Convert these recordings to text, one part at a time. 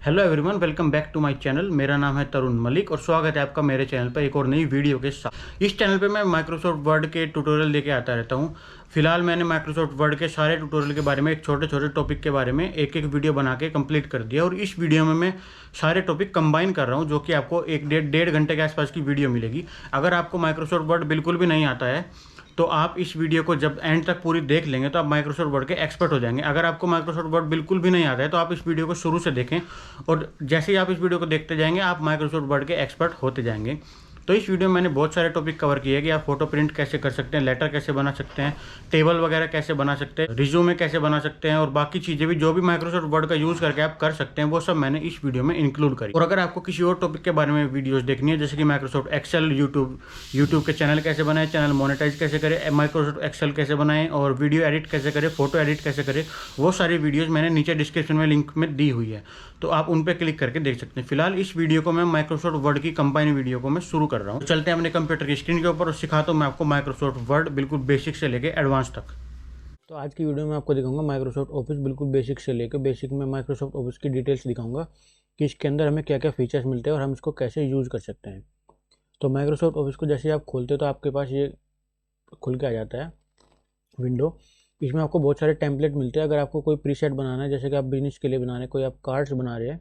Hello everyone, welcome back to my channel. मेरा नाम है तरुण मलिक और स्वागत है आपका मेरे चैनल पर एक और नई वीडियो के साथ। इस चैनल पे मैं माइक्रोसॉफ्ट वर्ड के ट्यूटोरियल लेके आता रहता हूँ। फिलहाल मैंने माइक्रोसॉफ्ट वर्ड के सारे ट्यूटोरियल के बारे में एक छोटे छोटे टॉपिक के बारे में एक एक वीडियो बना के कंप्लीट कर दिया और इस वीडियो में मैं सारे टॉपिक कंबाइन कर रहा हूँ, जो कि आपको एक डेढ़ घंटे के आसपास की वीडियो मिलेगी। अगर आपको माइक्रोसॉफ्ट वर्ड बिल्कुल भी नहीं आता है तो आप इस वीडियो को जब एंड तक पूरी देख लेंगे तो आप माइक्रोसॉफ्ट वर्ड के एक्सपर्ट हो जाएंगे। अगर आपको माइक्रोसॉफ्ट वर्ड बिल्कुल भी नहीं आता है तो आप इस वीडियो को शुरू से देखें और जैसे ही आप इस वीडियो को देखते जाएंगे आप माइक्रोसॉफ्ट वर्ड के एक्सपर्ट होते जाएंगे। तो इस वीडियो में मैंने बहुत सारे टॉपिक कवर किए कि आप फोटो प्रिंट कैसे कर सकते हैं, लेटर कैसे बना सकते हैं, टेबल वगैरह कैसे बना सकते हैं, रिज्यूमे कैसे बना सकते हैं और बाकी चीज़ें भी जो भी माइक्रोसॉफ्ट वर्ड का यूज़ करके आप कर सकते हैं वो सब मैंने इस वीडियो में इंक्लूड करी। और अगर आपको किसी और टॉपिक के बारे में वीडियोज़ देखनी है जैसे कि माइक्रोसॉफ्ट एक्सेल, यूट्यूब के चैनल कैसे बनाए, चैनल मोनेटाइज कैसे करें, माइक्रोसॉफ्ट एक्सेल कैसे बनाएं और वीडियो एडिट कैसे करें, फोटो एडिट कैसे करें, वो सारी वीडियोज़ मैंने नीचे डिस्क्रिप्शन में लिंक में दी हुई है, तो आप उन पर क्लिक करके देख सकते हैं। फिलहाल इस वीडियो को मैं माइक्रोसॉफ्ट वर्ड की कंबाइन वीडियो को मैं शुरू कर रहा हूँ। चलते हैं अपने कंप्यूटर की स्क्रीन के ऊपर और सिखाता हूँ मैं आपको माइक्रोसॉफ्ट वर्ड बिल्कुल बेसिक से लेके एडवांस तक। तो आज की वीडियो में आपको दिखाऊंगा माइक्रोसॉफ्ट ऑफिस बिल्कुल बेसिक से लेकर बेसिक में माइक्रोसॉफ्ट ऑफिस की डिटेल्स दिखाऊंगा कि इसके अंदर हमें क्या क्या फीचर्स मिलते हैं और हम इसको कैसे यूज़ कर सकते हैं। तो माइक्रोसॉफ्ट ऑफिस को जैसे आप खोलते हो तो आपके पास ये खुल के आ जाता है विंडो। इसमें आपको बहुत सारे टेम्पलेट मिलते हैं। अगर आपको कोई प्रीसेट बनाना है, जैसे कि आप बिजनेस के लिए बना रहे हैं, कोई आप कार्ड्स बना रहे हैं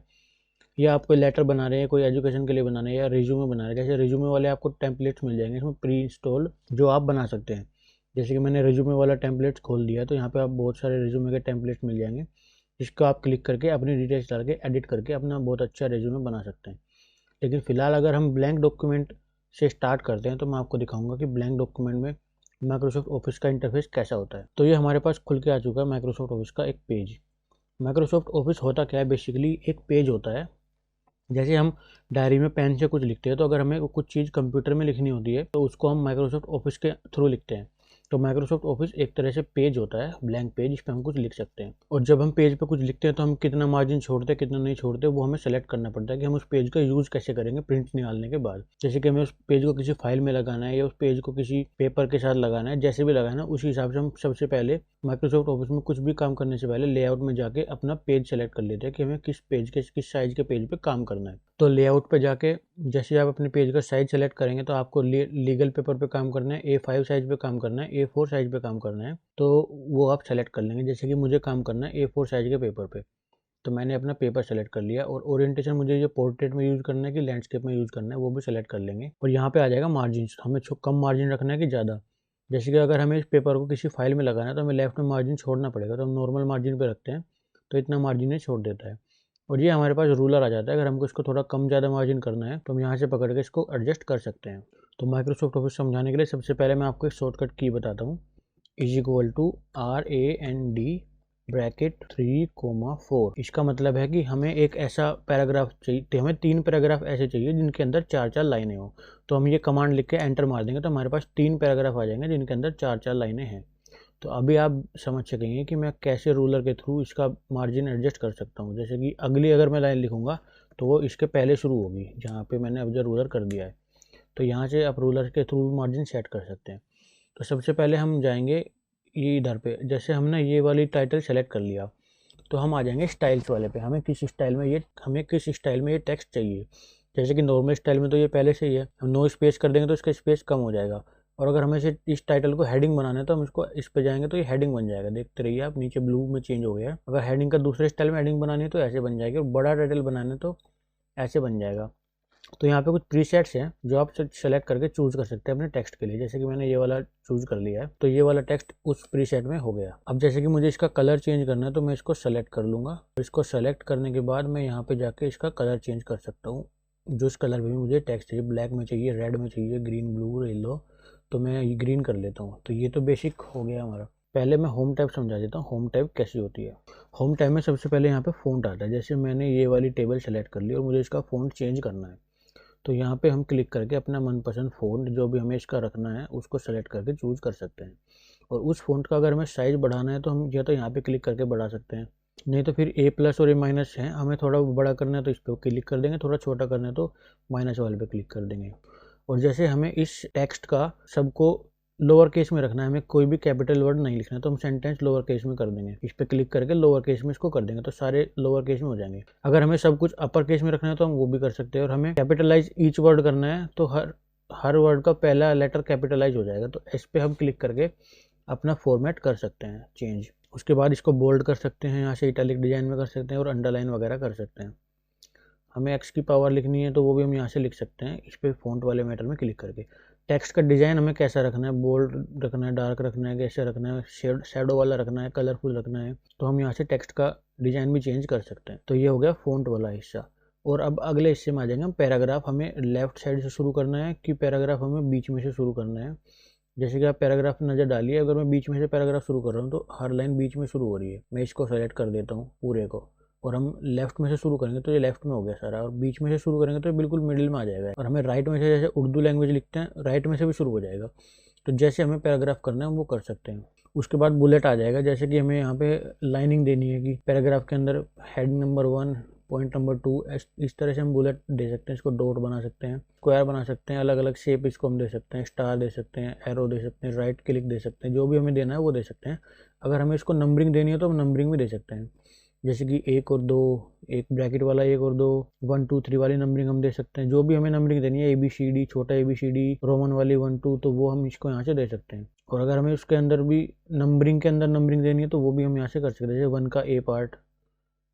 या आप कोई लेटर बना रहे हैं, कोई एजुकेशन के लिए बना रहे हैं या रिज्यूमे बना रहे हैं, जैसे रिज्यूमे वाले आपको टेम्पलेट्स मिल जाएंगे इसमें प्री इंस्टॉल जो आप बना सकते हैं। जैसे कि मैंने रिज्यूमे वाला टेम्पलेट्स खोल दिया तो यहाँ पे आप बहुत सारे रिज्यूमे के टेम्पलेट्स मिल जाएंगे, जिसको आप क्लिक करके अपनी डिटेल्स डाल के एडिट करके अपना बहुत अच्छा रिज्यूमे बना सकते हैं। लेकिन फ़िलहाल अगर हम ब्लैंक डॉक्यूमेंट से स्टार्ट करते हैं तो मैं आपको दिखाऊंगा कि ब्लैंक डॉक्यूमेंट में माइक्रोसॉफ्ट ऑफिस का इंटरफेस कैसा होता है। तो ये हमारे पास खुल के आ चुका है माइक्रोसॉफ्ट ऑफिस का एक पेज। माइक्रोसॉफ्ट ऑफिस होता क्या है, बेसिकली एक पेज होता है। जैसे हम डायरी में पेन से कुछ लिखते हैं तो अगर हमें कुछ चीज़ कंप्यूटर में लिखनी होती है तो उसको हम माइक्रोसॉफ्ट ऑफिस के थ्रू लिखते हैं। तो माइक्रोसॉफ्ट ऑफिस एक तरह से पेज होता है, ब्लैंक पेज, इस पर हम कुछ लिख सकते हैं। और जब हम पेज पे कुछ लिखते हैं तो हम कितना मार्जिन छोड़ते हैं कितना नहीं छोड़ते वो हमें सेलेक्ट करना पड़ता है कि हम उस पेज का यूज़ कैसे करेंगे प्रिंट निकालने के बाद। जैसे कि हमें उस पेज को किसी फाइल में लगाना है या उस पेज को किसी पेपर के साथ लगाना है, जैसे भी लगाना है उसी हिसाब से हम सबसे पहले माइक्रोसॉफ्ट ऑफिस में कुछ भी काम करने से पहले लेआउट में जाके अपना पेज सेलेक्ट कर लेते हैं कि हमें किस पेज के किस साइज के पेज पे काम करना है। तो लेआउट पे जाके जैसे आप अपने पेज का साइज सेलेक्ट करेंगे तो आपको लीगल पेपर पे काम करना है, A5 साइज पे काम करना है, A4 साइज पे काम करना है, तो वो आप सेलेक्ट कर लेंगे। जैसे कि मुझे काम करना है A4 साइज के पेपर पे, तो मैंने अपना पेपर सेलेक्ट कर लिया। और ओरिएंटेशन मुझे ये पोर्ट्रेट में यूज़ करना है कि लैंडस्केप में यूज़ करना है वो भी सेलेक्ट कर लेंगे। और यहाँ पे आ जाएगा मार्जिन, हमें कम मार्जिन रखना है कि ज़्यादा। जैसे कि अगर हमें इस पेपर को किसी फाइल में लगाना है तो हमें लेफ्ट में मार्जिन छोड़ना पड़ेगा, तो हम नॉर्मल मार्जिन पे रखते हैं तो इतना मार्जिन ये छोड़ देता है। और ये हमारे पास रूलर आ जाता है, अगर हमको इसको थोड़ा कम ज़्यादा मार्जिन करना है तो हम यहाँ से पकड़ के इसको एडजस्ट कर सकते हैं। तो माइक्रोसॉफ्ट ऑफिस समझाने के लिए सबसे पहले मैं आपको एक शॉर्टकट की बताता हूँ, =RAND ब्रैकेट 3,4। इसका मतलब है कि हमें एक ऐसा पैराग्राफ चाहिए, तो हमें 3 पैराग्राफ ऐसे चाहिए जिनके अंदर 4-4 लाइनें हो। तो हम ये कमांड लिख के एंटर मार देंगे तो हमारे पास 3 पैराग्राफ आ जाएंगे जिनके अंदर 4-4 लाइनें हैं। तो अभी आप समझ सकेंगे कि मैं कैसे रूलर के थ्रू इसका मार्जिन एडजस्ट कर सकता हूँ। जैसे कि अगली अगर मैं लाइन लिखूँगा तो वो इसके पहले शुरू होगी जहाँ पे मैंने अब जो रूलर कर दिया है। तो यहाँ से आप रूलर के थ्रू मार्जिन सेट कर सकते हैं। तो सबसे पहले हम जाएंगे ये इधर पे, जैसे हमने ये वाली टाइटल सेलेक्ट कर लिया तो हम आ जाएंगे स्टाइल्स वाले पे। हमें किस स्टाइल में ये टेक्स्ट चाहिए। जैसे कि नॉर्मल स्टाइल में तो ये पहले से ही है, हम नो स्पेस कर देंगे तो इसका स्पेस कम हो जाएगा। और अगर हमें इस टाइटल को हेडिंग बनाना है तो हम इसको इस पे जाएंगे तो ये हेडिंग बन जाएगा। देखते रहिए आप, नीचे ब्लू में चेंज हो गया है। अगर हेडिंग का दूसरे स्टाइल में हेडिंग बनानी है तो ऐसे बन जाएगी और बड़ा टाइटल बनाना है तो ऐसे बन जाएगा। तो यहाँ पे कुछ प्रीसेट्स हैं जो आप सेलेक्ट करके चूज कर सकते हैं अपने टेक्स्ट के लिए। जैसे कि मैंने ये वाला चूज कर लिया है तो ये वाला टेक्स्ट उस प्रीसेट में हो गया। अब जैसे कि मुझे इसका कलर चेंज करना है तो मैं इसको सेलेक्ट कर लूँगा। इसको सेलेक्ट करने के बाद मैं यहाँ पे जाके इसका कलर चेंज कर सकता हूँ। जो इस कलर में मुझे टेक्स्ट चाहिए, ब्लैक में चाहिए, रेड में चाहिए, ग्रीन, ब्लू, येलो, तो मैं ये ग्रीन कर लेता हूँ। तो ये तो बेसिक हो गया हमारा। पहले मैं होम टैब समझा देता हूँ, होम टैब कैसी होती है। होम टैब में सबसे पहले यहाँ पे फ़ॉन्ट आता है। जैसे मैंने ये वाली टेबल सेलेक्ट कर ली और मुझे इसका फ़ॉन्ट चेंज करना है तो यहाँ पे हम क्लिक करके अपना मनपसंद फ़ॉन्ट जो भी हमें इसका रखना है उसको सेलेक्ट करके चूज़ कर सकते हैं। और उस फ़ॉन्ट का अगर हमें साइज़ बढ़ाना है तो हम या तो यहाँ पे क्लिक करके बढ़ा सकते हैं, नहीं तो फिर A+ और A- है, हमें थोड़ा बड़ा करना है तो इस पर क्लिक कर देंगे, थोड़ा छोटा करना है तो माइनस वाले पे क्लिक कर देंगे। और जैसे हमें इस टेक्स्ट का सबको लोअर केस में रखना है, हमें कोई भी कैपिटल वर्ड नहीं लिखना है, तो हम सेंटेंस लोअर केस में कर देंगे। इस पर क्लिक करके लोअर केस में इसको कर देंगे तो सारे लोअर केस में हो जाएंगे। अगर हमें सब कुछ अपर केस में रखना है तो हम वो भी कर सकते हैं। और हमें कैपिटलाइज ईच वर्ड करना है तो हर वर्ड का पहला लेटर कैपिटलाइज हो जाएगा। तो इस पर हम क्लिक करके अपना फॉर्मेट कर सकते हैं चेंज। उसके बाद इसको बोल्ड कर सकते हैं, यहाँ से इटैलिक डिजाइन में कर सकते हैं और अंडरलाइन वगैरह कर सकते हैं। हमें एक्स की पावर लिखनी है तो वो भी हम यहाँ से लिख सकते हैं, इस पर फ़ॉन्ट वाले मैटर में क्लिक करके। टेक्स्ट का डिज़ाइन हमें कैसा रखना है, बोल्ड रखना है, डार्क रखना है, कैसे रखना है, शेडो वाला रखना है, कलरफुल रखना है, तो हम यहाँ से टेक्स्ट का डिज़ाइन भी चेंज कर सकते हैं। तो ये हो गया फ़ॉन्ट वाला हिस्सा। और अब अगले हिस्से में आ जाएंगे हम पैराग्राफ। हमें लेफ्ट साइड से शुरू करना है कि पैराग्राफ हमें बीच में से शुरू करना है। जैसे कि आप पैराग्राफ नज़र डालिए, अगर मैं बीच में से पैराग्राफ शुरू कर रहा हूँ तो हर लाइन बीच में शुरू हो रही है। मैं इसको सेलेक्ट कर देता हूँ पूरे को, और हम लेफ्ट में से शुरू करेंगे तो ये लेफ्ट में हो गया सारा, और बीच में से शुरू करेंगे तो ये बिल्कुल मिडिल में आ जाएगा। और हमें राइट में से, जैसे उर्दू लैंग्वेज लिखते हैं, राइट में से भी शुरू हो जाएगा। तो जैसे हमें पैराग्राफ करना है हम वो कर सकते हैं। उसके बाद बुलेट आ जाएगा, जैसे कि हमें यहाँ पे लाइनिंग देनी है कि पैराग्राफ के अंदर हेड नंबर 1, पॉइंट नंबर 2, इस तरह से हम बुलेट दे सकते हैं। इसको डॉट बना सकते हैं, स्क्वायर बना सकते हैं, अलग अलग शेप इसको हम दे सकते हैं, स्टार दे सकते हैं, एरो दे सकते हैं, राइट क्लिक दे सकते हैं, जो भी हमें देना है वो दे सकते हैं। अगर हमें इसको नंबरिंग देनी है तो हम नंबरिंग भी दे सकते हैं, जैसे कि 1 और 2, एक ब्रैकेट वाला 1 और 2, 1 2 3 वाली नंबरिंग हम दे सकते हैं। जो भी हमें नंबरिंग देनी है, ABCD, छोटा ABCD, रोमन वाली 1 2, तो वो हम इसको यहाँ से दे सकते हैं। और अगर हमें उसके अंदर भी नंबरिंग के अंदर नंबरिंग देनी है तो वो भी हम यहाँ से कर सकते हैं, जैसे 1 का A पार्ट,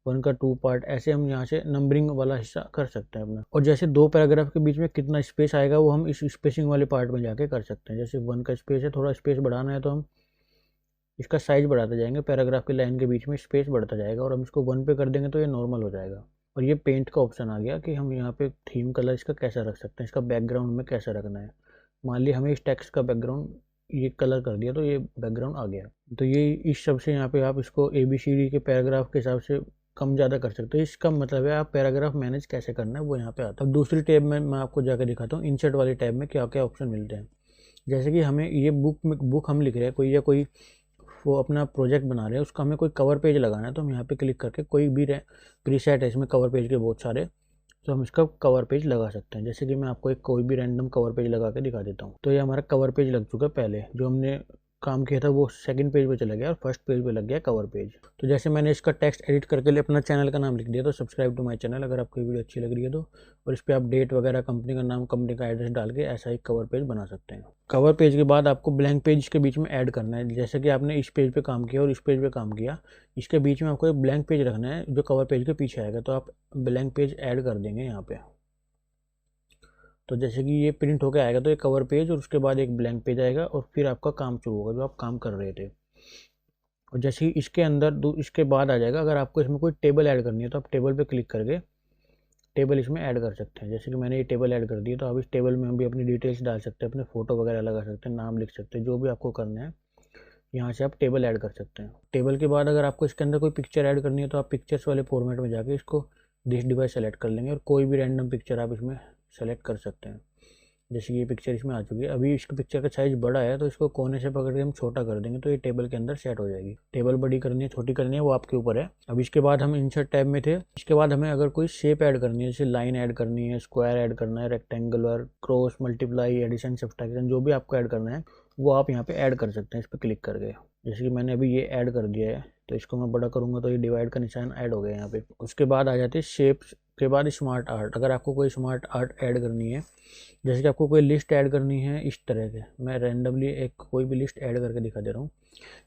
1 का 2 पार्ट, ऐसे हम यहाँ से नंबरिंग वाला हिस्सा कर सकते हैं अपना। और जैसे दो पैराग्राफ के बीच में कितना स्पेस आएगा वो हम इस स्पेसिंग वाले पार्ट में जाके कर सकते हैं। जैसे 1 का स्पेस है, थोड़ा स्पेस बढ़ाना है तो हम इसका साइज बढ़ाते जाएंगे, पैराग्राफ की लाइन के बीच में स्पेस बढ़ता जाएगा, और हम इसको 1 पे कर देंगे तो ये नॉर्मल हो जाएगा। और ये पेंट का ऑप्शन आ गया कि हम यहाँ पे थीम कलर इसका कैसा रख सकते हैं, इसका बैकग्राउंड में कैसा रखना है। मान लिया हमें इस टेक्स्ट का बैकग्राउंड ये कलर कर दिया तो ये बैकग्राउंड आ गया। तो ये इस सब से यहाँ पे आप इसको ABCD के पैराग्राफ के हिसाब से कम ज़्यादा कर सकते हो। इसका मतलब है आप पैराग्राफ मैनेज कैसे करना है वो यहाँ पे आता है। अब दूसरी टैब में मैं आपको जाकर दिखाता हूँ, इंसर्ट वाली टैब में क्या क्या ऑप्शन मिलते हैं। जैसे कि हमें ये बुक हम लिख रहे हैं कोई, या कोई वो अपना प्रोजेक्ट बना रहे हैं, उसका हमें कोई कवर पेज लगाना है, तो हम यहाँ पे क्लिक करके कोई भी प्रीसेट है इसमें कवर पेज के बहुत सारे, तो हम इसका कवर पेज लगा सकते हैं। जैसे कि मैं आपको एक कोई भी रैंडम कवर पेज लगा के दिखा देता हूँ। तो ये हमारा कवर पेज लग चुका है। पहले जो हमने काम किया था वो सेकंड पेज पे चला गया और फर्स्ट पेज पे लग गया कवर पेज। तो जैसे मैंने इसका टेक्स्ट एडिट करके लिए अपना चैनल का नाम लिख दिया, तो सब्सक्राइब टू माय चैनल अगर आपको वीडियो अच्छी लग रही है तो। और इस पर आप डेट वगैरह, कंपनी का नाम, कंपनी का एड्रेस डाल के ऐसा ही कवर पेज बना सकते हैं। कवर पेज के बाद आपको ब्लैंक पेज के बीच में ऐड करना है। जैसे कि आपने इस पेज पे काम किया और इस पेज पे काम किया, इसके बीच में आपको एक ब्लैंक पेज रखना है जो कवर पेज के पीछे आएगा, तो आप ब्लैंक पेज ऐड कर देंगे यहाँ पे। तो जैसे कि ये प्रिंट होकर आएगा तो एक कवर पेज और उसके बाद एक ब्लैंक पेज आएगा, और फिर आपका काम शुरू होगा जो आप काम कर रहे थे। और जैसे ही इसके अंदर इसके बाद आ जाएगा, अगर आपको इसमें कोई टेबल ऐड करनी है तो आप टेबल पे क्लिक करके टेबल इसमें ऐड कर सकते हैं। जैसे कि मैंने ये टेबल ऐड कर दी, तो आप इस टेबल में हम भी अपनी डिटेल्स डाल सकते हैं, अपने फोटो वगैरह लगा सकते हैं, नाम लिख सकते हैं, जो भी आपको करना है यहाँ से आप टेबल ऐड कर सकते हैं। टेबल के बाद अगर आपको इसके अंदर कोई पिक्चर ऐड करनी है तो आप पिक्चर्स वाले फॉर्मेट में जाके इसको दिस डिवाइस सेलेक्ट कर लेंगे और कोई भी रैंडम पिक्चर आप इसमें सेलेक्ट कर सकते हैं। जैसे ये पिक्चर इसमें आ चुकी है। अभी इसकी पिक्चर का साइज बड़ा है तो इसको कोने से पकड़ के हम छोटा कर देंगे तो ये टेबल के अंदर सेट हो जाएगी। टेबल बड़ी करनी है, छोटी करनी है, वो आपके ऊपर है। अब इसके बाद हम इंसर्ट टैब में थे। इसके बाद हमें अगर कोई शेप ऐड करनी है, जैसे लाइन ऐड करनी है, स्क्वायर ऐड करना है, rectangular, cross, multiply, addition, subtraction, जो भी आपको ऐड करना है वो आप यहाँ पे ऐड कर सकते हैं इस पर क्लिक करके। जैसे कि मैंने अभी ये ऐड कर दिया है, तो इसको मैं बड़ा करूँगा तो ये डिवाइड का निशान ऐड हो गया यहाँ पे। उसके बाद आ जाते हैं शेप्स के बाद स्मार्ट आर्ट। अगर आपको कोई स्मार्ट आर्ट ऐड करनी है, जैसे कि आपको कोई लिस्ट ऐड करनी है इस तरह के, मैं रैंडमली एक कोई भी लिस्ट ऐड करके दिखा दे रहा हूँ।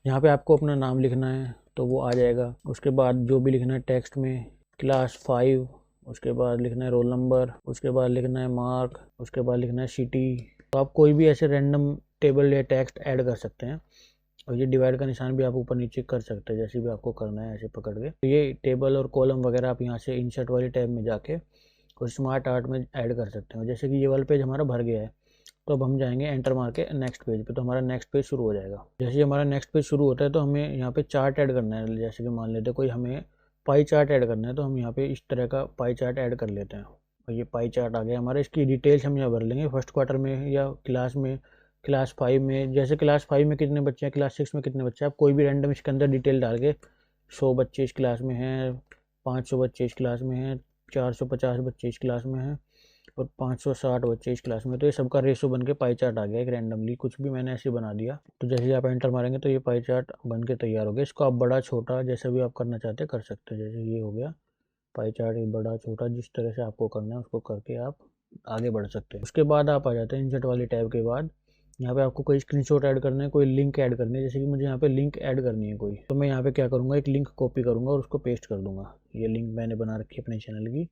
यहाँ पे आपको अपना नाम लिखना है तो वो आ जाएगा। उसके बाद जो भी लिखना है टेक्स्ट में, क्लास 5, उसके बाद लिखना है रोल नंबर, उसके बाद लिखना है मार्क, उसके बाद लिखना है सिटी। तो आप कोई भी ऐसे रैंडम टेबल या टेक्स्ट ऐड कर सकते हैं। और ये डिवाइड का निशान भी आप ऊपर नीचे कर सकते हैं, जैसे भी आपको करना है ऐसे पकड़ के। तो ये टेबल और कॉलम वगैरह आप यहाँ से इंसर्ट वाली टैब में जाके और स्मार्ट आर्ट में ऐड कर सकते हैं। जैसे कि ये वाला पेज हमारा भर गया है, तो अब हम जाएंगे एंटर मार के नेक्स्ट पेज पे, तो हमारा नेक्स्ट पेज शुरू हो जाएगा। जैसे ही हमारा नेक्स्ट पेज शुरू होता है तो हमें यहाँ पे चार्ट ऐड करना है। जैसे कि मान लेते हैं कोई हमें पाई चार्ट ऐड करना है, तो हम यहाँ पे इस तरह का पाई चार्ट ऐड कर लेते हैं। और ये पाई चार्ट आ गया हमारा। इसकी डिटेल्स हम यहाँ भर लेंगे, फर्स्ट क्वार्टर में या क्लास में, क्लास 5 में, जैसे क्लास 5 में कितने बच्चे हैं, क्लास 6 में कितने बच्चे हैं, आप कोई भी रैंडम इसके अंदर डिटेल डाल के 100 बच्चे इस क्लास में हैं, 500 बच्चे इस क्लास में हैं, 450 बच्चे इस क्लास में हैं, और 560 बच्चे इस क्लास में, तो ये सबका रेशो बन के पाई चार्ट आ गया एक रैंडमली, कुछ भी मैंने ऐसे बना दिया। तो जैसे ही आप एंटर मारेंगे तो ये पाई चार्ट बन के तैयार हो गया। इसको आप बड़ा छोटा जैसा भी आप करना चाहते हैं कर सकते हैं। जैसे ये हो गया पाई चार्ट, बड़ा छोटा जिस तरह से आपको करना है उसको करके आप आगे बढ़ सकते हैं। उसके बाद आप आ जाते हैं इंसर्ट वाली टैब के बाद। यहाँ पे आपको कोई स्क्रीनशॉट ऐड करना है, कोई लिंक ऐड करनी है। जैसे कि मुझे यहाँ पे लिंक ऐड करनी है कोई, तो मैं यहाँ पे क्या करूँगा, एक लिंक कॉपी करूँगा और उसको पेस्ट कर दूंगा। ये लिंक मैंने बना रखी है अपने चैनल की,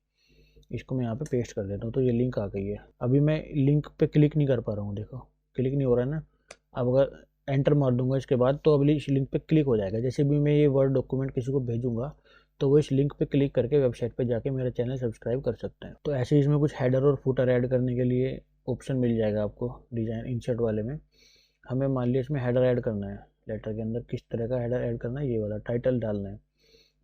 इसको मैं यहाँ पे पेस्ट कर देता हूँ। तो ये लिंक आ गई है। अभी मैं लिंक पे क्लिक नहीं कर पा रहा हूँ, देखो क्लिक नहीं हो रहा है ना। अब अगर एंटर मार दूंगा इसके बाद तो अगली इस लिंक पे क्लिक हो जाएगा। जैसे भी मैं ये वर्ड डॉक्यूमेंट किसी को भेजूंगा तो वो इस लिंक पे क्लिक करके वेबसाइट पे जाके मेरा चैनल सब्सक्राइब कर सकते हैं। तो ऐसे इसमें कुछ हेडर और फुटर ऐड करने के लिए ऑप्शन मिल जाएगा आपको डिजाइन इंसर्ट वाले में। हमें मान लिया इसमें हेडर ऐड करना है, लेटर के अंदर किस तरह का हेडर ऐड करना है, ये वाला टाइटल डालना है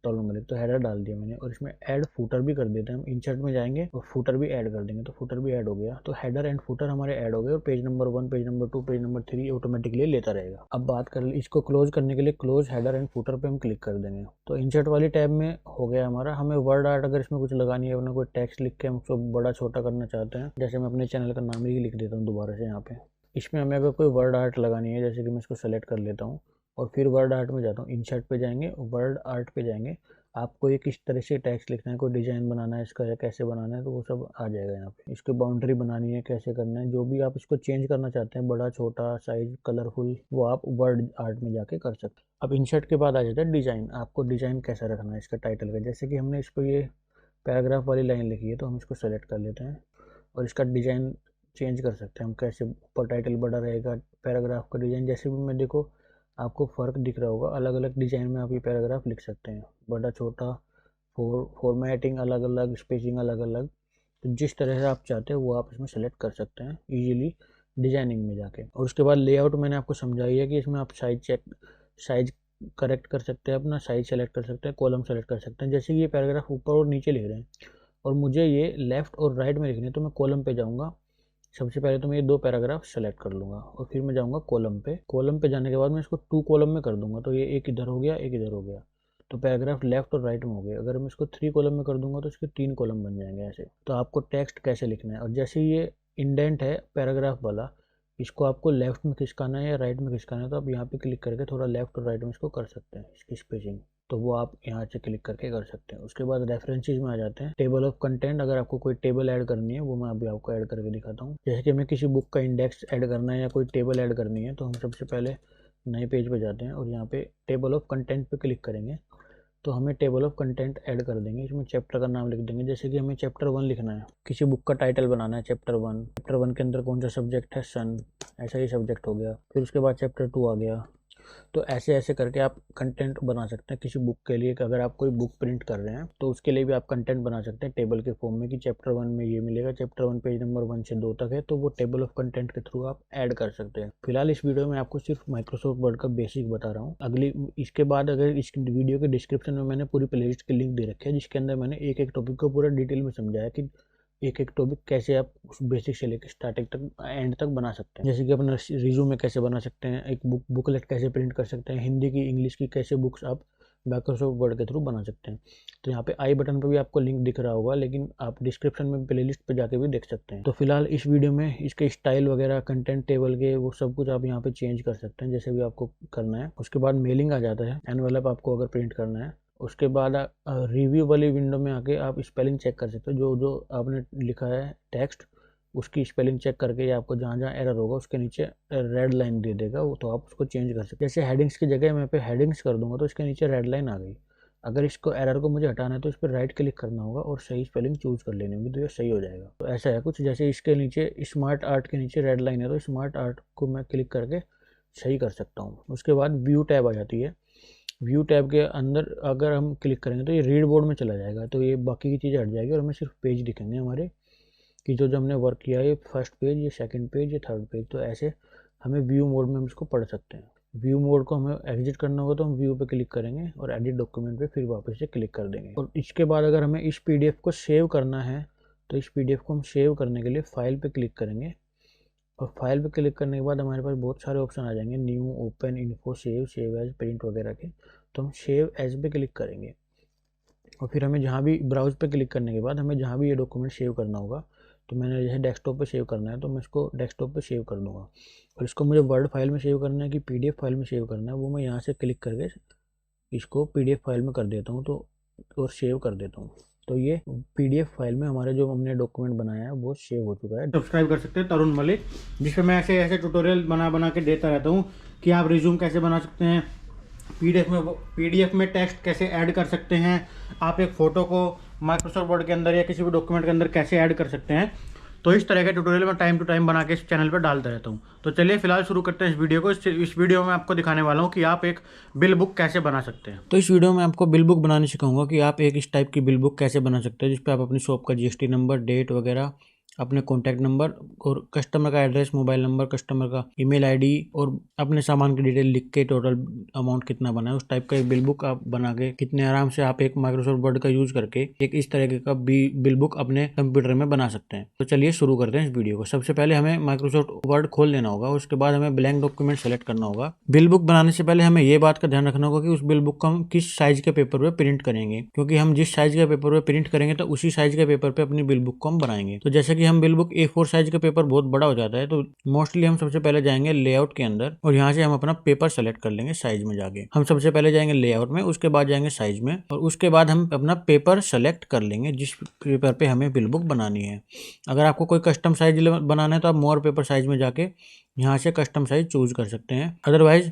तरुण मलिक, तो हेडर डाल दिया मैंने। और इसमें ऐड फुटर भी कर देते हैं, हम इंसर्ट में जाएंगे और फुटर भी ऐड कर देंगे, तो फुटर भी ऐड हो गया। तो हेडर एंड फुटर हमारे ऐड हो गए और page number 1, page number 2, page number 3 automatically लेता रहेगा। अब बात कर इसको क्लोज करने के लिए क्लोज हेडर एंड फुटर पे हम क्लिक कर देंगे। तो इंसर्ट वाली टैब में हो गया हमारा। हमें वर्ड आर्ट अगर इसमें कुछ लगानी है, अपना कोई टेक्स्ट लिख के हम उसको बड़ा छोटा करना चाहते हैं, जैसे मैं अपने चैनल का नाम ही लिख देता हूँ दोबारा से यहाँ पे। इसमें हमें अगर कोई वर्ड आर्ट लगानी है, जैसे कि मैं इसको सेलेक्ट कर लेता हूँ और फिर वर्ड आर्ट में जाता हूँ, इंसर्ट पे जाएंगे और वर्ड आर्ट पे जाएंगे। आपको ये किस तरह से टेक्स्ट लिखना है, कोई डिजाइन बनाना है इसका या कैसे बनाना है, तो वो सब आ जाएगा यहाँ पे। इसकी बाउंड्री बनानी है, कैसे करना है, जो भी आप इसको चेंज करना चाहते हैं, बड़ा छोटा साइज कलरफुल, वो आप वर्ड आर्ट में जाके कर सकते हैं। अब इंसर्ट के बाद आ जाता है डिजाइन। आपको डिजाइन कैसा रखना है इसका टाइटल का। जैसे कि हमने इस पर ये पैराग्राफ वाली लाइन लिखी है तो हम इसको सेलेक्ट कर लेते हैं और इसका डिजाइन चेंज कर सकते हैं हम, कैसे ऊपर टाइटल बड़ा रहेगा, पैराग्राफ का डिजाइन जैसे भी मैं देखो आपको फ़र्क दिख रहा होगा, अलग अलग डिज़ाइन में आप ये पैराग्राफ लिख सकते हैं, बड़ा छोटा, फॉर्मेटिंग अलग अलग, स्पेसिंग अलग अलग। तो जिस तरह से आप चाहते हैं वो आप इसमें सेलेक्ट कर सकते हैं इजीली डिजाइनिंग में जाके। और उसके बाद लेआउट मैंने आपको समझाई है कि इसमें आप साइज करेक्ट कर सकते हैं, अपना साइज सेलेक्ट कर सकते हैं, कॉलम सेलेक्ट कर सकते हैं। जैसे कि ये पैराग्राफ ऊपर और नीचे लिख रहे हैं और मुझे ये लेफ्ट और राइट में लिखने हैं, तो मैं कॉलम पे जाऊँगा। सबसे पहले तो मैं ये 2 पैराग्राफ सेलेक्ट कर लूँगा और फिर मैं जाऊँगा कॉलम पे। कॉलम पे जाने के बाद मैं इसको 2 कॉलम में कर दूँगा, तो ये एक इधर हो गया, एक इधर हो गया, तो पैराग्राफ लेफ्ट और राइट में हो गया। अगर मैं इसको 3 कॉलम में कर दूँगा तो इसके 3 कॉलम बन जाएंगे ऐसे। तो आपको टेक्स्ट कैसे लिखना है, और जैसे ये इंडेंट है पैराग्राफ वाला, इसको आपको लेफ्ट में खिसकाना है या राइट में खिसकाना है, तो आप यहाँ पे क्लिक करके थोड़ा लेफ्ट और राइट में इसको कर सकते हैं, इसकी स्पेसिंग। तो वो आप यहाँ से क्लिक करके कर सकते हैं। उसके बाद रेफरेंसेस में आ जाते हैं। टेबल ऑफ कंटेंट, अगर आपको कोई टेबल ऐड करनी है वो मैं अभी आपको ऐड करके दिखाता हूँ। जैसे कि हमें किसी बुक का इंडेक्स ऐड करना है या कोई टेबल ऐड करनी है, तो हम सबसे पहले नए पेज पे जाते हैं और यहाँ पे टेबल ऑफ कंटेंट पे क्लिक करेंगे तो हमें टेबल ऑफ कंटेंट ऐड कर देंगे। इसमें चैप्टर का नाम लिख देंगे, जैसे कि हमें चैप्टर 1 लिखना है, किसी बुक का टाइटल बनाना है चैप्टर 1। चैप्टर 1 के अंदर कौन सा सब्जेक्ट है, सन, ऐसा ही सब्जेक्ट हो गया। फिर उसके बाद चैप्टर 2 आ गया। तो ऐसे ऐसे करके आप कंटेंट बना सकते हैं किसी बुक के लिए। अगर आप कोई बुक प्रिंट कर रहे हैं तो उसके लिए भी आप कंटेंट बना सकते हैं टेबल के फॉर्म में, कि चैप्टर 1 में ये मिलेगा, चैप्टर 1 पेज नंबर 1 से 2 तक है, तो वो टेबल ऑफ कंटेंट के थ्रू आप ऐड कर सकते हैं। फिलहाल इस वीडियो में आपको सिर्फ माइक्रोसॉफ्ट वर्ड का बेसिक बता रहा हूँ। अगली इसके बाद अगर इस वीडियो के डिस्क्रिप्शन में मैंने पूरी प्लेलिस्ट की लिंक दे रखी है, जिसके अंदर मैंने एक एक टॉपिक को पूरा डिटेल में समझाया कि एक एक टॉपिक कैसे आप उस बेसिक से लेकर स्टार्टिंग तक एंड तक बना सकते हैं। जैसे कि अपना रिज्यूमे कैसे बना सकते हैं, एक बुकलेट कैसे प्रिंट कर सकते हैं, हिंदी की इंग्लिश की कैसे बुक्स आप माइक्रोसॉफ्ट वर्ड के थ्रू बना सकते हैं। तो यहाँ पे आई बटन पर भी आपको लिंक दिख रहा होगा, लेकिन आप डिस्क्रिप्शन में प्लेलिस्ट पे जाके भी देख सकते हैं। तो फिलहाल इस वीडियो में इसके स्टाइल वगैरह, कंटेंट टेबल के, वो सब कुछ आप यहाँ पे चेंज कर सकते हैं जैसे भी आपको करना है। उसके बाद मेलिंग आ जाता है, एनवेलप आपको अगर प्रिंट करना है। उसके बाद रिव्यू वाली विंडो में आके आप स्पेलिंग चेक कर सकते हो, जो जो आपने लिखा है टेक्स्ट उसकी स्पेलिंग चेक करके आपको जहाँ जहाँ एरर होगा उसके नीचे रेड लाइन दे देगा, वो तो आप उसको चेंज कर सकते हैं। जैसे हेडिंग्स की जगह मैं पे हेडिंग्स कर दूंगा तो इसके नीचे रेड लाइन आ गई। अगर इसको एरर को मुझे हटाना है तो इस पर राइट क्लिक करना होगा और सही स्पेलिंग चूज कर लेनी होगी, तो ये सही हो जाएगा। तो ऐसा है कुछ। जैसे इसके नीचे स्मार्ट आर्ट के नीचे रेड लाइन है तो स्मार्ट आर्ट को मैं क्लिक करके सही कर सकता हूँ। उसके बाद व्यू टैब आ जाती है। व्यू टैब के अंदर अगर हम क्लिक करेंगे तो ये रीड बोर्ड में चला जाएगा, तो ये बाकी की चीज़ें हट जाएगी और हमें सिर्फ पेज दिखेंगे हमारे, कि जो जो हमने वर्क किया है, ये फर्स्ट पेज, ये सेकंड पेज, ये थर्ड पेज। तो ऐसे हमें व्यू मोड में हम इसको पढ़ सकते हैं। व्यू मोड को हमें एग्जिट करना होगा तो हम व्यू पे क्लिक करेंगे और एडिट डॉक्यूमेंट पे फिर वापस से क्लिक कर देंगे। और इसके बाद अगर हमें इस पीडीएफ को सेव करना है तो इस पीडीएफ को हम सेव करने के लिए फाइल पे क्लिक करेंगे और फाइल पे क्लिक करने के बाद हमारे पास बहुत सारे ऑप्शन आ जाएंगे, new, open, info, save as, print वगैरह के। तो हम सेव एज पे क्लिक करेंगे और फिर हमें जहाँ भी ब्राउज पे क्लिक करने के बाद हमें जहाँ भी ये डॉक्यूमेंट सेव करना होगा तो मैंने जैसे डेस्कटॉप पे सेव करना है तो मैं इसको डेस्कटॉप पे सेव कर दूँगा। और इसको मुझे वर्ड फाइल में सेव करना है कि पीडीएफ फाइल में सेव करना है, वो मैं यहाँ से क्लिक करके इसको पीडीएफ फाइल में कर देता हूँ तो और सेव कर देता हूँ। तो ये पीडीएफ फाइल में हमारे जो हमने डॉक्यूमेंट बनाया है वो सेव हो चुका है। सब्सक्राइब कर सकते हैं तरुण मलिक, जिस पे मैं ऐसे ऐसे ट्यूटोरियल बना के देता रहता हूँ कि आप रिज्यूम कैसे बना सकते हैं, पीडीएफ में टेक्स्ट कैसे ऐड कर सकते हैं, आप एक फ़ोटो को माइक्रोसॉफ्ट वर्ड के अंदर या किसी भी डॉक्यूमेंट के अंदर कैसे ऐड कर सकते हैं। तो इस तरह के ट्यूटोरियल मैं टाइम टू टाइम बना के इस चैनल पर डालता रहता हूँ। तो चलिए फिलहाल शुरू करते हैं इस वीडियो को। इस वीडियो में आपको दिखाने वाला हूँ कि आप एक बिल बुक कैसे बना सकते हैं। तो इस वीडियो में आपको बिल बुक बनाने सिखाऊंगा कि आप एक इस टाइप की बिल बुक कैसे बना सकते हैं, जिस पे आप अपनी शॉप का जीएसटी नंबर, डेट वगैरह, अपने कॉन्टैक्ट नंबर और कस्टमर का एड्रेस, मोबाइल नंबर, कस्टमर का ईमेल आईडी और अपने सामान की डिटेल लिख के टोटल अमाउंट कितना बना है उस टाइप का एक बिल बुक आप बना के कितने आराम से आप एक माइक्रोसॉफ्ट वर्ड का यूज करके एक इस तरह का बिल बुक अपने कंप्यूटर में बना सकते हैं। तो चलिए शुरू करते हैं इस वीडियो को। सबसे पहले हमें माइक्रोसॉफ्ट वर्ड खोल लेना होगा, उसके बाद हमें ब्लैंक डॉक्यूमेंट सेलेक्ट करना होगा। बिल बुक बनाने से पहले हमें ये बात का ध्यान रखना होगा कि उस बिल बुक को हम किस साइज के पेपर पे प्रिंट करेंगे, क्योंकि हम जिस साइज के पेपर पे प्रिंट करेंगे तो उसी साइज के पेपर पे अपनी बिल बुक को हम बनाएंगे। तो जैसे कि हम बिल बुक A4 साइज का पेपर बहुत बड़ा हो जाता है तो मोस्टली हम सबसे पहले जाएंगे लेआउट के अंदर और यहाँ से हम अपना पेपर सेलेक्ट कर लेंगे साइज में जाके। हम सबसे पहले जाएंगे लेआउट में, उसके बाद जाएंगे साइज में और उसके बाद हम अपना पेपर सेलेक्ट कर लेंगे जिस पेपर पे हमें बिल बुक बनानी है। अगर आपको कोई कस्टम साइज बनाना है तो आप मोर पेपर साइज में जाके यहाँ से कस्टम साइज चूज कर सकते हैं। अदरवाइज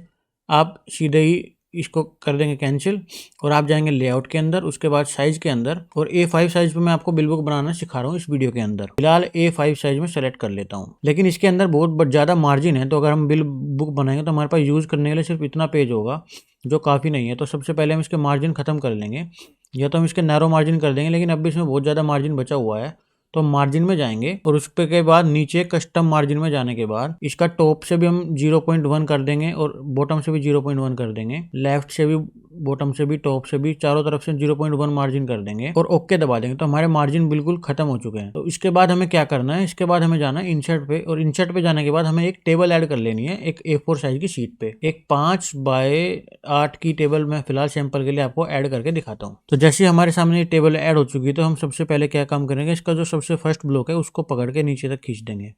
आप सीधे ही इसको कर देंगे कैंसिल और आप जाएंगे लेआउट के अंदर, उसके बाद साइज के अंदर और A5 साइज पे मैं आपको बिल बुक बनाना सिखा रहा हूँ इस वीडियो के अंदर। फिलहाल A5 साइज में सेलेक्ट कर लेता हूँ, लेकिन इसके अंदर बहुत ज़्यादा मार्जिन है, तो अगर हम बिल बुक बनाएंगे तो हमारे पास यूज़ करने के लिए सिर्फ इतना पेज होगा जो काफ़ी नहीं है। तो सबसे पहले हम इसके मार्जिन ख़त्म कर लेंगे, या तो हम इसके नैरो मार्जिन कर देंगे, लेकिन अब भी इसमें बहुत ज़्यादा मार्जिन बचा हुआ है तो मार्जिन में जाएंगे और उस पे के बाद नीचे कस्टम मार्जिन में जाने के बाद इसका टॉप से भी हम 0.1 कर देंगे और बॉटम से भी 0.1 कर देंगे, लेफ्ट से भी, बॉटम से भी, टॉप से भी, चारों तरफ से 0.1 मार्जिन कर देंगे और ओके दबा देंगे। तो हमारे मार्जिन बिल्कुल खत्म हो चुके हैं। तो इसके बाद हमें क्या करना है, इसके बाद हमें जाना है इंसर्ट पे और इंसर्ट पे जाने के बाद हमें एक टेबल ऐड कर लेनी है एक A4 साइज की शीट पे। एक 5x8 की टेबल मैं फिलहाल सैंपल के लिए आपको ऐड करके दिखाता हूँ। तो जैसे हमारे सामने ये टेबल ऐड हो चुकी है तो हम सबसे पहले क्या काम करेंगे, इसका जो सबसे फर्स्ट ब्लॉक है उसको पकड़ के नीचे तक खींच देंगे,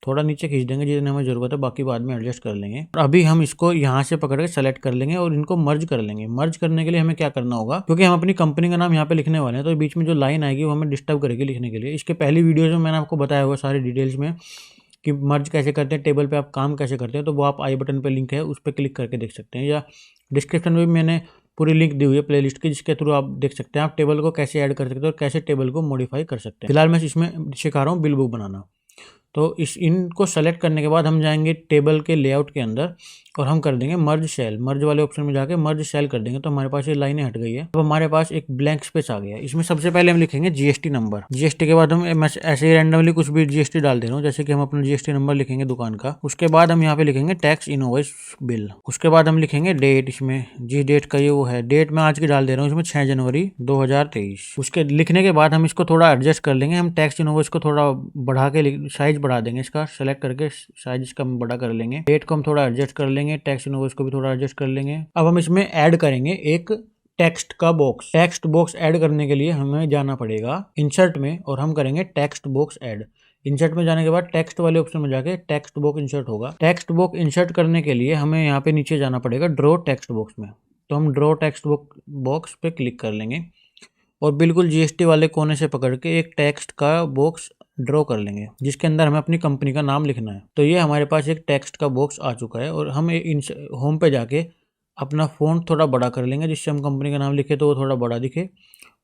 थोड़ा नीचे खींच देंगे जितने हमें जरूरत है, बाकी बाद में एडजस्ट कर लेंगे। और अभी हम इसको यहाँ से पकड़ के सेलेक्ट कर लेंगे और इनको मर्ज कर लेंगे। मर्ज करने के लिए हमें क्या करना होगा, क्योंकि हम अपनी कंपनी का नाम यहाँ पे लिखने वाले हैं तो बीच में जो लाइन आएगी वो हमें डिस्टर्ब करेगी लिखने के लिए। इसके पहली वीडियोज में मैंने आपको बताया हुआ सारी डिटेल्स में कि मर्ज कैसे करते हैं, टेबल पे आप काम कैसे करते हैं, तो वो आप आई बटन पे लिंक है उस पर क्लिक करके देख सकते हैं, या डिस्क्रिप्शन में भी मैंने पूरी लिंक दी हुई है प्लेलिस्ट की, जिसके थ्रू आप देख सकते हैं आप टेबल को कैसे ऐड कर सकते हैं और कैसे टेबल को मॉडिफाई कर सकते हैं। फिलहाल मैं इसमें सिखा रहा हूँ बिल बुक बनाना। तो इनको सेलेक्ट करने के बाद हम जाएंगे टेबल के लेआउट के अंदर और हम कर देंगे मर्ज सेल। मर्ज वाले ऑप्शन में जाके मर्ज सेल कर देंगे तो हमारे पास ये लाइनें हट गई है। अब हमारे पास एक ब्लैंक स्पेस आ गया है। इसमें सबसे पहले हम लिखेंगे जीएसटी नंबर। जीएसटी के बाद हम ऐसे ही रैंडमली कुछ भी जीएसटी डाल दे रहा हूँ, जैसे कि हम अपना जीएसटी नंबर लिखेंगे दुकान का। उसके बाद हम यहाँ पे लिखेंगे टैक्स इनवॉइस बिल। उसके बाद हम लिखेंगे डेट, इसमें जिस डेट का ये वो है, डेट मैं आज की डाल दे रहा हूँ, इसमें 6 जनवरी 2023। उसके लिखने के बाद हम इसको थोड़ा एडजस्ट कर लेंगे। हम टैक्स इनवॉइस को थोड़ा बढ़ा के साइज बढ़ा देंगे, इसका सेलेक्ट करके साइज इसका बड़ा कर लेंगे। डेट को हम थोड़ा एडजस्ट कर लेंगे, टैक्स इनवॉइस को भी थोड़ा एडजस्ट कर लेंगे। अब हम इसमें ऐड करेंगे एक टेक्स्ट का बॉक्स। टेक्स्ट बॉक्स ऐड करने के लिए हमें जाना पड़ेगा इंसर्ट में और हम करेंगे टेक्स्ट बॉक्स ऐड। इंसर्ट में जाने के बाद टेक्स्ट वाले ऑप्शन में जाके टेक्स्ट बॉक्स इंसर्ट होगा। टेक्स्ट बॉक्स इंसर्ट करने के लिए हमें यहाँ पे नीचे जाना पड़ेगा ड्रॉ टेक्स्ट बॉक्स में। तो हम ड्रॉ टेक्स्ट बॉक्स पे क्लिक कर लेंगे और बिल्कुल जीएसटी वाले कोने से पकड़ के एक टेक्स्ट का बॉक्स ड्रॉ कर लेंगे जिसके अंदर हमें अपनी कंपनी का नाम लिखना है। तो ये हमारे पास एक टेक्स्ट का बॉक्स आ चुका है और हम होम पे जाके अपना फ़ॉन्ट थोड़ा बड़ा कर लेंगे जिससे हम कंपनी का नाम लिखे तो वो थोड़ा बड़ा दिखे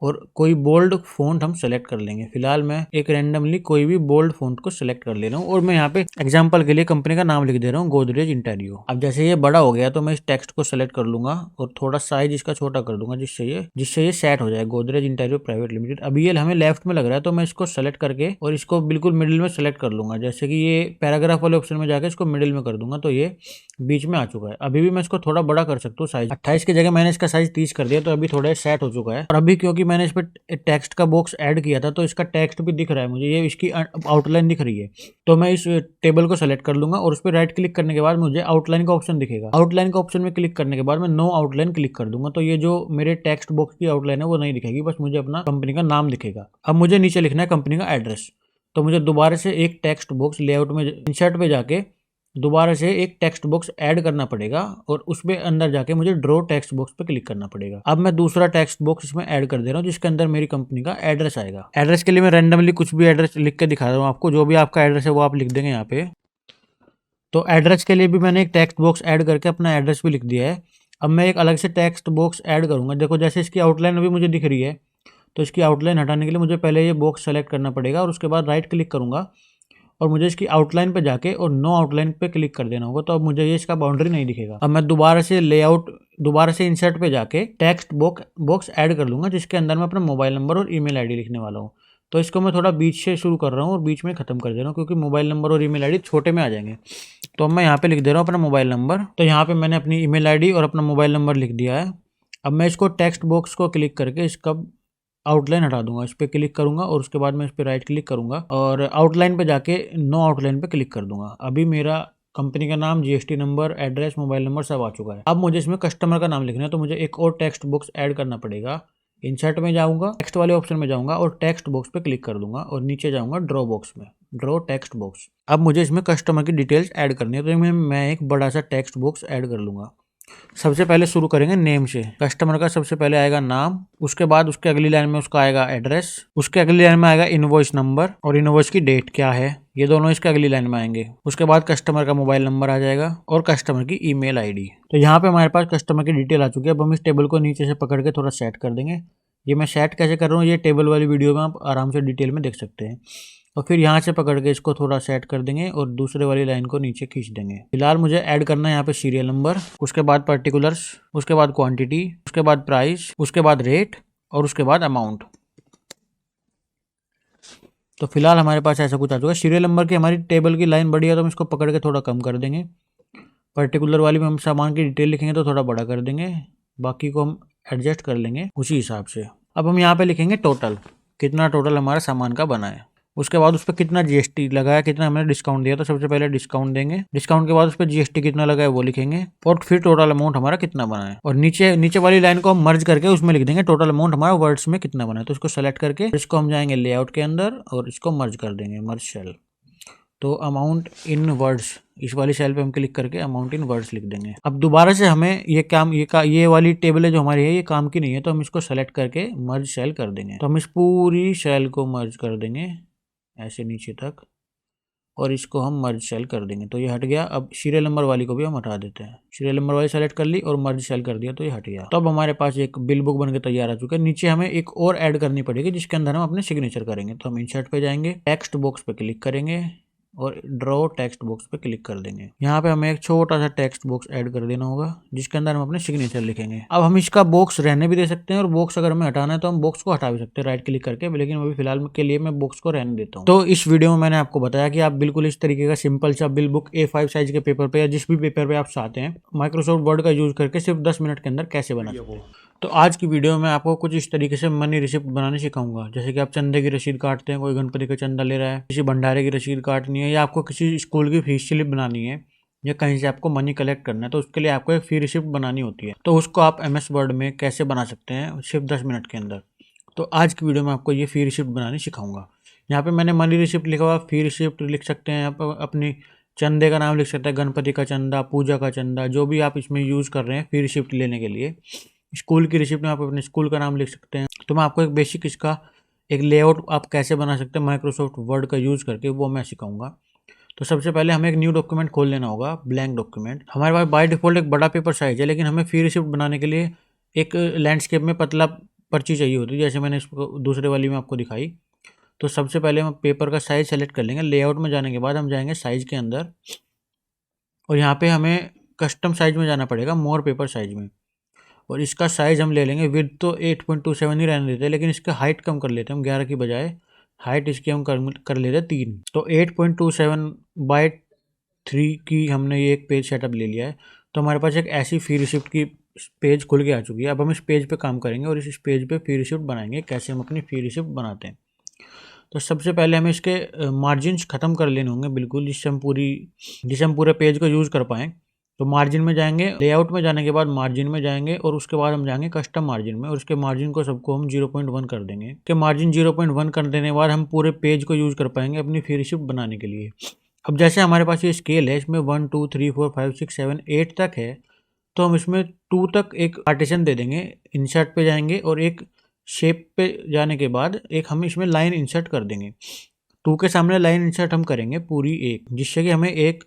और कोई बोल्ड फ़ॉन्ट हम सेलेक्ट कर लेंगे। फिलहाल मैं एक रैंडमली कोई भी बोल्ड फ़ॉन्ट को सेलेक्ट कर ले रहा हूँ और मैं यहाँ पे एग्जांपल के लिए कंपनी का नाम लिख दे रहा हूँ, गोदरेज इंटीरियो। अब जैसे ये बड़ा हो गया तो मैं इस टेक्स्ट को सेलेक्ट कर लूंगा और थोड़ा साइज इसका छोटा कर दूंगा जिससे ये सेट हो जाए, गोदरेज इंटीरियो प्राइवेट लिमिटेड। अभी ये हमें लेफ्ट में लग रहा है तो मैं इसको सेलेक्ट करके और इसको बिल्कुल मिडिल में सेलेक्ट कर लूंगा। जैसे कि ये पैराग्राफ वाले ऑप्शन में जाकर इसको मिडिल में कर दूंगा तो ये बीच में आ चुका है। अभी भी मैं इसको थोड़ा बड़ा कर सकता हूँ, साइज 28 की जगह मैंने इसका साइज 30 कर दिया तो अभी थोड़ा सेट हो चुका है। और अभी क्योंकि मैंने इस पर टेक्स्ट का बॉक्स ऐड किया था तो इसका टेक्स्ट भी दिख रहा है मुझे, ये इसकी आउटलाइन दिख रही है। तो मैं इस टेबल को सेलेक्ट कर लूंगा और उस पर राइट क्लिक करने के बाद मुझे आउटलाइन का ऑप्शन दिखेगा। आउटलाइन का ऑप्शन में क्लिक करने के बाद मैं नो आउटलाइन क्लिक कर दूंगा तो ये जो मेरे टेक्स्ट बॉक्स की आउटलाइन है वो नहीं दिखेगी, बस मुझे अपना कंपनी का नाम दिखेगा। अब मुझे नीचे लिखना है कंपनी का एड्रेस। तो मुझे दोबारा से एक टेक्स्ट बॉक्स लेआउट में इंसर्ट पे जाके दोबारा से एक टेक्स्ट बॉक्स ऐड करना पड़ेगा और उसमें अंदर जाके मुझे ड्रॉ टेक्स्ट बॉक्स पे क्लिक करना पड़ेगा। अब मैं दूसरा टेक्स्ट बॉक्स इसमें ऐड कर दे रहा हूँ जिसके अंदर मेरी कंपनी का एड्रेस आएगा। एड्रेस के लिए मैं रैंडमली कुछ भी एड्रेस लिख के दिखा रहा हूँ आपको, जो भी आपका एड्रेस है वो आप लिख देंगे यहाँ पे। तो एड्रेस के लिए भी मैंने एक टेक्स्ट बॉक्स ऐड करके अपना एड्रेस भी लिख दिया है। अब मैं एक अलग से टेक्स्ट बॉक्स ऐड करूँगा। देखो जैसे इसकी आउटलाइन अभी मुझे दिख रही है, तो इसकी आउटलाइन हटाने के लिए मुझे पहले ये बॉक्स सेलेक्ट करना पड़ेगा और उसके बाद राइट क्लिक करूँगा और मुझे इसकी आउटलाइन पे जाके और नो आउटलाइन पे क्लिक कर देना होगा। तो अब मुझे ये इसका बाउंड्री नहीं दिखेगा। अब मैं दोबारा से इंसर्ट पे जाके टेक्स्ट बॉक्स ऐड कर लूँगा जिसके अंदर मैं अपना मोबाइल नंबर और ईमेल आईडी लिखने वाला हूँ। तो इसको मैं थोड़ा बीच से शुरू कर रहा हूँ और बीच में ख़त्म कर दे रहा हूँ क्योंकि मोबाइल नंबर और ईमेल आईडी छोटे में आ जाएंगे। तो अब मैं यहाँ पे लिख दे रहा हूँ अपना मोबाइल नंबर। तो यहाँ पे मैंने अपनी ईमेल आईडी और अपना मोबाइल नंबर लिख दिया है। अब मैं इसको टेक्स्ट बॉक्स को क्लिक करके इसका आउटलाइन हटा दूंगा। इस पर क्लिक करूंगा और उसके बाद मैं इस पर राइट क्लिक करूंगा और आउटलाइन पे जाके नो आउटलाइन पे क्लिक कर दूंगा। अभी मेरा कंपनी का नाम, GST number, address, mobile number सब आ चुका है। अब मुझे इसमें कस्टमर का नाम लिखना है, तो मुझे एक और टेक्स्ट बॉक्स ऐड करना पड़ेगा। इंसर्ट में जाऊंगा, टेक्स्ट वाले ऑप्शन में जाऊंगा और टेक्स्ट बॉक्स पे क्लिक कर दूंगा और नीचे जाऊंगा ड्रॉ बॉक्स में, ड्रॉ टेक्स्ट बॉक्स। अब मुझे इसमें कस्टमर की डिटेल्स ऐड करनी है, तो मैं एक बड़ा सा टेक्स्ट बॉक्स ऐड कर लूंगा। सबसे पहले शुरू करेंगे नेम से। कस्टमर का सबसे पहले आएगा नाम, उसके बाद उसके अगली लाइन में उसका आएगा एड्रेस, उसके अगली लाइन में आएगा इनवॉइस नंबर और इनवॉइस की डेट क्या है, ये दोनों इसके अगली लाइन में आएंगे। उसके बाद कस्टमर का मोबाइल नंबर आ जाएगा और कस्टमर की ईमेल आईडी। तो यहाँ पे हमारे पास कस्टमर की डिटेल आ चुकी है। अब हम इस टेबल को नीचे से पकड़ के थोड़ा सेट कर देंगे। ये मैं सेट कैसे कर रहा हूँ ये टेबल वाली वीडियो में आप आराम से डिटेल में देख सकते हैं। और फिर यहाँ से पकड़ के इसको थोड़ा सेट कर देंगे और दूसरे वाली लाइन को नीचे खींच देंगे। फिलहाल मुझे ऐड करना है यहाँ पे सीरियल नंबर, उसके बाद पर्टिकुलर्स, उसके बाद क्वांटिटी, उसके बाद प्राइस, उसके बाद रेट और उसके बाद अमाउंट। तो फिलहाल हमारे पास ऐसा कुछ आ चुका है। सीरियल नंबर की हमारी टेबल की लाइन बड़ी है तो हम इसको पकड़ के थोड़ा कम कर देंगे। पर्टिकुलर वाली में हम सामान की डिटेल लिखेंगे तो थोड़ा बड़ा कर देंगे, बाकी को हम एडजस्ट कर लेंगे उसी हिसाब से। अब हम यहाँ पे लिखेंगे टोटल, कितना टोटल हमारा सामान का बना है। उसके बाद उस पर कितना जीएसटी लगाया, कितना हमने डिस्काउंट दिया, तो सबसे पहले डिस्काउंट देंगे। डिस्काउंट के बाद उस पर जीएसटी कितना लगा है वो लिखेंगे और फिर टोटल अमाउंट हमारा कितना बना है। और नीचे वाली लाइन को हम मर्ज करके उसमें लिख देंगे टोटल अमाउंट हमारा वर्ड्स में कितना बना है। तो इसको सेलेक्ट करके इसको हम जाएंगे लेआउट के अंदर और इसको मर्ज कर देंगे, मर्ज सेल। तो अमाउंट इन वर्ड्स, इस वाली सेल पे हम क्लिक करके अमाउंट इन वर्ड्स लिख देंगे। अब दोबारा से हमें ये वाली टेबल है जो हमारी है ये काम की नहीं है, तो हम इसको सेलेक्ट करके मर्ज सेल कर देंगे। तो हम इस पूरी सेल को मर्ज कर देंगे ऐसे नीचे तक और इसको हम मर्ज सेल कर देंगे। तो ये हट गया। अब सीरियल नंबर वाली को भी हम हटा देते हैं। सीरियल नंबर वाली सेलेक्ट कर ली और मर्ज सेल कर दिया तो ये हट गया। तो अब हमारे पास एक बिल बुक बनकर तैयार आ चुका है। नीचे हमें एक और ऐड करनी पड़ेगी जिसके अंदर हम अपने सिग्नेचर करेंगे। तो हम इंसर्ट पे जाएंगे, टेक्स्ट बॉक्स पे क्लिक करेंगे और ड्रॉ टेक्स्ट बॉक्स पे क्लिक कर देंगे। यहाँ पे हमें एक छोटा सा टेक्स्ट बॉक्स ऐड कर देना होगा जिसके अंदर हम अपने सिग्नेचर लिखेंगे। अब हम इसका बॉक्स रहने भी दे सकते हैं और बॉक्स अगर हमें हटाना है तो हम बॉक्स को हटा भी सकते हैं राइट क्लिक करके, लेकिन अभी फिलहाल के लिए मैं बॉक्स को रहने देता हूँ। तो इस वीडियो में मैंने आपको बताया कि आप बिल्कुल इस तरीके का सिंपल सा बिल बुक A5 साइज के पेपर पे या जिस भी पेपर पे आप चाहते हैं माइक्रोसॉफ्ट वर्ड का यूज करके सिर्फ 10 मिनट के अंदर कैसे बना सकते हैं। तो आज की वीडियो में आपको कुछ इस तरीके से मनी रिसिप्ट बनाने सिखाऊंगा। जैसे कि आप चंदे की रसीद काटते हैं, कोई गणपति का चंदा ले रहा है, किसी भंडारे की रसीद काटनी है या आपको किसी स्कूल की फीस स्लिप बनानी है या कहीं से आपको मनी कलेक्ट करना है, तो उसके लिए आपको एक फी रिसिप्ट बनानी होती है। तो उसको आप MS वर्ड में कैसे बना सकते हैं सिर्फ 10 मिनट के अंदर। तो आज की वीडियो में आपको ये फी रिसिप्ट बनानी सिखाऊंगा। यहाँ पे मैंने मनी रिसिप्ट लिखा हुआ, फी रिसिप्ट लिख सकते हैं आप अपनी चंदे का नाम लिख सकते हैं, गणपति का चंदा, पूजा का चंदा, जो भी आप इसमें यूज़ कर रहे हैं फी रिसिप्ट लेने के लिए। स्कूल की रिसिप्ट में आप अपने स्कूल का नाम लिख सकते हैं। तो मैं आपको एक बेसिक इसका एक लेआउट आप कैसे बना सकते हैं माइक्रोसॉफ्ट वर्ड का यूज़ करके, वो मैं सिखाऊंगा। तो सबसे पहले हमें एक न्यू डॉक्यूमेंट खोल लेना होगा, ब्लैंक डॉक्यूमेंट। हमारे पास बाय डिफॉल्ट एक बड़ा पेपर साइज है, लेकिन हमें फी रिसिप्ट बनाने के लिए एक लैंडस्केप में पतला पर्ची चाहिए होती है, जैसे मैंने इसको दूसरे वाली में आपको दिखाई। तो सबसे पहले हम पेपर का साइज सेलेक्ट कर लेंगे। लेआउट में जाने के बाद हम जाएंगे साइज के अंदर और यहाँ पे हमें कस्टम साइज में जाना पड़ेगा, मोर पेपर साइज में। और इसका साइज़ हम ले लेंगे, विड्थ तो 8.27 ही रहने देते हैं, लेकिन इसका हाइट कम कर लेते हैं हम, 11 की बजाय हाइट इसकी हम कर लेते हैं 3। तो 8.27/3 की हमने ये एक पेज सेटअप ले लिया है। तो हमारे पास एक ऐसी फी रिसिप्ट की पेज खुल के आ चुकी है। अब हम इस पेज पे काम करेंगे और इस पेज पे फी रिसिप्ट बनाएंगे। कैसे हम अपनी फी रिसिप्ट बनाते हैं, तो सबसे पहले हमें इसके मार्जिन्स ख़त्म कर लेने होंगे बिल्कुल, जिससे हम पूरे पेज को यूज़ कर पाएँ। तो मार्जिन में जाएंगे, लेआउट में जाने के बाद मार्जिन में जाएंगे और उसके बाद हम जाएंगे कस्टम मार्जिन में और उसके मार्जिन को सबको हम 0.1 कर देंगे। के मार्जिन 0.1 कर देने के बाद हम पूरे पेज को यूज़ कर पाएंगे अपनी फ्री रिसिप्ट बनाने के लिए। अब जैसे हमारे पास ये स्केल है, इसमें 1 2 3 4 5 6 7 8 तक है, तो हम इसमें 2 तक एक पार्टीशन दे देंगे। इंसर्ट पे जाएंगे और एक शेप पे जाने के बाद एक हम इसमें लाइन इंसर्ट कर देंगे। 2 के सामने लाइन इंसर्ट हम करेंगे पूरी एक, जिससे कि हमें एक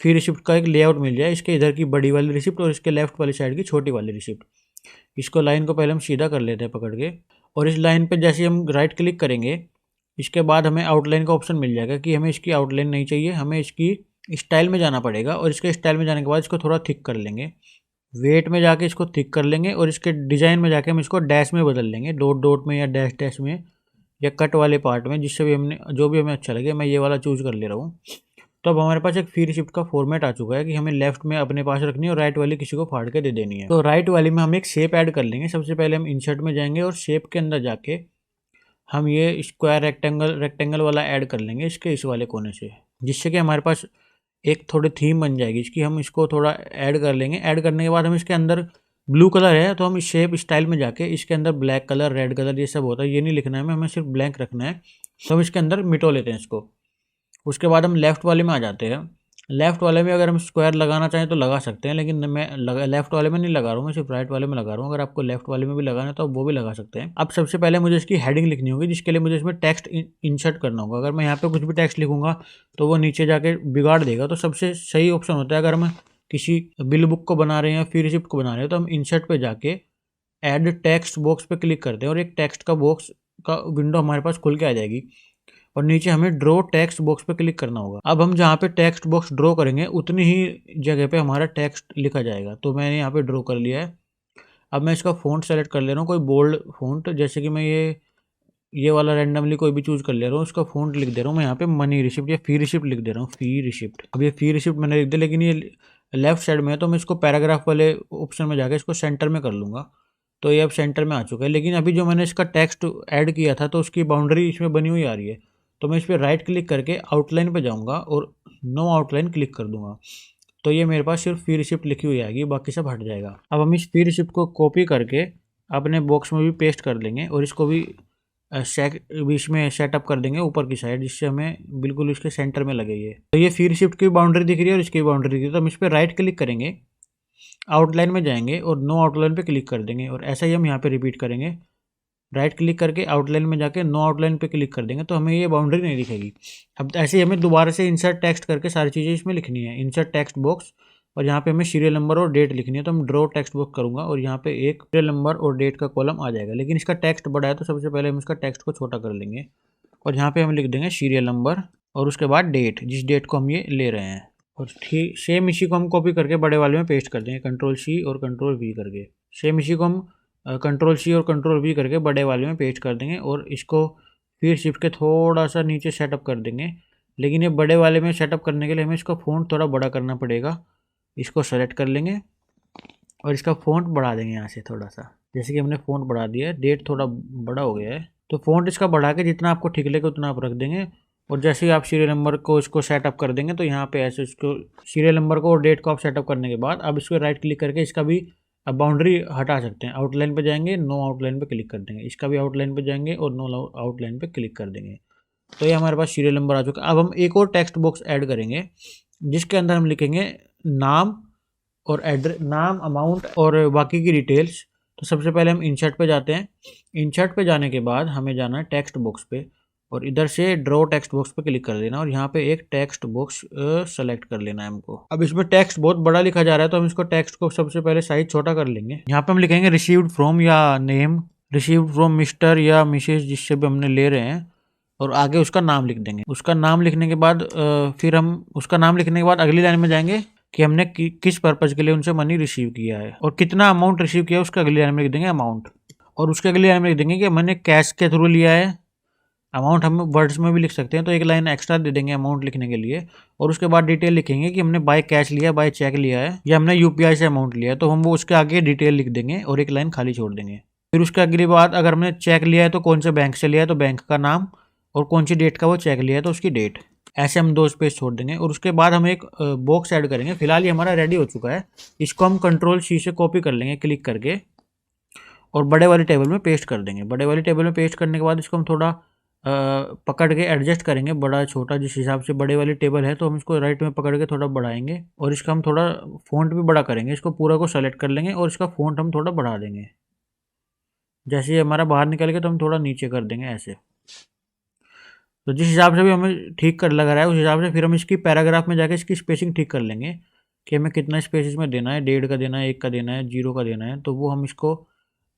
फ्री रिसिप्ट का एक लेआउट मिल जाए, इसके इधर की बड़ी वाली रिसिप्ट और इसके लेफ्ट वाली साइड की छोटी वाली रिसिप्ट। इसको लाइन को पहले हम सीधा कर लेते हैं पकड़ के, और इस लाइन पे जैसे हम राइट क्लिक करेंगे, इसके बाद हमें आउटलाइन का ऑप्शन मिल जाएगा कि हमें इसकी आउटलाइन नहीं चाहिए, हमें इसकी स्टाइल में जाना पड़ेगा। और इसके स्टाइल में जाने के बाद इसको थोड़ा थिक कर लेंगे, वेट में जाके इसको थिक कर लेंगे और इसके डिज़ाइन में जाके हम इसको डैश में बदल लेंगे, डॉट डॉट में या डैश डैश में या कट वाले पार्ट में, जिससे भी हमने जो भी हमें अच्छा लगे। मैं ये वाला चूज़ कर ले रहा हूँ। तो अब हमारे पास एक फ्री रिसिप्ट का फॉर्मेट आ चुका है कि हमें लेफ्ट में अपने पास रखनी है और राइट वाली किसी को फाड़ के दे देनी है। तो राइट वाली में हम एक शेप ऐड कर लेंगे। सबसे पहले हम इंसर्ट में जाएंगे और शेप के अंदर जाके हम ये स्क्वायर रेक्टेंगल वाला ऐड कर लेंगे इसके इस वाले कोने से, जिससे कि हमारे पास एक थोड़ी थीम बन जाएगी इसकी। हम इसको थोड़ा ऐड कर लेंगे। ऐड करने के बाद हम इसके अंदर ब्लू कलर है तो हम इस शेप स्टाइल में जाके इसके अंदर ब्लैक कलर, रेड कलर ये सब होता है, ये नहीं लिखना है हमें सिर्फ ब्लैंक रखना है। तो हम इसके अंदर मिटो लेते हैं इसको। उसके बाद हम लेफ़्ट वाले में आ जाते हैं। लेफ़्ट वाले में अगर हम स्क्वायर लगाना चाहें तो लगा सकते हैं, लेकिन मैं लेफ़्ट वाले में नहीं लगा रहा हूँ, मैं सिर्फ राइट वाले में लगा रहा हूँ। अगर आपको लेफ़्ट वाले में भी लगाना है तो आप वो भी लगा सकते हैं। अब सबसे पहले मुझे इसकी हेडिंग लिखनी होगी, जिसके लिए मुझे इसमें टेक्स्ट इंसर्ट करना होगा। अगर मैं यहाँ पे कुछ भी टेक्स्ट लिखूंगा तो वो नीचे जाके बिगाड़ देगा। तो सबसे सही ऑप्शन होता है, अगर हम किसी बिल बुक को बना रहे हैं या फ्री रिसिप्ट को बना रहे हैं, तो हम इंसर्ट पे जाके ऐड टेक्स्ट बॉक्स पे क्लिक करते हैं और एक टेक्स्ट का बॉक्स का विंडो हमारे पास खुल के आ जाएगी और नीचे हमें ड्रॉ टेक्स्ट बॉक्स पे क्लिक करना होगा। अब हम जहाँ पे टेक्स्ट बॉक्स ड्रॉ करेंगे उतनी ही जगह पे हमारा टेक्स्ट लिखा जाएगा। तो मैंने यहाँ पे ड्रॉ कर लिया है। अब मैं इसका फ़ॉन्ट सेलेक्ट कर ले रहा हूँ, कोई बोल्ड फ़ॉन्ट, जैसे कि मैं ये वाला रैंडमली कोई भी चूज़ कर ले रहा हूँ। इसका फ़ॉन्ट लिख दे रहा हूँ मैं यहाँ पे मनी रिसिप्ट या फी रिसिप्ट लिख दे रहा हूँ, फी रिसिप्ट। अब ये फी रिसिप्ट मैंने लिख दिया, लेकिन ये लेफ्ट साइड में है तो मैं इसको पैराग्राफ वाले ऑप्शन में जाकर इसको सेंटर में कर लूँगा। तो ये अब सेंटर में आ चुका है। लेकिन अभी जो मैंने इसका टेक्स्ट ऐड किया था तो उसकी बाउंड्री इसमें बनी हुई आ रही है। तो मैं इस पर राइट क्लिक करके आउटलाइन पे जाऊंगा और नो आउटलाइन क्लिक कर दूंगा। तो ये मेरे पास सिर्फ फी रिसिप्ट लिखी हुई आएगी, बाकी सब हट जाएगा। अब हम इस फी रिसिप्ट को कॉपी करके अपने बॉक्स में भी पेस्ट कर देंगे और इसको भी बीच में सेटअप कर देंगे ऊपर की साइड, जिससे हमें बिल्कुल इसके सेंटर में लगे ये। तो ये फी रिसिप्ट की बाउंड्री दिख रही है और इसकी बाउंड्री दिख रही है। तो हम इस पर राइट क्लिक करेंगे, आउटलाइन में जाएंगे और नो आउटलाइन पे क्लिक कर देंगे और ऐसा ही हम यहाँ पे रिपीट करेंगे। राइट क्लिक करके आउटलाइन में जाके नो आउटलाइन पे क्लिक कर देंगे तो हमें ये बाउंड्री नहीं दिखेगी। अब ऐसे ही हमें दोबारा से इंसर्ट टेक्स्ट करके सारी चीज़ें इसमें लिखनी है। इंसर्ट टेक्स्ट बॉक्स और यहाँ पे हमें सीरियल नंबर और डेट लिखनी है। तो हम ड्रॉ टेक्स्ट बॉक्स करूँगा और यहाँ पे एक सीरियल नंबर और डेट का कॉलम आ जाएगा। लेकिन इसका टेक्स्ट बड़ा है तो सबसे पहले हम इसका टेक्स्ट को छोटा कर लेंगे और यहाँ पे हम लिख देंगे सीरियल नंबर और उसके बाद डेट, जिस डेट को हम ये ले रहे हैं। और ठीक सेम इसी को हम कॉपी करके बड़े वाले में पेस्ट कर देंगे, कंट्रोल-C और कंट्रोल-V करके। सेम इसी को हम कंट्रोल-C और कंट्रोल-V करके बड़े वाले में पेस्ट कर देंगे और इसको फिर शिफ्ट के थोड़ा सा नीचे सेटअप कर देंगे। लेकिन ये बड़े वाले में सेटअप करने के लिए हमें इसका फ़ॉन्ट थोड़ा बड़ा करना पड़ेगा। इसको सेलेक्ट कर लेंगे और इसका फ़ॉन्ट बढ़ा देंगे यहाँ से थोड़ा सा, जैसे कि हमने फ़ॉन्ट बढ़ा दिया है। डेट थोड़ा बड़ा हो गया है तो फ़ॉन्ट इसका बढ़ा के जितना आपको ठीक लगे उतना आप रख देंगे। और जैसे ही आप सीरियल नंबर को इसको सेटअप कर देंगे तो यहाँ पे ऐसे इसको सीरियल नंबर को और डेट को आप सेटअप करने के बाद अब इसको राइट क्लिक करके इसका भी अब बाउंड्री हटा सकते हैं। आउटलाइन पे जाएंगे, नो आउटलाइन पे क्लिक कर देंगे। इसका भी आउटलाइन पे जाएंगे और नो आउटलाइन पे क्लिक कर देंगे। तो ये हमारे पास सीरियल नंबर आ चुका है। अब हम एक और टेक्स्ट बॉक्स ऐड करेंगे जिसके अंदर हम लिखेंगे नाम और एड्रेस, नाम, अमाउंट और बाकी की डिटेल्स। तो सबसे पहले हम इंसर्ट पे जाते हैं। इंसर्ट पे जाने के बाद हमें जाना है टेक्स्ट बॉक्स पे और इधर से ड्रॉ टेक्स्ट बॉक्स पे क्लिक कर देना और यहाँ पे एक टेक्स्ट बॉक्स सेलेक्ट कर लेना है हमको। अब इसमें टेक्स्ट बहुत बड़ा लिखा जा रहा है तो हम इसको टेक्स्ट को सबसे पहले साइज छोटा कर लेंगे। यहाँ पे हम लिखेंगे रिसीव्ड फ्रॉम या नेम, रिसीव्ड फ्रॉम मिस्टर या मिसेज, जिससे भी हमने ले रहे हैं, और आगे उसका नाम लिख देंगे। उसका नाम लिखने के बाद फिर हम उसका नाम लिखने के बाद अगली लाइन में जाएंगे कि हमने किस पर्पज़ के लिए उनसे मनी रिसीव किया है और कितना अमाउंट रिसीव किया है, उसका अगली लाइन में लिख देंगे अमाउंट। और उसके अगली लाइन में लिख देंगे कि मैंने कैश के थ्रू लिया है। अमाउंट हम वर्ड्स में भी लिख सकते हैं तो एक लाइन एक्स्ट्रा दे देंगे अमाउंट लिखने के लिए। और उसके बाद डिटेल लिखेंगे कि हमने बाय कैश लिया, बाय चेक लिया है या हमने यूपीआई से अमाउंट लिया है। तो हम वो उसके आगे डिटेल लिख देंगे और एक लाइन खाली छोड़ देंगे। फिर उसके अगली बात, अगर हमने चेक लिया है तो कौन से बैंक से लिया है तो बैंक का नाम, और कौन सी डेट का वो चेक लिया है तो उसकी डेट। ऐसे हम 2 स्पेस छोड़ देंगे और उसके बाद हम एक बॉक्स ऐड करेंगे। फिलहाल ये हमारा रेडी हो चुका है। इसको हम कंट्रोल सी से कॉपी कर लेंगे क्लिक करके और बड़े वाली टेबल में पेस्ट कर देंगे। बड़े वाली टेबल में पेस्ट करने के बाद इसको हम थोड़ा पकड़ के एडजस्ट करेंगे, बड़ा छोटा जिस हिसाब से बड़े वाली टेबल है तो हम इसको राइट में पकड़ के थोड़ा बढ़ाएंगे और इसका हम थोड़ा फ़ॉन्ट भी बड़ा करेंगे। इसको पूरा को सेलेक्ट कर लेंगे और इसका फ़ॉन्ट हम थोड़ा बढ़ा देंगे। जैसे ये हमारा बाहर निकल गया तो हम थोड़ा नीचे कर देंगे ऐसे। तो जिस हिसाब से भी हमें ठीक कर लग रहा है उस हिसाब से फिर हम इसकी पैराग्राफ में जाके इसकी स्पेसिंग ठीक कर लेंगे कि हमें कितना स्पेस इसमें देना है, 1.5 का देना है, 1 का देना है, 0 का देना है। तो वो हम इसको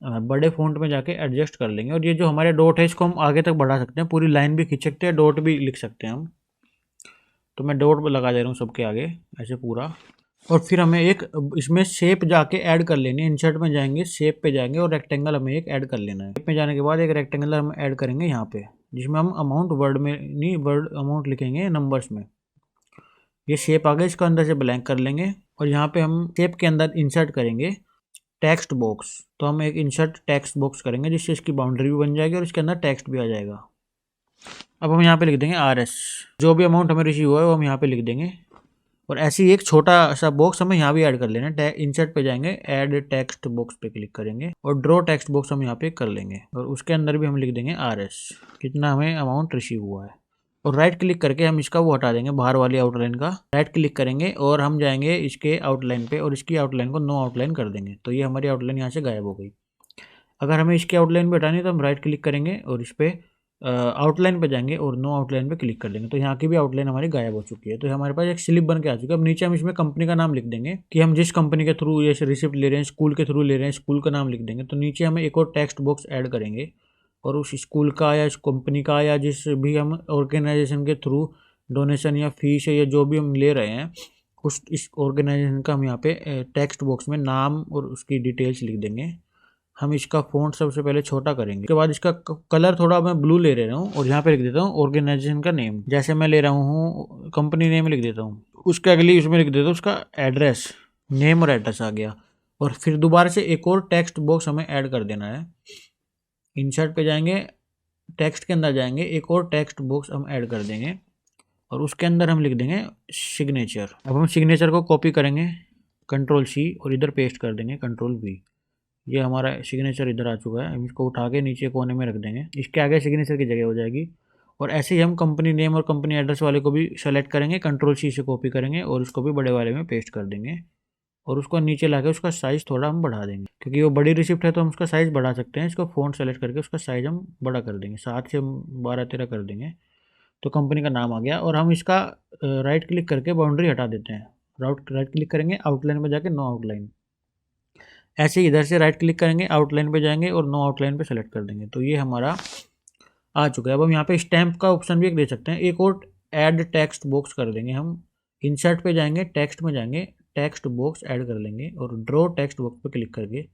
बड़े फ़ॉन्ट में जाके एडजस्ट कर लेंगे। और ये जो हमारे डॉट है इसको हम आगे तक बढ़ा सकते हैं, पूरी लाइन भी खींच सकते हैं, डॉट भी लिख सकते हैं हम। तो मैं डॉट लगा दे रहा हूँ सबके आगे ऐसे पूरा। और फिर हमें एक इसमें शेप जाके ऐड कर लेनी है। इंसर्ट में जाएंगे, शेप पे जाएंगे और रेक्टेंगल हमें एक ऐड कर लेना है। शेप में जाने के बाद एक रेक्टेंगल हम ऐड करेंगे यहाँ पे, जिसमें हम अमाउंट वर्ड में नहीं, वर्ड अमाउंट लिखेंगे नंबर्स में। ये शेप आ गया, इसको अंदर से ब्लैंक कर लेंगे और यहाँ पे हम शेप के अंदर इंसर्ट करेंगे टेक्स्ट बॉक्स। तो हम एक इंसर्ट टेक्स्ट बॉक्स करेंगे जिससे इसकी बाउंड्री भी बन जाएगी और इसके अंदर टेक्स्ट भी आ जाएगा। अब हम यहाँ पे लिख देंगे RS, जो भी अमाउंट हमें रिसीव हुआ है वो हम यहाँ पे लिख देंगे। और ऐसे ही एक छोटा सा बॉक्स हमें यहाँ भी ऐड कर लेना है। इंसर्ट पे जाएंगे, ऐड टेक्स्ट बॉक्स पे क्लिक करेंगे और ड्रॉ टेक्स्ट बॉक्स हम यहाँ पे कर लेंगे और उसके अंदर भी हम लिख देंगे RS, कितना हमें अमाउंट रिसीव हुआ है। और राइट क्लिक करके हम इसका वो हटा देंगे, बाहर वाली आउटलाइन का राइट क्लिक करेंगे और हम जाएंगे इसके आउटलाइन पे और इसकी आउटलाइन को नो आउटलाइन कर देंगे। तो ये हमारी आउटलाइन यहाँ से गायब हो गई। अगर हमें इसकी आउटलाइन पे हटानी है तो हम राइट क्लिक करेंगे और इस पर आउटलाइन पे जाएंगे और नो आउटलाइन पे क्लिक कर देंगे। तो यहाँ की भी आउटलाइन हमारी गायब हो चुकी है। तो हमारे पास एक स्लिप बन के आ चुकी है। अब नीचे हम इसमें कंपनी का नाम लिख देंगे कि हम जिस कंपनी के थ्रू ये रिसिप्ट ले रहे हैं, स्कूल के थ्रू ले रहे हैं, स्कूल का नाम लिख देंगे। तो नीचे हमें एक और टेक्स्ट बॉक्स ऐड करेंगे और उस स्कूल का या इस कंपनी का या जिस भी हम ऑर्गेनाइजेशन के थ्रू डोनेशन या फीस या जो भी हम ले रहे हैं उस इस ऑर्गेनाइजेशन का हम यहाँ पे टेक्स्ट बॉक्स में नाम और उसकी डिटेल्स लिख देंगे। हम इसका फ़ॉन्ट सबसे पहले छोटा करेंगे, उसके बाद इसका कलर थोड़ा मैं ब्लू ले रहा हूँ और यहाँ पे लिख देता हूँ ऑर्गेनाइजेशन का नेम। जैसे मैं ले रहा हूँ कंपनी नेम लिख देता हूँ, उसके अगली उसमें लिख देता हूँ उसका एड्रेस, नेम और एड्रेस आ गया। और फिर दोबारा से एक और टेक्स्ट बॉक्स हमें ऐड कर देना है। इंसर्ट पे जाएंगे, टेक्स्ट के अंदर जाएंगे, एक और टेक्स्ट बॉक्स हम ऐड कर देंगे और उसके अंदर हम लिख देंगे सिग्नेचर। अब हम सिग्नेचर को कॉपी करेंगे कंट्रोल C और इधर पेस्ट कर देंगे कंट्रोल V। ये हमारा सिग्नेचर इधर आ चुका है। हम इसको उठा के नीचे कोने में रख देंगे, इसके आगे सिग्नेचर की जगह हो जाएगी। और ऐसे ही हम कंपनी नेम और कंपनी एड्रेस वाले को भी सेलेक्ट करेंगे, कंट्रोल C से कॉपी करेंगे और उसको भी बड़े वाले में पेस्ट कर देंगे और उसको नीचे लाके उसका साइज़ थोड़ा हम बढ़ा देंगे, क्योंकि वो बड़ी रिसिप्ट है तो हम उसका साइज़ बढ़ा सकते हैं। इसको फ़ॉन्ट सेलेक्ट करके उसका साइज़ हम बड़ा कर देंगे, 7 से 12-13 कर देंगे। तो कंपनी का नाम आ गया और हम इसका राइट क्लिक करके बाउंड्री हटा देते हैं। राइट क्लिक करेंगे, आउटलाइन में जाके नो आउटलाइन। ऐसे ही इधर से राइट क्लिक करेंगे, आउटलाइन पे जाएंगे और नो आउटलाइन पे सेलेक्ट कर देंगे। तो ये हमारा आ चुका है। अब हम यहाँ पे स्टैम्प का ऑप्शन भी एक दे सकते हैं, एक और ऐड टेक्स्ट बॉक्स कर देंगे। हम इंसर्ट पे जाएंगे, टेक्स्ट में जाएंगे, टेक्स्ट बॉक्स ऐड कर लेंगे और ड्रॉ टेक्स्ट बॉक्स पे क्लिक करके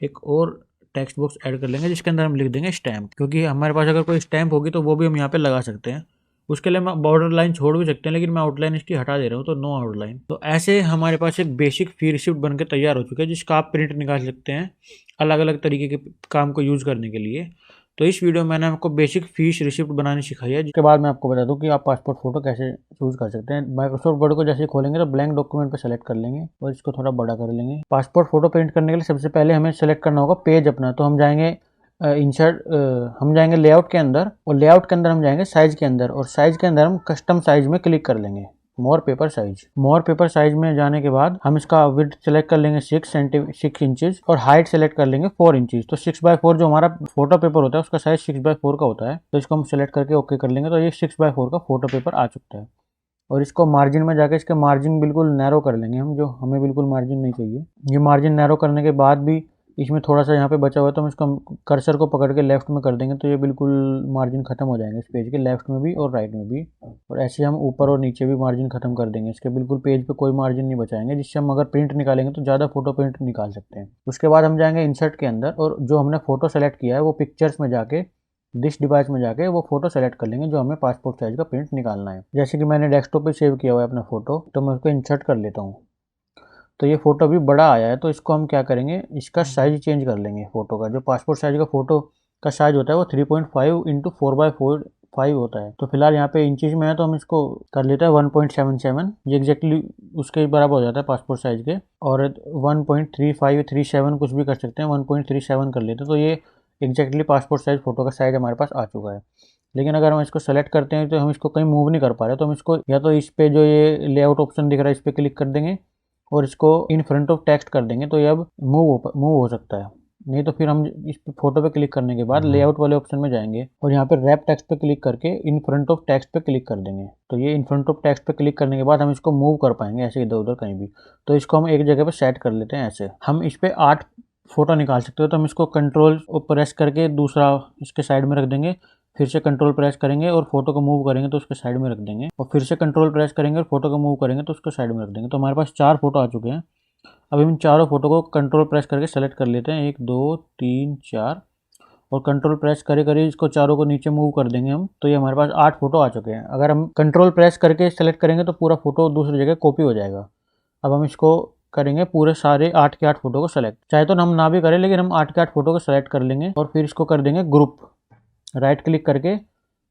एक और टेक्स्ट बॉक्स ऐड कर लेंगे जिसके अंदर हम लिख देंगे स्टैम्प, क्योंकि हमारे पास अगर कोई स्टैम्प होगी तो वो भी हम यहाँ पे लगा सकते हैं। उसके लिए हम बॉर्डर लाइन छोड़ भी सकते हैं, लेकिन मैं आउटलाइन इसकी हटा दे रहा हूँ तो नो आउटलाइन। तो ऐसे हमारे पास एक बेसिक फी रिसिप्ट बनकर तैयार हो चुका है जिसका आप प्रिंट निकाल सकते हैं अलग अलग तरीके के काम को यूज़ करने के लिए। तो इस वीडियो में मैंने आपको बेसिक फीस रिसिप्ट बनानी सिखाई है। जिसके बाद मैं आपको बता दूं कि आप पासपोर्ट फोटो कैसे चूज कर सकते हैं। माइक्रोसॉफ्ट वर्ड को जैसे खोलेंगे तो ब्लैंक डॉक्यूमेंट पर सेलेक्ट कर लेंगे और इसको थोड़ा बड़ा कर लेंगे। पासपोर्ट फोटो प्रिंट करने के लिए सबसे पहले हमें सेलेक्ट करना होगा पेज अपना। तो हम जाएंगे हम जाएंगे लेआउट के अंदर और लेआउट के अंदर हम जाएंगे साइज के अंदर और साइज के अंदर हम कस्टम साइज में क्लिक कर लेंगे, मोर पेपर साइज। मोर पेपर साइज में जाने के बाद हम इसका विड्थ सेलेक्ट कर लेंगे 6 इंचेस और हाइट सेलेक्ट कर लेंगे 4 इंचेस। तो 6x4 जो हमारा फोटो पेपर होता है उसका साइज 6x4 का होता है। तो इसको हम सेलेक्ट करके ओके कर लेंगे। तो ये 6x4 का फोटो पेपर आ चुका है। और इसको मार्जिन में जाके इसके मार्जिन बिल्कुल नैरो कर लेंगे हम, जो हमें बिल्कुल मार्जिन नहीं चाहिए। ये मार्जिन नैरो करने के बाद भी इसमें थोड़ा सा यहाँ पे बचा हुआ है तो हम इसको कर्सर को पकड़ के लेफ्ट में कर देंगे तो ये बिल्कुल मार्जिन खत्म हो जाएंगे इस पेज के लेफ्ट में भी और राइट में भी। और ऐसे हम ऊपर और नीचे भी मार्जिन खत्म कर देंगे इसके, बिल्कुल पेज पे कोई मार्जिन नहीं बचाएंगे, जिससे हम अगर प्रिंट निकालेंगे तो ज़्यादा फोटो प्रिंट निकाल सकते हैं। उसके बाद हम जाएंगे इंसर्ट के अंदर और जो हमने फोटो सेलेक्ट किया है वो पिक्चर्स में जाके दिस डिवाइस में जाके वो फोटो सेलेक्ट कर लेंगे जो हमें पासपोर्ट साइज का प्रिंट निकालना है। जैसे कि मैंने डेस्कटॉप पे सेव किया हुआ है अपना फोटो, तो मैं उसको इंसर्ट कर लेता हूँ। तो ये फ़ोटो अभी बड़ा आया है तो इसको हम क्या करेंगे, इसका साइज़ चेंज कर लेंगे फ़ोटो का। जो पासपोर्ट साइज़ का फ़ोटो का साइज़ होता है वो 3.5 × 4x4 1.5 होता है। तो फिलहाल यहाँ पे इंचेस में है तो हम इसको कर लेते हैं 1.77, ये एग्जैक्टली उसके बराबर हो जाता है पासपोर्ट साइज के। और 1.3537 कुछ भी कर सकते हैं, 1.37 कर लेते हैं। तो ये एग्जैक्टली पासपोर्ट साइज फ़ोटो का साइज हमारे पास आ चुका है। लेकिन अगर हम इसको सेलेक्ट करते हैं तो हम इसको कहीं मूव नहीं कर पा रहे, तो हम इसको या तो इस पे जो ये लेआउट ऑप्शन दिख रहा है इस पर क्लिक कर देंगे और इसको इन फ्रंट ऑफ टेक्स्ट कर देंगे, तो ये अब मूव हो सकता है। नहीं तो फिर हम इस फोटो पे क्लिक करने के बाद लेआउट वाले ऑप्शन में जाएंगे और यहाँ पे रैप टेक्स्ट पे क्लिक करके इन फ्रंट ऑफ टेक्स्ट पे क्लिक कर देंगे। तो ये इन फ्रंट ऑफ टेक्स्ट पे क्लिक करने के बाद हम इसको मूव कर पाएंगे ऐसे इधर उधर कहीं भी। तो इसको हम एक जगह पे सेट कर लेते हैं ऐसे। हम इस पे 8 फोटो निकाल सकते हो, तो हम इसको कंट्रोल प्रेस करके दूसरा इसके साइड में रख देंगे, फिर से कंट्रोल प्रेस करेंगे और फोटो को मूव करेंगे तो उसके साइड में रख देंगे, और फिर से कंट्रोल प्रेस करेंगे और फोटो को मूव करेंगे तो उसको साइड में रख देंगे। तो हमारे पास 4 फोटो आ चुके हैं। अब इन चारों फोटो को कंट्रोल प्रेस करके सेलेक्ट कर लेते हैं, 1 2 3 4, और कंट्रोल प्रेस करे करे इसको चारों को नीचे मूव कर देंगे हम। तो ये हमारे पास 8 फोटो आ चुके हैं। अगर हम कंट्रोल प्रेस करके सेलेक्ट करेंगे तो पूरा फोटो दूसरी जगह कॉपी हो जाएगा। अब हम इसको करेंगे पूरे सारे 8 के 8 फोटो को सेलेक्ट, चाहे तो हम ना भी करें लेकिन हम 8 के 8 फोटो को सेलेक्ट कर लेंगे और फिर इसको कर देंगे ग्रुप। राइट क्लिक करके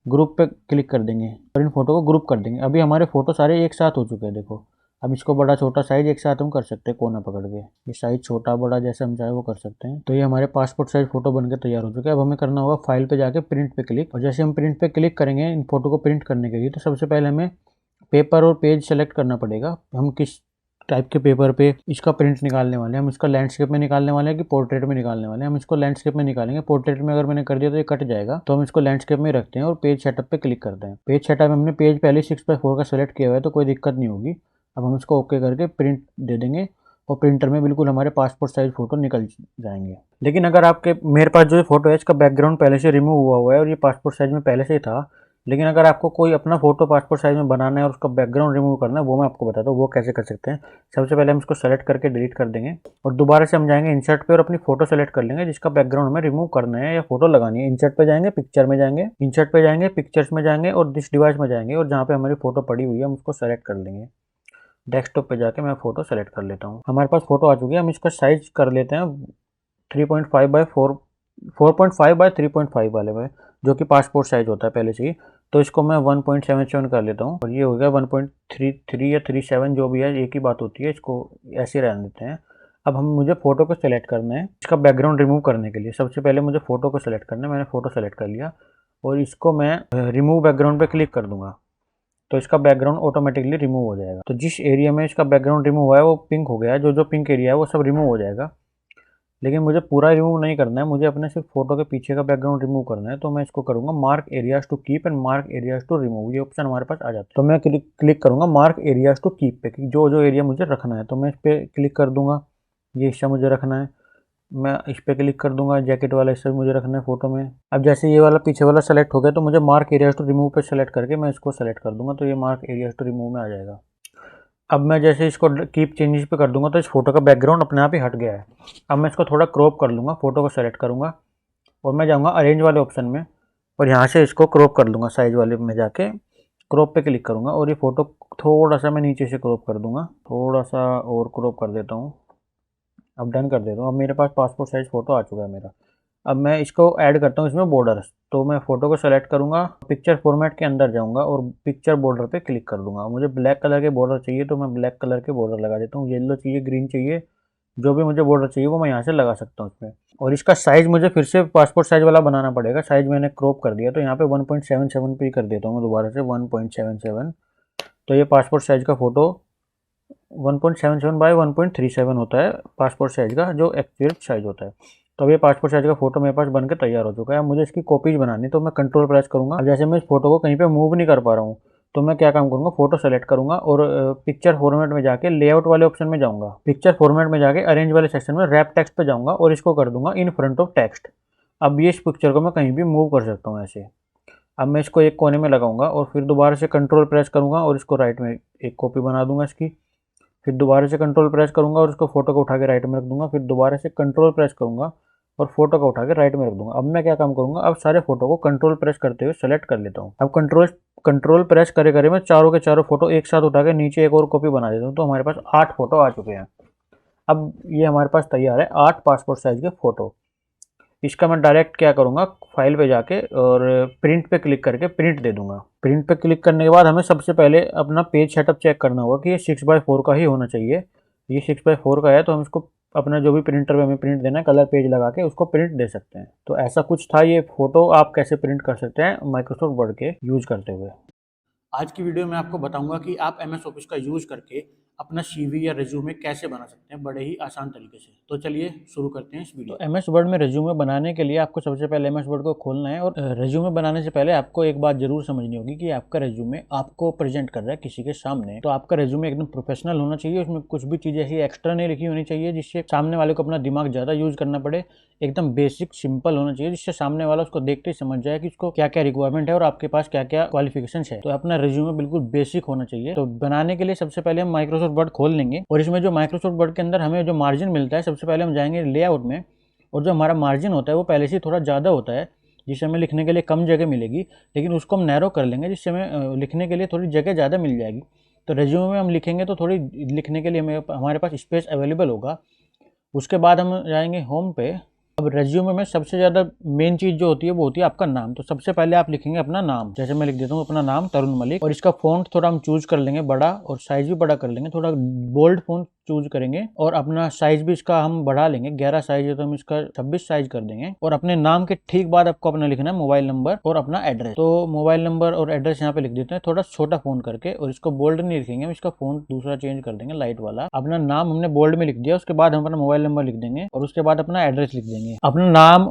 ग्रुप पे क्लिक कर देंगे और इन फोटो को ग्रुप कर देंगे। अभी हमारे फोटो सारे एक साथ हो चुके हैं, देखो। अब इसको बड़ा छोटा साइज एक साथ हम कर सकते हैं कोना पकड़ के, ये साइज छोटा बड़ा जैसे हम चाहे वो कर सकते हैं। तो ये हमारे पासपोर्ट साइज फोटो बनकर तैयार हो चुके हैं। अब हमें करना होगा फाइल पे जाके प्रिंट पे क्लिक, और जैसे हम प्रिंट पे क्लिक करेंगे इन फोटो को प्रिंट करने के लिए, तो सबसे पहले हमें पेपर और पेज सेलेक्ट करना पड़ेगा। हम किस टाइप के पेपर पे इसका प्रिंट निकालने वाले हैं, हम इसका लैंडस्केप में निकालने वाले हैं कि पोर्ट्रेट में निकालने वाले हैं। हम इसको लैंडस्केप में निकालेंगे। पोर्ट्रेट में अगर मैंने कर दिया तो ये कट जाएगा, तो हम इसको लैंडस्केप में रखते हैं और पेज सेटअप पे क्लिक करते हैं। पेज सेटअप में हमने पेज पहले 6x4 का सेलेक्ट किया हुआ है तो कोई दिक्कत नहीं होगी। अब हम इसको ओके करके प्रिंट दे देंगे और प्रिंटर में बिल्कुल हमारे पासपोर्ट साइज फोटो निकल जाएंगे। लेकिन अगर आपके मेरे पास जो फोटो है इसका बैकग्राउंड पहले से रिमूव हुआ है और ये पासपोर्ट साइज में पहले से ही था, लेकिन अगर आपको कोई अपना फोटो पासपोर्ट साइज में बनाना है और उसका बैकग्राउंड रिमूव करना है, वो मैं आपको बताता हूँ वो कैसे कर सकते हैं। सबसे पहले हम इसको सेलेक्ट करके डिलीट कर देंगे और दोबारा से हम जाएंगे इंसर्ट पे और अपनी फोटो सेलेक्ट कर लेंगे जिसका बैकग्राउंड हमें रिमूव करना है या फोटो लगानी है। इंसर्ट पे जाएंगे, पिक्चर में जाएंगे, इंसर्ट पे जाएंगे, पिक्चर्स में जाएंगे और दिस डिवाइस में जाएंगे और जहाँ पे हमारी फोटो पड़ी हुई है हम उसको सेलेक्ट कर लेंगे। डेस्कटॉप पे जाके मैं फोटो सेलेक्ट कर लेता हूँ। हमारे पास फोटो आ चुकी है। हम इसका साइज कर लेते हैं 3.5 बाय 4.5 बाय 3.5 वाले में, जो कि पासपोर्ट साइज होता है पहले से ही। तो इसको मैं 1.77 कर लेता हूँ और ये हो गया 1.33 या 37 जो भी है, एक ही बात होती है। इसको ऐसे रहने देते हैं। अब हम मुझे फ़ोटो को सेलेक्ट करना है इसका बैकग्राउंड रिमूव करने के लिए। सबसे पहले मुझे फ़ोटो को सेलेक्ट करना है। मैंने फ़ोटो सेलेक्ट कर लिया और इसको मैं रिमूव बैकग्राउंड पे क्लिक कर दूंगा तो इसका बैकग्राउंड ऑटोमेटिकली रिमूव हो जाएगा। तो जिस एरिया में इसका बैकग्राउंड रिमूव हुआ है वो पिंक हो गया है, जो जो पिंक एरिया है वो सब रिमूव हो जाएगा। लेकिन मुझे पूरा रिमूव नहीं करना है, मुझे अपने सिर्फ फोटो के पीछे का बैकग्राउंड रिमूव करना है। तो मैं इसको करूंगा mark areas to keep and mark areas to remove, ये ऑप्शन हमारे पास आ जाता है। तो मैं क्लिक करूंगा मार्क एरियाज टू कीप पे, जो जो एरिया मुझे रखना है तो मैं इस पर क्लिक कर दूंगा। ये हिस्सा मुझे रखना है, मैं इस पर क्लिक कर दूंगा। जैकेट वाला हिस्सा भी मुझे रखना है फोटो में। अब जैसे ये वाला पीछे वाला सेलेक्ट हो गया तो मुझे मार्क एरियाज टू रिमूव पे सेलेक्ट करके मैं इसको सेलेक्ट कर दूंगा, तो ये मार्क एरियाज टू रिमूव में आ जाएगा। अब मैं जैसे इसको कीप चेंजेस पे कर दूंगा तो इस फोटो का बैकग्राउंड अपने आप ही हट गया है। अब मैं इसको थोड़ा क्रॉप कर लूँगा, फोटो को सेलेक्ट करूँगा और मैं जाऊँगा अरेंज वाले ऑप्शन में और यहाँ से इसको क्रॉप कर लूँगा। साइज वाले में जाके क्रॉप पे क्लिक करूँगा और ये फोटो थोड़ा सा मैं नीचे से क्रॉप कर दूँगा, थोड़ा सा और क्रॉप कर देता हूँ। अब डन कर देता हूँ। अब मेरे पास पासपोर्ट साइज फ़ोटो आ चुका है मेरा। अब मैं इसको ऐड करता हूँ इसमें बॉर्डर्स। तो मैं फ़ोटो को सेलेक्ट करूँगा, पिक्चर फॉर्मेट के अंदर जाऊँगा और पिक्चर बॉर्डर पे क्लिक कर दूँगा। मुझे ब्लैक कलर के बॉर्डर चाहिए तो मैं ब्लैक कलर के बॉर्डर लगा देता हूँ। येलो चाहिए, ग्रीन चाहिए, जो भी मुझे बॉर्डर चाहिए वो मैं यहाँ से लगा सकता हूँ इसमें। और इसका साइज़ मुझे फिर से पासपोर्ट साइज़ वाला बनाना पड़ेगा। साइज़ मैंने क्रॉप कर दिया तो यहाँ पे 1.77 पे ही कर देता हूँ मैं दोबारा से 1.77। तो ये पासपोर्ट साइज़ का फ़ोटो 1.77 बाय 1.37 होता है पासपोर्ट साइज़ का, जो एक्चुअल साइज़ होता है। तो अब ये पासपोर्ट साइज़ का फोटो मेरे पास बनकर तैयार हो चुका है। अब मुझे इसकी कॉपीज बनानी, तो मैं कंट्रोल प्रेस करूँगा। अब जैसे मैं इस फोटो को कहीं पे मूव नहीं कर पा रहा हूँ तो मैं क्या काम करूँगा, फोटो सेलेक्ट करूँगा और पिक्चर फॉर्मेट में जाके लेआउट वाले ऑप्शन में जाऊँगा। पिक्चर फॉर्मेट में जाके अरेंज वाले सेक्शन में रैप टेक्स्ट पे जाऊँगा और इसको कर दूंगा इन फ्रंट ऑफ टेक्स्ट। अब ये इस पिक्चर को मैं कहीं भी मूव कर सकता हूँ ऐसे। अब मैं इसको एक कोने में लगाऊंगा और फिर दोबारा से कंट्रोल प्रेस करूँगा और इसको राइट में एक कॉपी बना दूंगा इसकी। फिर दोबारा से कंट्रोल प्रेस करूंगा और उसको फोटो को उठा के राइट में रख दूंगा। फिर दोबारा से कंट्रोल प्रेस करूंगा और फोटो को उठा के राइट में रख दूंगा। अब मैं क्या काम करूंगा, अब सारे फोटो को कंट्रोल प्रेस करते हुए सेलेक्ट कर लेता हूँ। अब कंट्रोल प्रेस करे करे मैं चारों के चारों फोटो एक साथ उठा के नीचे एक और कॉपी बना देता हूँ। तो हमारे पास 8 फोटो आ चुके हैं। अब ये हमारे पास तैयार है 8 पासपोर्ट साइज के फोटो। इसका मैं डायरेक्ट क्या करूँगा, फाइल पे जाके और प्रिंट पे क्लिक करके प्रिंट दे दूँगा। प्रिंट पे क्लिक करने के बाद हमें सबसे पहले अपना पेज सेटअप चेक करना होगा कि ये 6x4 का ही होना चाहिए। ये 6x4 का है तो हम इसको अपना जो भी प्रिंटर में हमें प्रिंट देना है कलर पेज लगा के उसको प्रिंट दे सकते हैं। तो ऐसा कुछ था ये फ़ोटो, आप कैसे प्रिंट कर सकते हैं माइक्रोसॉफ्ट वर्ड के यूज़ करते हुए। आज की वीडियो में आपको बताऊंगा कि आप MS ऑफिस का यूज़ करके अपना CV या रिज्यूमे कैसे बना सकते हैं बड़े ही आसान तरीके से। तो चलिए शुरू करते हैं इस वीडियो। तो MS वर्ड में रिज्यूमे बनाने के लिए आपको सबसे पहले MS वर्ड को खोलना है और रिज्यूमे बनाने से पहले आपको एक बात जरूर समझनी होगी कि आपका रिज्यूमे आपको प्रेजेंट कर रहा है किसी के सामने, तो आपका रिज्यूमे एकदम प्रोफेशनल होना चाहिए। उसमें कुछ भी चीज़ ऐसी एक्स्ट्रा नहीं लिखी होनी चाहिए जिससे सामने वाले को अपना दिमाग ज़्यादा यूज़ करना पड़े। एकदम बेसिक सिंपल होना चाहिए जिससे सामने वाला उसको देखते ही समझ जाए कि उसको क्या क्या रिक्वायरमेंट है और आपके पास क्या क्या क्वालिफिकेशन है। तो अपना रिज्यूमे बिल्कुल बेसिक होना चाहिए। तो बनाने के लिए सबसे पहले हम माइक्रोसॉफ्ट वर्ड खोल लेंगे और इसमें जो माइक्रोसॉफ्ट वर्ड के अंदर हमें जो मार्जिन मिलता है, सबसे पहले हम जाएंगे लेआउट में, और जो हमारा मार्जिन होता है वो पहले से थोड़ा ज़्यादा होता है जिससे हमें लिखने के लिए कम जगह मिलेगी, लेकिन उसको हम नैरो कर लेंगे जिससे हमें लिखने के लिए थोड़ी जगह ज़्यादा मिल जाएगी। तो रिज्यूमे में हम लिखेंगे तो थोड़ी लिखने के लिए हमारे पास स्पेस अवेलेबल होगा। उसके बाद हम जाएंगे होम पे। अब रेज्यूमे में सबसे ज़्यादा मेन चीज़ जो होती है वो होती है आपका नाम। तो सबसे पहले आप लिखेंगे अपना नाम, जैसे मैं लिख देता हूँ अपना नाम तरुण मलिक, और इसका फ़ॉन्ट थोड़ा हम चूज कर लेंगे बड़ा, और साइज़ भी बड़ा कर लेंगे, थोड़ा बोल्ड फ़ॉन्ट चूज करेंगे, और अपना साइज़ भी इसका हम बढ़ा लेंगे। 11 साइज़ है तो हम इसका 26 साइज़ कर देंगे। और अपने नाम के ठीक बाद आपको अपना लिखना है मोबाइल नंबर और अपना एड्रेस। तो मोबाइल नंबर और एड्रेस यहाँ पे लिख देते हैं थोड़ा छोटा फ़ॉन्ट करके, और इसको बोल्ड नहीं लिखेंगे, हम इसका फ़ॉन्ट दूसरा चेंज कर देंगे लाइट वाला। अपना नाम हमने बोल्ड में लिख दिया, उसके बाद हम अपना मोबाइल नंबर लिख देंगे और उसके बाद अपना एड्रेस लिख देंगे। अपना नाम,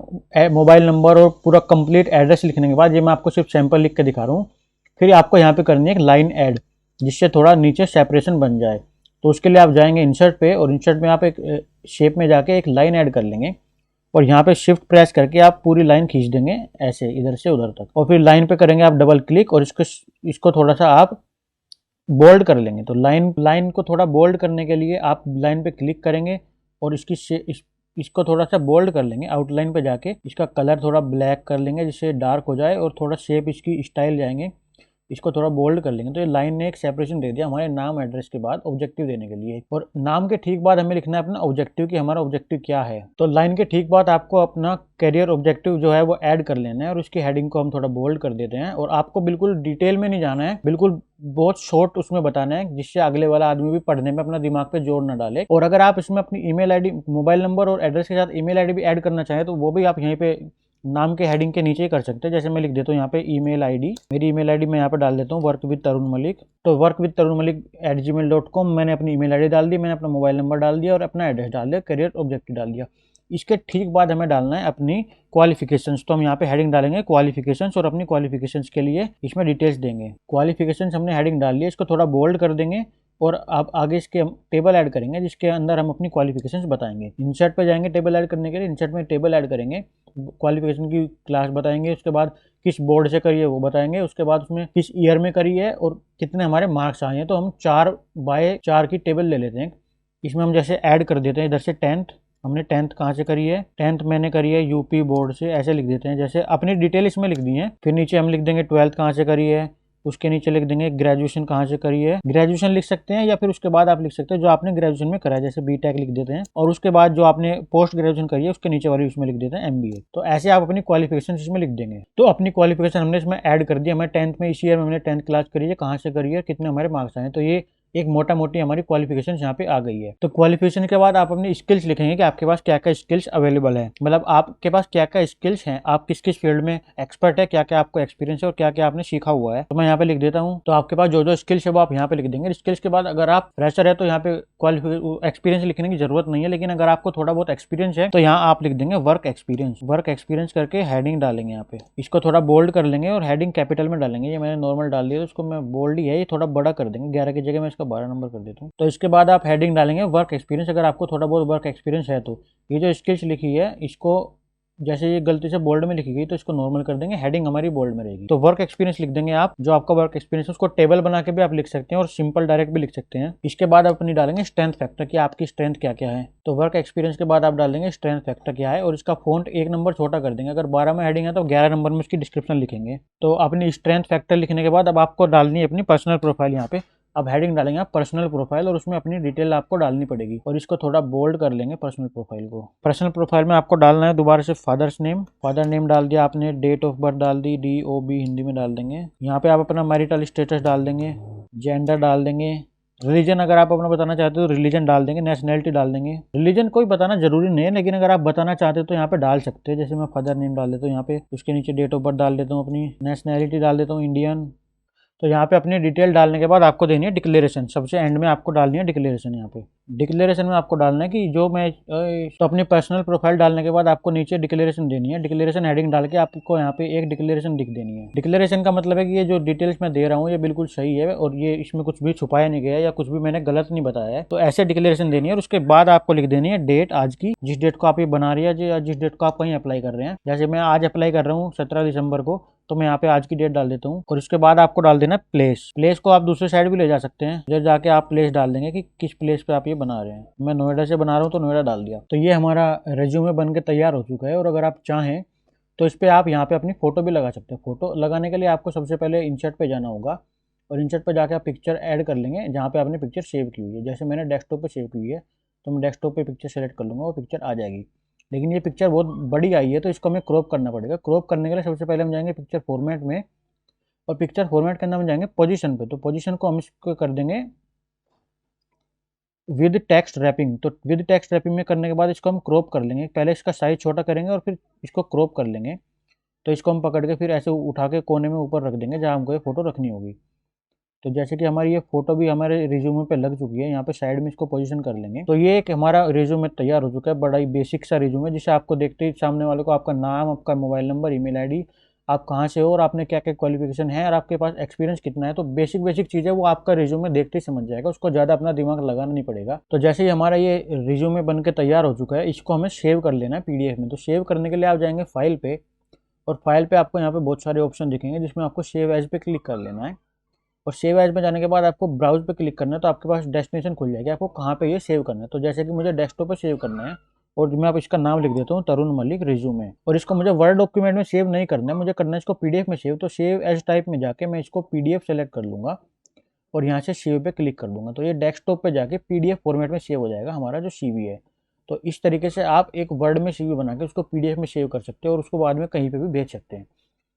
मोबाइल नंबर और पूरा कंप्लीट एड्रेस लिखने के बाद, ये मैं आपको सिर्फ सैंपल लिख के दिखा रहा हूँ, फिर आपको यहाँ पे करनी है एक लाइन ऐड जिससे थोड़ा नीचे सेपरेशन बन जाए। तो उसके लिए आप जाएंगे इंसर्ट पे, और इंसर्ट में आप एक शेप में जाके एक लाइन ऐड कर लेंगे, और यहाँ पे शिफ्ट प्रेस करके आप पूरी लाइन खींच देंगे ऐसे इधर से उधर तक, और फिर लाइन पे करेंगे आप डबल क्लिक, और इसको थोड़ा सा आप बोल्ड कर लेंगे। तो लाइन को थोड़ा बोल्ड करने के लिए आप लाइन पे क्लिक करेंगे और इसको थोड़ा सा बोल्ड कर लेंगे। आउटलाइन पे जाके इसका कलर थोड़ा ब्लैक कर लेंगे जिससे डार्क हो जाए, और थोड़ा शेप इसकी स्टाइल जाएंगे, इसको थोड़ा बोल्ड कर लेंगे। तो ये लाइन ने एक सेपरेशन दे दिया हमारे नाम एड्रेस के बाद ऑब्जेक्टिव देने के लिए। और नाम के ठीक बाद हमें लिखना है अपना ऑब्जेक्टिव कि हमारा ऑब्जेक्टिव क्या है। तो लाइन के ठीक बाद आपको अपना करियर ऑब्जेक्टिव जो है वो ऐड कर लेना है, और उसकी हेडिंग को हम थोड़ा बोल्ड कर देते हैं। और आपको बिल्कुल डिटेल में नहीं जाना है, बिल्कुल बहुत शॉर्ट उसमें बताना है जिससे अगले वाला आदमी भी पढ़ने में अपना दिमाग पे जोर न डाले। और अगर आप इसमें अपनी ईमेल आईडी, मोबाइल नंबर और एड्रेस के साथ ईमेल आईडी भी ऐड करना चाहें तो वो भी आप यहीं पे नाम के हेडिंग के नीचे ही कर सकते हैं। जैसे मैं लिख देता हूँ यहाँ पे ईमेल आईडी, मेरी ईमेल आईडी मैं यहाँ पे डाल देता हूँ वर्क विद तरुण मलिक। तो workwitharunmalik@gmail.com मैंने अपनी ईमेल आईडी डाल दी, मैंने अपना मोबाइल नंबर डाल दिया और अपना एड्रेस डाल दिया, करियर ऑब्जेक्टिव डाल दिया। इसके ठीक बाद हमें डालना है अपनी क्वालिफिकेशंस। तो हम यहाँ पे हेडिंग डालेंगे क्वालिफिकेशंस, और अपनी क्वालिफिकेशंस के लिए इसमें डिटेल्स देंगे। क्वालिफिकेशंस हमने हेडिंग डाल लिया, इसको थोड़ा बोल्ड कर देंगे, और आप आगे इसके टेबल ऐड करेंगे जिसके अंदर हम अपनी क्वालिफिकेशंस बताएंगे। इंसर्ट पे जाएंगे टेबल ऐड करने के लिए, इंसर्ट में टेबल ऐड करेंगे, क्वालिफिकेशन की क्लास बताएंगे, उसके बाद किस बोर्ड से करी है वो बताएंगे, उसके बाद उसमें किस ईयर में करी है और कितने हमारे मार्क्स आए हैं। तो हम 4x4 की टेबल ले लेते हैं। इसमें हम जैसे ऐड कर देते हैं इधर से 10th, हमने 10th कहाँ से करी है, 10th मैंने करी है यूपी बोर्ड से, ऐसे लिख देते हैं। जैसे अपनी डिटेल इसमें लिख दी है। फिर नीचे हम लिख देंगे 12th कहाँ से करी है, उसके नीचे लिख देंगे ग्रेजुएशन कहाँ से करी है। ग्रेजुएशन लिख सकते हैं या फिर उसके बाद आप लिख सकते हैं जो आपने ग्रेजुएशन में करा है, जैसे बीटेक लिख देते हैं, और उसके बाद जो आपने पोस्ट ग्रेजुएशन करी है उसके नीचे वाली उसमें लिख देते हैं MBA। तो ऐसे आप अपनी क्वालिफिकेशन इसमें लिख देंगे। तो अपनी क्वालिफिकेशन हमने इसमें ऐड कर दिया। हमें 10th में, इसी ईयर में हमने 10th क्लास करी है, कहाँ से करी है, कितने हमारे मार्क्स आए। तो ये एक मोटा मोटी हमारी क्वालिफिकेशन यहाँ पे आ गई है। तो क्वालिफिकेशन के बाद आप अपनी स्किल्स लिखेंगे कि आपके पास क्या क्या स्किल्स अवेलेबल है, मतलब आपके पास क्या क्या स्किल्स हैं, आप किस किस फील्ड में एक्सपर्ट है, क्या क्या आपको एक्सपीरियंस है और क्या क्या आपने सीखा हुआ है। तो मैं यहाँ पे लिख देता हूँ। तो आपके पास जो जो स्किल्स है वो आप यहाँ पे लिख देंगे। स्किल्स के बाद अगर आप फ्रेशर है तो यहाँ पे एक्सपीरियंस लिखने की जरूरत नहीं है, लेकिन अगर आपको थोड़ा बहुत एक्सपीरियंस है तो यहाँ आप लिख देंगे वर्क एक्सपीरियंस। वर्क एक्सपीरियंस करके हेडिंग डालेंगे यहाँ पे, इसको थोड़ा बोल्ड कर लेंगे और हेडिंग कैपिटल में डालेंगे। ये मैंने नॉर्मल डाल दिया, तो उसको मैं बोल्ड ही है, ये थोड़ा बड़ा कर देंगे, 11 की जगह मैं इसका 12 नंबर कर देता हूँ। तो इसके बाद आप हेडिंग डालेंगे वर्क एक्सपीरियंस। अगर आपको थोड़ा बहुत वर्क एक्सपीरियंस है तो ये जो स्किल्स लिखी है इसको, जैसे ये गलती से बोल्ड में लिखी गई तो इसको नॉर्मल कर देंगे, हेडिंग हमारी बोल्ड में रहेगी। तो वर्क एक्सपीरियंस लिख देंगे आप, जो आपका वर्क एक्सपीरियंस है उसको टेबल बना के भी आप लिख सकते हैं और सिंपल डायरेक्ट भी लिख सकते हैं। इसके बाद आप अपनी डालेंगे स्ट्रेंथ फैक्टर कि आपकी स्ट्रेंथ क्या क्या है। तो वर्क एक्सपीरियंस के बाद आप डालेंगे स्ट्रेंथ फैक्टर क्या है, और इसका फॉन्ट 1 नंबर छोटा कर देंगे। अगर 12 में हेडिंग है तो 11 नंबर में इसकी डिस्क्रिप्शन लिखेंगे। तो अपनी स्ट्रेंथ फैक्टर लिखने के बाद अब आपको डालनी है अपनी पर्सनल प्रोफाइल यहाँ पे। अब हेडिंग डालेंगे आप पर्सनल प्रोफाइल और उसमें अपनी डिटेल आपको डालनी पड़ेगी और इसको थोड़ा बोल्ड कर लेंगे पर्सनल प्रोफाइल को। पर्सनल प्रोफाइल में आपको डालना है दोबारा से फादर नेम डाल दिया आपने, डेट ऑफ बर्थ डाल दी, DOB हिंदी में डाल देंगे। यहाँ पे आप अपना मैरिटल स्टेटस डाल देंगे, जेंडर डाल देंगे, रिलीजन अगर आप अपना बताना चाहते हो तो रिलीजन डाल देंगे, नेशनैलिटी डाल देंगे। रिलीजन कोई बताना जरूरी नहीं है, लेकिन अगर आप बताना चाहते हो तो यहाँ पे डाल सकते हैं। जैसे मैं फादर नेम डाल देता हूँ यहाँ पे, उसके नीचे डेट ऑफ बर्थ डाल देता हूँ, अपनी नेशनैलिटी डाल देता हूँ इंडियन। तो यहाँ पे अपनी डिटेल डालने के बाद आपको देनी है डिक्लेरेशन, सबसे एंड में आपको डालनी है डिक्लेरेशन। यहाँ पे डिक्लेरेशन में आपको डालना है कि जो मैं तो अपनी पर्सनल प्रोफाइल डालने के बाद आपको नीचे डिक्लेरेशन देनी है। डिक्लेरेशन हेडिंग डाल के आपको यहाँ पे एक डिक्लेरेशन लिख देनी है। डिक्लेरेशन का मतलब है कि ये जो डिटेल्स मैं दे रहा हूँ ये बिल्कुल सही है और ये इसमें कुछ भी छुपाया नहीं गया या कुछ भी मैंने गलत नहीं बताया है। तो ऐसे डिक्लेरेशन देनी है और उसके बाद आपको लिख देनी है डेट, आज की, जिस डेट को आप ये बना रही है या जिस डेट को आप कहीं अप्लाई कर रहे हैं। जैसे मैं आज अप्लाई कर रहा हूँ 17 दिसंबर को, तो मैं यहाँ पे आज की डेट डाल देता हूँ और उसके बाद आपको डाल देना प्लेस को आप दूसरे साइड भी ले जा सकते हैं, जब जाके आप प्लेस डाल देंगे कि किस प्लेस पे आप ये बना रहे हैं। मैं नोएडा से बना रहा हूँ तो नोएडा डाल दिया। तो ये हमारा रेज्यूमे बन के तैयार हो चुका है और अगर आप चाहें तो इस पर आप यहाँ पे अपनी फ़ोटो भी लगा सकते हैं। फ़ोटो लगाने के लिए आपको सबसे पहले इंसर्ट पे जाना होगा और इंसर्ट पे जाके आप पिक्चर ऐड कर लेंगे जहाँ पे आपने पिक्चर सेव की हुई है। जैसे मैंने डेस्कटॉप पे सेव की हुई है तो मैं डेस्कटॉप पे पिक्चर सेलेक्ट कर लूँगा, वो पिक्चर आ जाएगी। लेकिन ये पिक्चर बहुत बड़ी आई है तो इसको हमें क्रॉप करना पड़ेगा। क्रॉप करने के लिए सबसे पहले हम जाएंगे पिक्चर फॉर्मेट में और पिक्चर फॉर्मेट के अंदर हम जाएंगे पोजीशन पे। तो पोजीशन को हम इसको कर देंगे विद टेक्स्ट रैपिंग। तो विद टेक्स्ट रैपिंग में करने के बाद इसको हम क्रॉप कर लेंगे। पहले इसका साइज छोटा करेंगे और फिर इसको क्रॉप कर लेंगे। तो इसको हम पकड़ के फिर ऐसे उठा के कोने में ऊपर रख देंगे जहाँ हमको ये फोटो रखनी होगी। तो जैसे कि हमारी ये फोटो भी हमारे रिज्यूमे पे लग चुकी है, यहाँ पे साइड में इसको पोजीशन कर लेंगे। तो ये एक हमारा रिज्यूमे तैयार हो चुका है, बड़ा ही बेसिक सा रिज्यूमे, जिसे आपको देखते ही सामने वाले को आपका नाम, आपका मोबाइल नंबर, ईमेल आईडी, आप कहाँ से हो और आपने क्या क्या क्वालिफिकेशन है और आपके पास एक्सपीरियंस कितना है, तो बेसिक बेसिक चीज़ें वो आपका रिज्यूमे देखते ही समझ जाएगा, उसको ज़्यादा अपना दिमाग लगाना नहीं पड़ेगा। तो जैसे ही हमारा ये रिज्यूमे बन के तैयार हो चुका है, इसको हमें सेव कर लेना है PDF में। तो सेव करने के लिए आप जाएंगे फाइल पे और फाइल पे आपको यहाँ पे बहुत सारे ऑप्शन दिखेंगे जिसमें आपको सेव एज पे क्लिक कर लेना है और सेव एज में जाने के बाद आपको ब्राउज पे क्लिक करना है। तो आपके पास डेस्टिनेशन खुल जाएगी, आपको कहाँ पे ये सेव करना है। तो जैसे कि मुझे डेस्कटॉप पे सेव करना है और मैं आप इसका नाम लिख देता हूँ तरुण मलिक रिज्यूमे, और इसको मुझे वर्ड डॉक्यूमेंट में सेव नहीं करना है, मुझे करना है इसको PDF में सेव। तो सेव एज टाइप में जाके मैं इसको PDF सेलेक्ट कर लूँगा और यहाँ से सेव पे क्लिक कर दूंगा। तो ये डेस्कटॉप पे जाके PDF फॉर्मेट में सेव हो जाएगा हमारा जो CV है। तो इस तरीके से आप एक वर्ड में CV बना के उसको PDF में सेव कर सकते हैं और उसको बाद में कहीं पे भी भेज सकते हैं।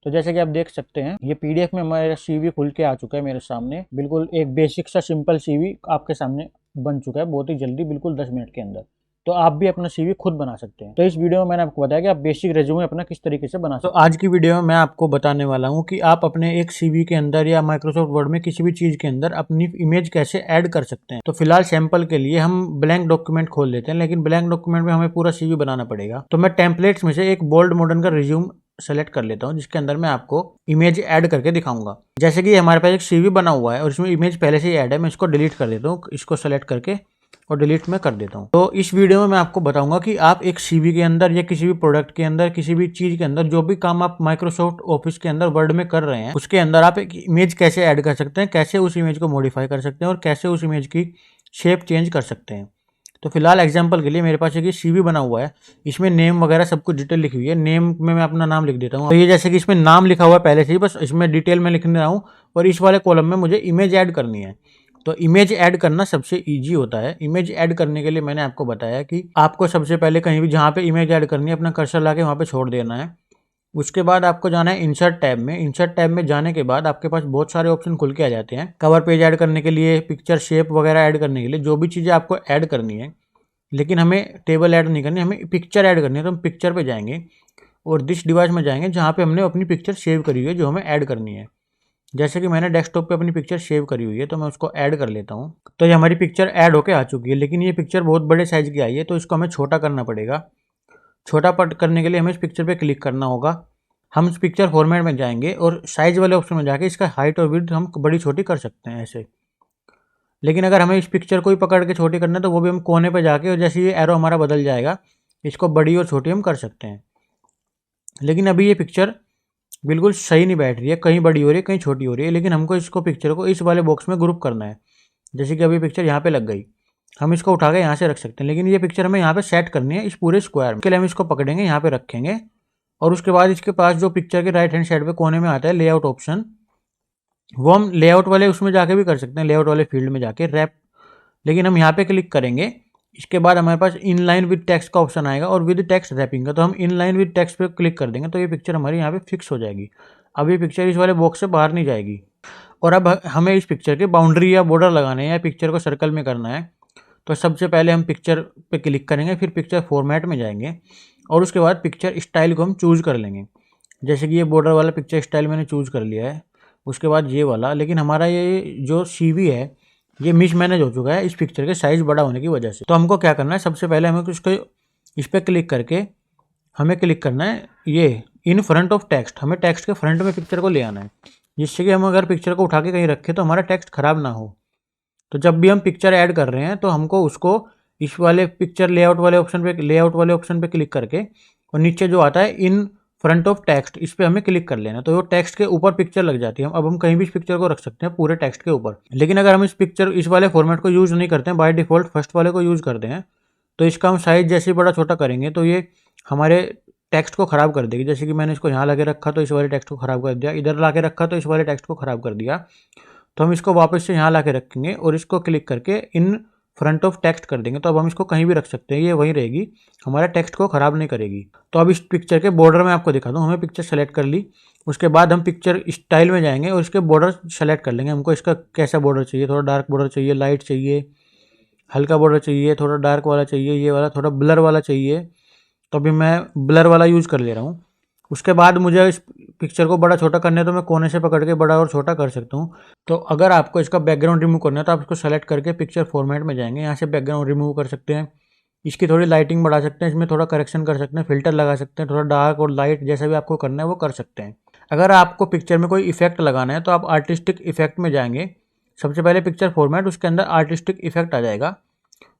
तो जैसे कि आप देख सकते हैं ये PDF में हमारा CV खुल के आ चुका है मेरे सामने। बिल्कुल एक बेसिक सा सिंपल CV आपके सामने बन चुका है बहुत ही जल्दी, बिल्कुल 10 मिनट के अंदर। तो आप भी अपना CV खुद बना सकते हैं। तो इस वीडियो में मैंने आपको बताया कि आप बेसिक रेज्यूमे अपना किस तरीके से बना सकते हैं। तो आज की वीडियो में मैं आपको बताने वाला हूं कि आप अपने एक CV के अंदर या माइक्रोसॉफ्ट वर्ड में किसी भी चीज के अंदर अपनी इमेज कैसे ऐड कर सकते हैं। तो फिलहाल सैंपल के लिए हम ब्लैंक डॉक्यूमेंट खोल लेते हैं, लेकिन ब्लैंक डॉक्यूमेंट में हमें पूरा CV बनाना पड़ेगा। तो मैं टेम्पलेट्स में से एक बोल्ड मॉडर्न का रिज्यूम सेलेक्ट कर लेता हूँ जिसके अंदर मैं आपको इमेज ऐड करके दिखाऊंगा। जैसे कि हमारे पास एक CV बना हुआ है और इसमें इमेज पहले से ही ऐड है, मैं इसको डिलीट कर देता हूँ, इसको सेलेक्ट करके और डिलीट में कर देता हूँ। तो इस वीडियो में मैं आपको बताऊंगा कि आप एक CV के अंदर या किसी भी प्रोडक्ट के अंदर, किसी भी चीज के अंदर, जो भी काम आप माइक्रोसॉफ्ट ऑफिस के अंदर वर्ड में कर रहे हैं उसके अंदर आप एक इमेज कैसे ऐड कर सकते हैं, कैसे उस इमेज को मॉडिफाई कर सकते हैं और कैसे उस इमेज की शेप चेंज कर सकते हैं। तो फिलहाल एग्जांपल के लिए मेरे पास एक CV बना हुआ है, इसमें नेम वगैरह सब कुछ डिटेल लिखी हुई है। नेम में मैं अपना नाम लिख देता हूँ। तो ये जैसे कि इसमें नाम लिखा हुआ है पहले से ही, बस इसमें डिटेल में लिख रहा हूँ और इस वाले कॉलम में मुझे इमेज ऐड करनी है। तो इमेज ऐड करना सबसे इजी होता है। इमेज ऐड करने के लिए मैंने आपको बताया कि आपको सबसे पहले कहीं भी जहाँ पे इमेज ऐड करनी है अपना कर्सर लाके वहाँ पे छोड़ देना है। उसके बाद आपको जाना है इंसर्ट टैब में। इंसर्ट टैब में जाने के बाद आपके पास बहुत सारे ऑप्शन खुल के आ जाते हैं, कवर पेज ऐड करने के लिए, पिक्चर शेप वगैरह ऐड करने के लिए, जो भी चीज़ें आपको ऐड करनी है। लेकिन हमें टेबल ऐड नहीं करनी, हमें पिक्चर ऐड करनी है। तो हम पिक्चर पे जाएंगे और दिस डिवाइस में जाएंगे जहाँ पे हमने अपनी पिक्चर सेव करी हुई है जो हमें ऐड करनी है। जैसे कि मैंने डेस्कटॉप पे अपनी पिक्चर सेव करी हुई है तो मैं उसको ऐड कर लेता हूँ। तो ये हमारी पिक्चर ऐड होके आ चुकी है, लेकिन ये पिक्चर बहुत बड़े साइज की आई है तो इसको हमें छोटा करना पड़ेगा। छोटा करने के लिए हमें इस पिक्चर पे क्लिक करना होगा। हम इस पिक्चर फॉर्मेट में जाएंगे और साइज वाले ऑप्शन में जाके इसका हाइट और विड्थ हम बड़ी छोटी कर सकते हैं ऐसे। लेकिन अगर हमें इस पिक्चर को ही पकड़ के छोटी करना है तो वो भी हम कोने पे जाके, और जैसे ये एरो हमारा बदल जाएगा इसको बड़ी और छोटी हम कर सकते हैं। लेकिन अभी ये पिक्चर बिल्कुल सही नहीं बैठ रही है, कहीं बड़ी हो रही है कहीं छोटी हो रही है। लेकिन हमको इसको पिक्चर को इस वाले बॉक्स में ग्रुप करना है। जैसे कि अभी पिक्चर यहाँ पे लग गई, हम इसको उठा के यहाँ से रख सकते हैं, लेकिन ये पिक्चर हमें यहाँ पे सेट करनी है इस पूरे स्क्वायर में। के लिए हम इसको पकड़ेंगे, यहाँ पे रखेंगे और उसके बाद इसके पास जो पिक्चर के राइट हैंड साइड पे कोने में आता है लेआउट ऑप्शन, वो हम लेआउट वाले उसमें जाके भी कर सकते हैं, लेआउट वाले फील्ड में जाके रैप, लेकिन हम यहाँ पे क्लिक करेंगे। इसके बाद हमारे पास इनलाइन विद टेक्स्ट का ऑप्शन आएगा और विद टेक्स्ट रैपिंग का, तो हम इनलाइन विद टेक्स्ट पे क्लिक कर देंगे तो ये पिक्चर हमारी यहाँ पे फिक्स हो जाएगी। अब ये पिक्चर इस वाले बॉक्स से बाहर नहीं जाएगी। और अब हमें इस पिक्चर के बाउंड्री या बॉर्डर लगाने हैं या पिक्चर को सर्कल में करना है, तो सबसे पहले हम पिक्चर पे क्लिक करेंगे, फिर पिक्चर फॉर्मेट में जाएंगे और उसके बाद पिक्चर स्टाइल को हम चूज़ कर लेंगे। जैसे कि ये बॉर्डर वाला पिक्चर स्टाइल मैंने चूज़ कर लिया है, उसके बाद ये वाला, लेकिन हमारा ये जो CV है ये मिस मैनेज हो चुका है इस पिक्चर के साइज़ बड़ा होने की वजह से। तो हमको क्या करना है, सबसे पहले हमें उसको इस पर क्लिक करके हमें क्लिक करना है ये इन फ्रंट ऑफ टेक्स्ट, हमें टेक्स्ट के फ्रंट में पिक्चर को ले आना है, जिससे कि हम अगर पिक्चर को उठा के कहीं रखें तो हमारा टेक्स्ट खराब ना हो। तो जब भी हम पिक्चर ऐड कर रहे हैं तो हमको उसको इस वाले पिक्चर लेआउट वाले ऑप्शन पे क्लिक करके और नीचे जो आता है इन फ्रंट ऑफ टेक्स्ट, इस पर हमें क्लिक कर लेना, तो वो टेक्स्ट के ऊपर पिक्चर लग जाती है। अब हम कहीं भी इस पिक्चर को रख सकते हैं पूरे टेक्स्ट के ऊपर। लेकिन अगर हम इस वाले फॉर्मेट को यूज़ नहीं करते हैं, बाय डिफॉल्ट फर्स्ट वाले को यूज़ करते हैं, तो इसका हम साइज जैसे बड़ा छोटा करेंगे तो ये हमारे टेक्स्ट को ख़राब कर देगी। जैसे कि मैंने इसको यहाँ ला के रखा तो इस वाले टेक्स्ट को ख़राब कर दिया, इधर ला के रखा तो इस वाले टेक्स्ट को ख़राब कर दिया। तो हम इसको वापस से यहाँ ला के रखेंगे और इसको क्लिक करके इन फ्रंट ऑफ टेक्स्ट कर देंगे, तो अब हम इसको कहीं भी रख सकते हैं, ये वहीं रहेगी, हमारा टेक्स्ट को ख़राब नहीं करेगी। तो अब इस पिक्चर के बॉर्डर में आपको दिखा दूँ, हमें पिक्चर सेलेक्ट कर ली, उसके बाद हम पिक्चर स्टाइल में जाएंगे और इसके बॉर्डर सेलेक्ट कर लेंगे। हमको इसका कैसा बॉर्डर चाहिए, थोड़ा डार्क बॉर्डर चाहिए, लाइट चाहिए, हल्का बॉर्डर चाहिए, थोड़ा डार्क वाला चाहिए, ये वाला थोड़ा ब्लर वाला चाहिए, तो अभी मैं ब्लर वाला यूज़ कर ले रहा हूँ। उसके बाद मुझे इस पिक्चर को बड़ा छोटा करना है तो मैं कोने से पकड़ के बड़ा और छोटा कर सकता हूँ। तो अगर आपको इसका बैकग्राउंड रिमूव करना है तो आप इसको सेलेक्ट करके पिक्चर फॉर्मेट में जाएंगे, यहाँ से बैकग्राउंड रिमूव कर सकते हैं, इसकी थोड़ी लाइटिंग बढ़ा सकते हैं, इसमें थोड़ा करेक्शन कर सकते हैं, फिल्टर लगा सकते हैं, थोड़ा डार्क और लाइट जैसा भी आपको करना है वो कर सकते हैं। अगर आपको पिक्चर में कोई इफेक्ट लगाना है तो आप आर्टिस्टिक इफेक्ट में जाएंगे, सबसे पहले पिक्चर फॉर्मेट, उसके अंदर आर्टिस्टिक इफेक्ट आ जाएगा।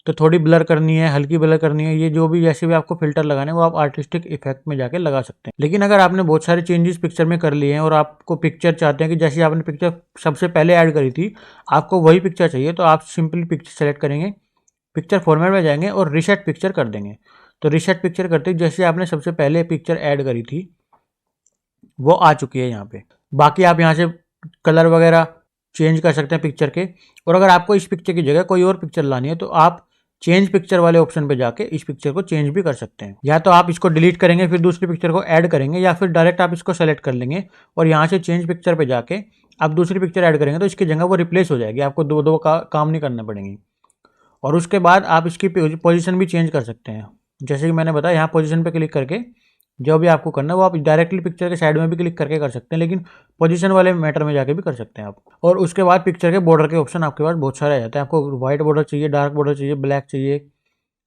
तो थोड़ी ब्लर करनी है, हल्की ब्लर करनी है, ये जो भी जैसे भी आपको फिल्टर लगाने हैं वो आप आर्टिस्टिक इफेक्ट में जाके लगा सकते हैं। लेकिन अगर आपने बहुत सारे चेंजेस पिक्चर में कर लिए हैं और आपको पिक्चर चाहते हैं कि जैसे आपने पिक्चर सबसे पहले ऐड करी थी आपको वही पिक्चर चाहिए, तो आप सिंपली पिक्चर सेलेक्ट करेंगे, पिक्चर फॉर्मेट में जाएंगे और रीसेट पिक्चर कर देंगे। तो रीसेट पिक्चर करते ही जैसे आपने सबसे पहले पिक्चर ऐड करी थी वो आ चुकी है यहाँ पे। बाकी आप यहाँ से कलर वगैरह चेंज कर सकते हैं पिक्चर के, और अगर आपको इस पिक्चर की जगह कोई और पिक्चर लानी है तो आप चेंज पिक्चर वाले ऑप्शन पे जाके इस पिक्चर को चेंज भी कर सकते हैं। या तो आप इसको डिलीट करेंगे फिर दूसरी पिक्चर को ऐड करेंगे, या फिर डायरेक्ट आप इसको सेलेक्ट कर लेंगे और यहाँ से चेंज पिक्चर पे जाके आप दूसरी पिक्चर ऐड करेंगे तो इसकी जगह वो रिप्लेस हो जाएगी, आपको दो दो काम नहीं करने पड़ेंगे। और उसके बाद आप इसकी पोजीशन भी चेंज कर सकते हैं, जैसे कि मैंने बताया यहाँ पोजीशन पे क्लिक करके जो भी आपको करना है वो आप डायरेक्टली पिक्चर के साइड में भी क्लिक करके कर सकते हैं, लेकिन पोजीशन वाले मैटर में जाके भी कर सकते हैं आप। और उसके बाद पिक्चर के बॉर्डर के ऑप्शन आपके पास बहुत सारे आ जाते हैं, आपको व्हाइट बॉर्डर चाहिए, डार्क बॉर्डर चाहिए, ब्लैक चाहिए,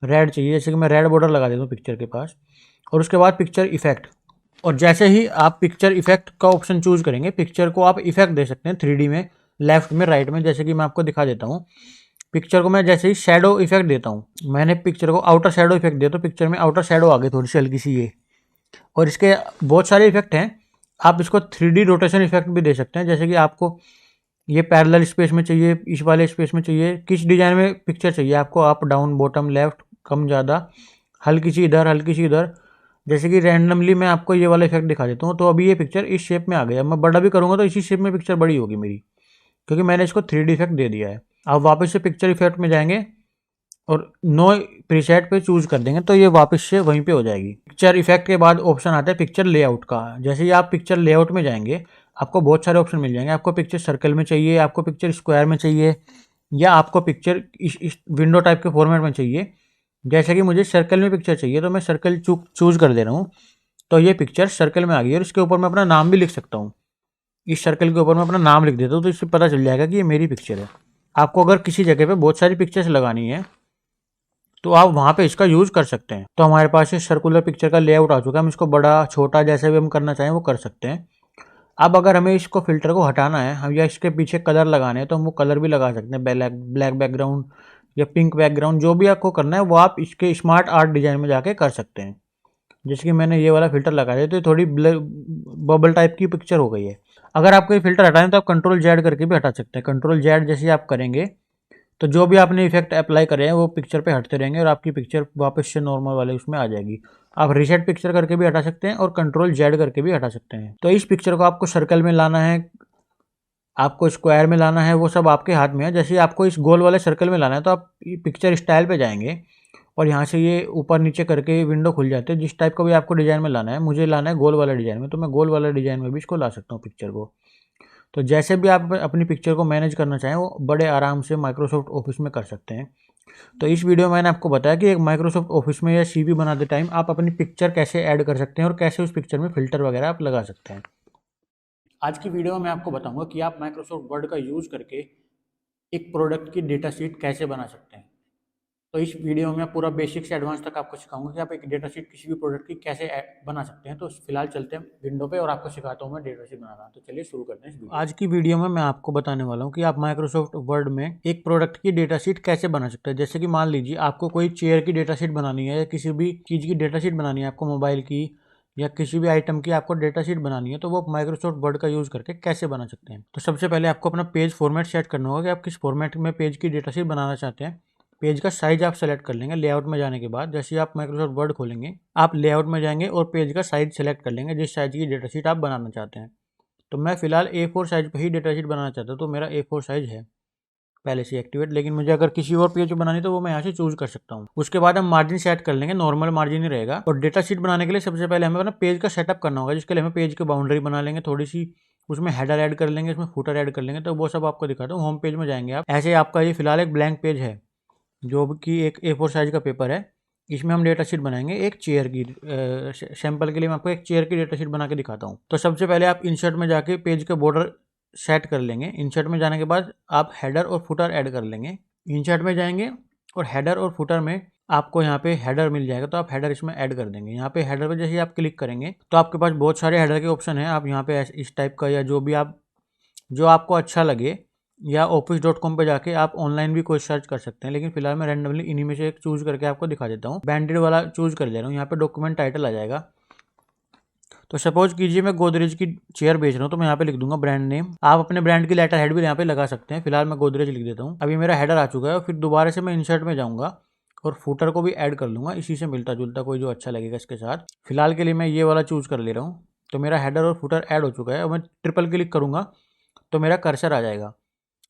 रेड चाहिए, जैसे कि मैं रेड बॉर्डर लगा देता हूँ पिक्चर के पास। और उसके बाद पिक्चर इफेक्ट, और जैसे ही आप पिक्चर इफेक्ट का ऑप्शन चूज करेंगे पिक्चर को आप इफेक्ट दे सकते हैं 3D में, लेफ्ट में, राइट में। जैसे कि मैं आपको दिखा देता हूँ, पिक्चर को मैं जैसे ही शेडो इफेक्ट देता हूँ, मैंने पिक्चर को आउटर शेडो इफेक्ट दिया तो पिक्चर में आउटर शेडो आ गई थोड़ी सी हल्की सी ये। और इसके बहुत सारे इफेक्ट हैं, आप इसको 3D रोटेशन इफेक्ट भी दे सकते हैं, जैसे कि आपको ये पैरेलल स्पेस में चाहिए, इस वाले स्पेस में चाहिए, किस डिजाइन में पिक्चर चाहिए आपको, अप डाउन बॉटम लेफ्ट कम ज़्यादा, हल्की सी इधर हल्की सी इधर। जैसे कि रैंडमली मैं आपको ये वाला इफेक्ट दिखा देता हूँ, तो अभी ये पिक्चर इस शेप में आ गया, मैं बड़ा भी करूँगा तो इसी शेप में पिक्चर बड़ी होगी मेरी, क्योंकि मैंने इसको 3D इफेक्ट दे दिया है। आप वापस से पिक्चर इफेक्ट में जाएंगे और नो प्रीसेट पे चूज कर देंगे तो ये वापस से वहीं पे हो जाएगी। पिक्चर इफेक्ट के बाद ऑप्शन आता है पिक्चर लेआउट का। जैसे ही आप पिक्चर लेआउट में जाएंगे आपको बहुत सारे ऑप्शन मिल जाएंगे, आपको पिक्चर सर्कल में चाहिए, आपको पिक्चर स्क्वायर में चाहिए, या आपको पिक्चर इस विंडो टाइप के फॉर्मेट में चाहिए। जैसे कि मुझे सर्कल में पिक्चर चाहिए तो मैं सर्कल चूज कर दे रहा हूँ, तो ये पिक्चर सर्कल में आ गई और इसके ऊपर मैं अपना नाम भी लिख सकता हूँ। इस सर्कल के ऊपर मैं अपना नाम लिख देता हूँ तो इससे पता चल जाएगा कि ये मेरी पिक्चर है। आपको अगर किसी जगह पे बहुत सारी पिक्चर्स लगानी है तो आप वहाँ पे इसका यूज़ कर सकते हैं। तो हमारे पास ये सर्कुलर पिक्चर का लेआउट आ चुका है, हम इसको बड़ा छोटा जैसे भी हम करना चाहें वो कर सकते हैं। अब अगर हमें इसको फिल्टर को हटाना है हम या इसके पीछे कलर लगाने हैं तो हम वो कलर भी लगा सकते हैं, ब्लैक बैकग्राउंड या पिंक बैकग्राउंड, जो भी आपको करना है वो आप इसके स्मार्ट आर्ट डिजाइन में जाके कर सकते हैं। जैसे कि मैंने ये वाला फिल्टर लगा दिया तो ये थोड़ी बबल टाइप की पिक्चर हो गई है। अगर आपको ये फिल्टर हटाना है तो आप कंट्रोल जेड करके भी हटा सकते हैं। कंट्रोल जेड जैसे आप करेंगे तो जो भी आपने इफेक्ट अप्लाई करे हैं वो पिक्चर पे हटते रहेंगे और आपकी पिक्चर वापस से नॉर्मल वाले उसमें आ जाएगी। आप रीसेट पिक्चर करके भी हटा सकते हैं और कंट्रोल जेड करके भी हटा सकते हैं। तो इस पिक्चर को आपको सर्कल में लाना है आपको स्क्वायर में लाना है वो सब आपके हाथ में है। जैसे आपको इस गोल वाले सर्कल में लाना है तो आप पिक्चर स्टाइल पे जाएंगे और यहाँ से ये ऊपर नीचे करके विंडो खुल जाते हैं। जिस टाइप का भी आपको डिज़ाइन में लाना है, मुझे लाना है गोल वाला डिज़ाइन में, तो मैं गोल वाला डिज़ाइन में भी इसको ला सकता हूँ पिक्चर को। तो जैसे भी आप अपनी पिक्चर को मैनेज करना चाहें वो बड़े आराम से माइक्रोसॉफ्ट ऑफिस में कर सकते हैं। तो इस वीडियो में मैंने आपको बताया कि एक माइक्रोसॉफ्ट ऑफिस में या सीवी बनाते टाइम आप अपनी पिक्चर कैसे ऐड कर सकते हैं और कैसे उस पिक्चर में फ़िल्टर वगैरह आप लगा सकते हैं। आज की वीडियो में मैं आपको बताऊंगा कि आप माइक्रोसॉफ्ट वर्ड का यूज़ करके एक प्रोडक्ट की डेटा शीट कैसे बना सकते हैं। तो इस वीडियो में मैं पूरा बेसिक से एडवांस तक आपको सिखाऊंगा कि आप एक डेटा शीट किसी भी प्रोडक्ट की कैसे बना सकते हैं। तो फिलहाल चलते हैं विंडो पे और आपको सिखाता हूँ मैं डेटा शीट बनाना। तो चलिए शुरू करते हैं इस वीडियो। आज की वीडियो में मैं आपको बताने वाला हूँ कि आप माइक्रोसॉफ्ट वर्ड में एक प्रोडक्ट की डेटा शीट कैसे बना सकते हैं। जैसे कि मान लीजिए आपको कोई चेयर की डेटा शीट बनानी है या किसी भी चीज़ की डेटा शीट बनानी है, आपको मोबाइल की या किसी भी आइटम की आपको डेटा शीट बनानी है, तो वो माइक्रोसॉफ्ट वर्ड का यूज़ करके कैसे बना सकते हैं। तो सबसे पहले आपको अपना पेज फॉर्मेट सेट करना होगा कि आप किस फॉर्मेट में पेज की डेटा शीट बनाना चाहते हैं। पेज का साइज आप सेलेक्ट कर लेंगे। लेआउट में जाने के बाद जैसे आप माइक्रोसॉफ्ट वर्ड खोलेंगे, आप लेआउट में जाएंगे और पेज का साइज सेलेक्ट कर लेंगे जिस साइज की डेटा शीट आप बनाना चाहते हैं। तो मैं फिलहाल A4 साइज पे ही डेटा शीट बनाना चाहता हूँ, तो मेरा A4 साइज है पहले से एक्टिवेट। लेकिन मुझे अगर किसी और पेज पे बनानी तो वो मैं यहाँ से चूज कर सकता हूँ। उसके बाद हम मार्जिन सेट कर लेंगे, नॉर्मल मार्जिन ही रहेगा। और डेटा शीट बनाने के लिए सबसे पहले हमें अपना पेज का सेटअप करना होगा, जिसके लिए हमें पेज की बाउंड्री बना लेंगे थोड़ी सी, उसमें हेडर ऐड कर लेंगे, उसमें फुटर ऐड कर लेंगे। तो वो सब आपको दिखाता हूँ। होम पेज में जाएंगे आप, ऐसे आपका ये फिलहाल एक ब्लैंक पेज है जो कि एक A4 साइज का पेपर है। इसमें हम डेटा शीट बनाएंगे एक चेयर की। सैंपल के लिए मैं आपको एक चेयर की डेटा शीट बना के दिखाता हूँ। तो सबसे पहले आप इंसर्ट में जाके पेज का बॉर्डर सेट कर लेंगे। इंसर्ट में जाने के बाद आप हेडर और फुटर ऐड कर लेंगे। इंसर्ट में जाएंगे और हेडर और फुटर में आपको यहाँ पे हेडर मिल जाएगा, तो आप हेडर इसमें ऐड कर देंगे। यहाँ पे हेडर पे जैसे आप क्लिक करेंगे तो आपके पास बहुत सारे हेडर के ऑप्शन हैं। आप यहाँ पे इस टाइप का या जो आपको अच्छा लगे, या office.com पे जाके आप ऑनलाइन भी कोई सर्च कर सकते हैं। लेकिन फिलहाल मैं रैंडमली इन्हीं में से एक चूज करके आपको दिखा देता हूँ। बैंडेड वाला चूज कर ले रहा हूँ। यहाँ पे डॉक्यूमेंट टाइटल आ जाएगा। तो सपोज कीजिए मैं गोदरेज की चेयर बेच रहा हूँ, तो मैं यहाँ पे लिख दूंगा ब्रांड नेम। आप अपने ब्रांड की लेटर हेड भी यहाँ पे लगा सकते हैं। फिलहाल मैं गोदरेज लिख देता हूँ। अभी मेरा हेडर आ चुका है और फिर दोबारा से मैं इंसर्ट में जाऊँगा और फुटर को भी ऐड कर लूँगा, इसी से मिलता जुलता कोई जो अच्छा लगेगा इसके साथ। फिलहाल के लिए मैं ये वाला चूज कर ले रहा हूँ। तो मेरा हेडर और फुटर ऐड हो चुका है और मैं ट्रिपल क्लिक करूँगा तो मेरा कर्सर आ जाएगा।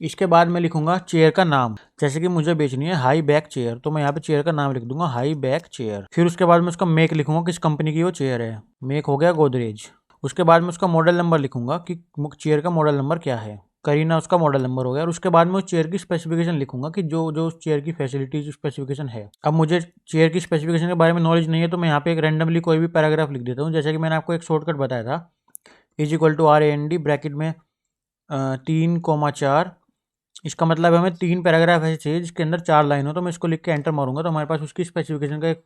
इसके बाद मैं लिखूंगा चेयर का नाम। जैसे कि मुझे बेचनी है हाई बैक चेयर, तो मैं यहाँ पे चेयर का नाम लिख दूंगा हाई बैक चेयर। फिर उसके बाद मैं उसका मेक लिखूंगा, किस कंपनी की वो चेयर है। मेक हो गया गोदरेज। उसके बाद मैं उसका मॉडल नंबर लिखूंगा कि चेयर का मॉडल नंबर क्या है। करीना उसका मॉडल नंबर हो गया। और उसके बाद मैं उस चेयर की स्पेसिफिकेशन लिखूंगा कि जो जो उस चेयर की फैसिलिटीज स्पेसिफिकेशन है। अब मुझे चेयर की स्पेसिफिकेशन के बारे में नॉलेज नहीं है, तो मैं यहाँ पे एक रैंडमली कोई भी पैराग्राफ लिख देता हूँ। जैसे कि मैंने आपको एक शॉर्टकट बताया था, =RAND ब्रैकेट में 3,4। इसका मतलब हमें 3 पैराग्राफ ऐसे चाहिए जिसके अंदर 4 लाइन हो। तो मैं इसको लिख के एंटर मारूंगा तो हमारे पास उसकी स्पेसिफिकेशन का एक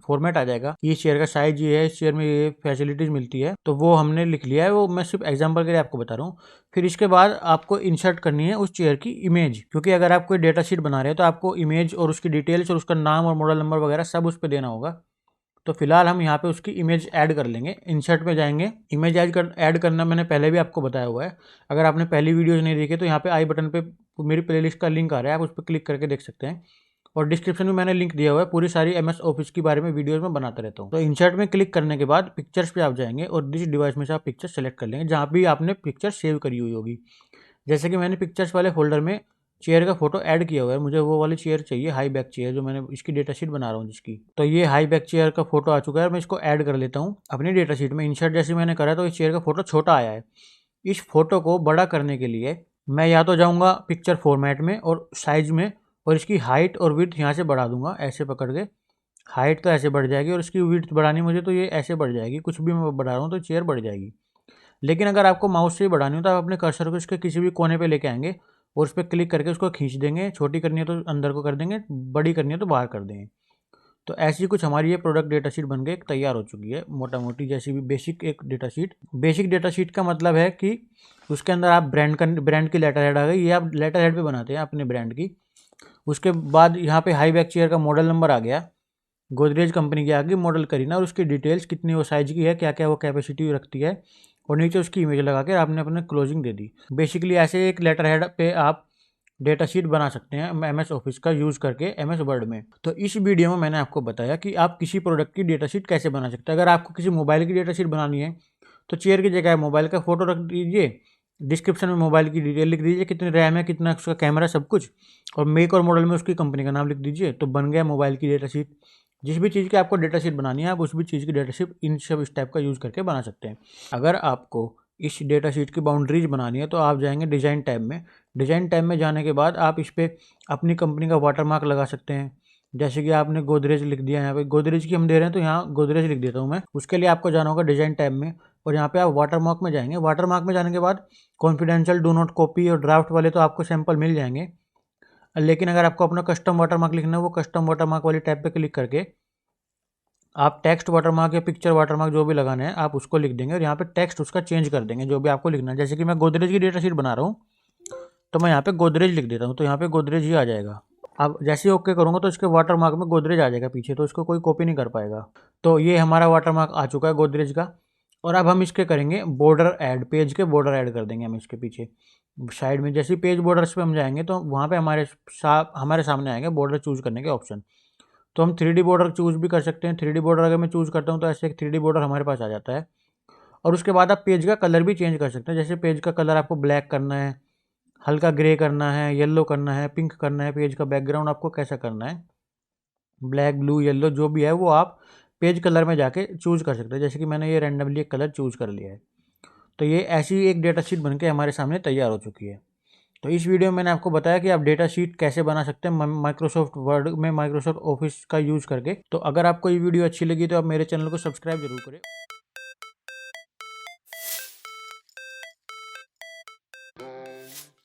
फॉर्मेट आ जाएगा। इस चेयर का साइज ये है, इस चेयर में ये फैसिलिटीज मिलती है। तो वो हमने लिख लिया है, वो मैं सिर्फ एग्जांपल के लिए आपको बता रहा हूँ। फिर इसके बाद आपको इंसर्ट करनी है उस चेयर की इमेज, क्योंकि अगर आप कोई डेटा शीट बना रहे हैं तो आपको इमेज और उसकी डिटेल्स और उसका नाम और मॉडल नंबर वगैरह सब उस पर देना होगा। तो फिलहाल हम यहाँ पे उसकी इमेज ऐड कर लेंगे। इंसर्ट में जाएंगे, इमेज ऐड करना मैंने पहले भी आपको बताया हुआ है। अगर आपने पहली वीडियोज नहीं देखी तो यहाँ पे आई बटन पे मेरी प्लेलिस्ट का लिंक आ रहा है, आप उस पर क्लिक करके देख सकते हैं। और डिस्क्रिप्शन में मैंने लिंक दिया हुआ है। पूरी सारी MS ऑफिस के बारे में वीडियोज में बनाता रहता हूँ। तो इंसर्ट में क्लिक करने के बाद पिक्चर्स पे आप जाएंगे और जिस डिवाइस में से आप पिक्चर सेलेक्ट कर लेंगे जहाँ भी आपने पिक्चर सेव करी हुई होगी। जैसे कि मैंने पिक्चर्स वाले फोल्डर में चेयर का फोटो ऐड किया हुआ है। मुझे वो वाली चेयर चाहिए, हाई बैक चेयर, जो मैंने इसकी डेटा शीट बना रहा हूँ जिसकी। तो ये हाई बैक चेयर का फोटो आ चुका है। मैं इसको ऐड कर लेता हूँ अपनी डेटा शीट में। इंसर्ट जैसे मैंने करा तो इस चेयर का फोटो छोटा आया है। इस फोटो को बड़ा करने के लिए मैं या तो जाऊँगा पिक्चर फॉर्मेट में और साइज में, और इसकी हाइट और विड्थ यहाँ से बढ़ा दूंगा ऐसे पकड़ के। हाइट तो ऐसे बढ़ जाएगी और इसकी विड्थ बढ़ानी मुझे तो ये ऐसे बढ़ जाएगी। कुछ भी मैं बढ़ा रहा हूँ तो चेयर बढ़ जाएगी। लेकिन अगर आपको माउस से ही बढ़ानी हो तो आप अपने कर्सर को इसके किसी भी कोने पे लेके आएंगे और उस पर क्लिक करके उसको खींच देंगे। छोटी करनी है तो अंदर को कर देंगे, बड़ी करनी है तो बाहर कर देंगे। तो ऐसी कुछ हमारी ये प्रोडक्ट डेटा शीट बन के तैयार हो चुकी है मोटा मोटी। जैसी भी बेसिक एक data sheet. Basic data sheet का मतलब है कि उसके अंदर आप ब्रांड की लेटर हेड आ गई, ये आप लेटर हेड पे बनाते हैं अपने ब्रांड की। उसके बाद यहाँ पे हाई बैक चेयर का मॉडल नंबर आ गया, गोदरेज कंपनी की आ गई, मॉडल करीना, और उसकी डिटेल्स कितनी वो साइज की है, क्या क्या वो कैपेसिटी रखती है, और नीचे उसकी इमेज लगा के आपने अपने क्लोजिंग दे दी। बेसिकली ऐसे एक लेटर हेड पे आप डेटा शीट बना सकते हैं MS ऑफिस का यूज़ करके MS वर्ड में। तो इस वीडियो में मैंने आपको बताया कि आप किसी प्रोडक्ट की डेटा शीट कैसे बना सकते हैं। अगर आपको किसी मोबाइल की डेटा शीट बनानी है तो चेयर की जगह मोबाइल का फोटो रख दीजिए, डिस्क्रिप्शन में मोबाइल की डिटेल लिख दीजिए, कितनी रैम है, कितना उसका कैमरा, सब कुछ, और मेक और मॉडल में उसकी कंपनी का नाम लिख दीजिए, तो बन गया मोबाइल की डेटा शीट। जिस भी चीज़ की आपको डेटा शीट बनानी है, आप उस भी चीज़ की डेटा शीट इन सब इस टाइप का यूज़ करके बना सकते हैं। अगर आपको इस डेटा शीट की बाउंड्रीज बनानी है तो आप जाएंगे डिज़ाइन टैब में। डिज़ाइन टैब में जाने के बाद आप इस पर अपनी कंपनी का वाटरमार्क लगा सकते हैं। जैसे कि आपने गोदरेज लिख दिया, यहाँ पे गोदरेज की हम दे रहे हैं तो यहाँ गोदरेज लिख देता हूँ मैं। उसके लिए आपको जाना होगा डिज़ाइन टैब में, और यहाँ पे आप वाटरमार्क में जाएंगे। वाटरमार्क में जाने के बाद कॉन्फिडेंशियल, डू नॉट कॉपी और ड्राफ्ट वाले तो आपको सैंपल मिल जाएंगे, लेकिन अगर आपको अपना कस्टम वाटरमार्क लिखना है, वो कस्टम वाटरमार्क वाली टैब पे क्लिक करके आप टेक्स्ट वाटरमार्क या पिक्चर वाटरमार्क जो भी लगाना है आप उसको लिख देंगे, और यहाँ पे टेक्स्ट उसका चेंज कर देंगे जो भी आपको लिखना है। जैसे कि मैं गोदरेज की डेटा शीट बना रहा हूँ तो मैं यहाँ पे गोदरेज लिख देता हूँ, तो यहाँ पे गोदरेज ही आ जाएगा। अब जैसे ही ओके करूँगा तो इसके वाटरमार्क में गोदरेज आ जाएगा पीछे, तो इसको कोई कॉपी नहीं कर पाएगा। तो ये हमारा वाटरमार्क आ चुका है गोदरेज का। और अब हम इसके करेंगे बॉर्डर ऐड, पेज के बॉर्डर ऐड कर देंगे हम इसके पीछे साइड में। जैसे पेज बॉर्डर्स पे हम जाएंगे तो वहाँ पे हमारे सामने आएंगे बॉर्डर चूज करने के ऑप्शन। तो हम 3D बॉर्डर चूज भी कर सकते हैं। 3D बॉर्डर अगर मैं चूज करता हूँ तो ऐसे एक 3D बॉर्डर हमारे पास आ जाता है। और उसके बाद आप पेज का कलर भी चेंज कर सकते हैं। जैसे पेज का कलर आपको ब्लैक करना है, हल्का ग्रे करना है, येलो करना है, पिंक करना है, पेज का बैकग्राउंड आपको कैसा करना है, ब्लैक, ब्लू, येलो जो भी है वो आप पेज कलर में जाके चूज कर सकते हैं। जैसे कि मैंने ये रैंडमली एक कलर चूज कर लिया है। तो ये ऐसी एक डेटा शीट बनके हमारे सामने तैयार हो चुकी है। तो इस वीडियो में मैंने आपको बताया कि आप डेटा शीट कैसे बना सकते हैं माइक्रोसॉफ्ट वर्ड में, माइक्रोसॉफ्ट ऑफिस का यूज़ करके। तो अगर आपको ये वीडियो अच्छी लगी तो आप मेरे चैनल को सब्सक्राइब जरूर करें।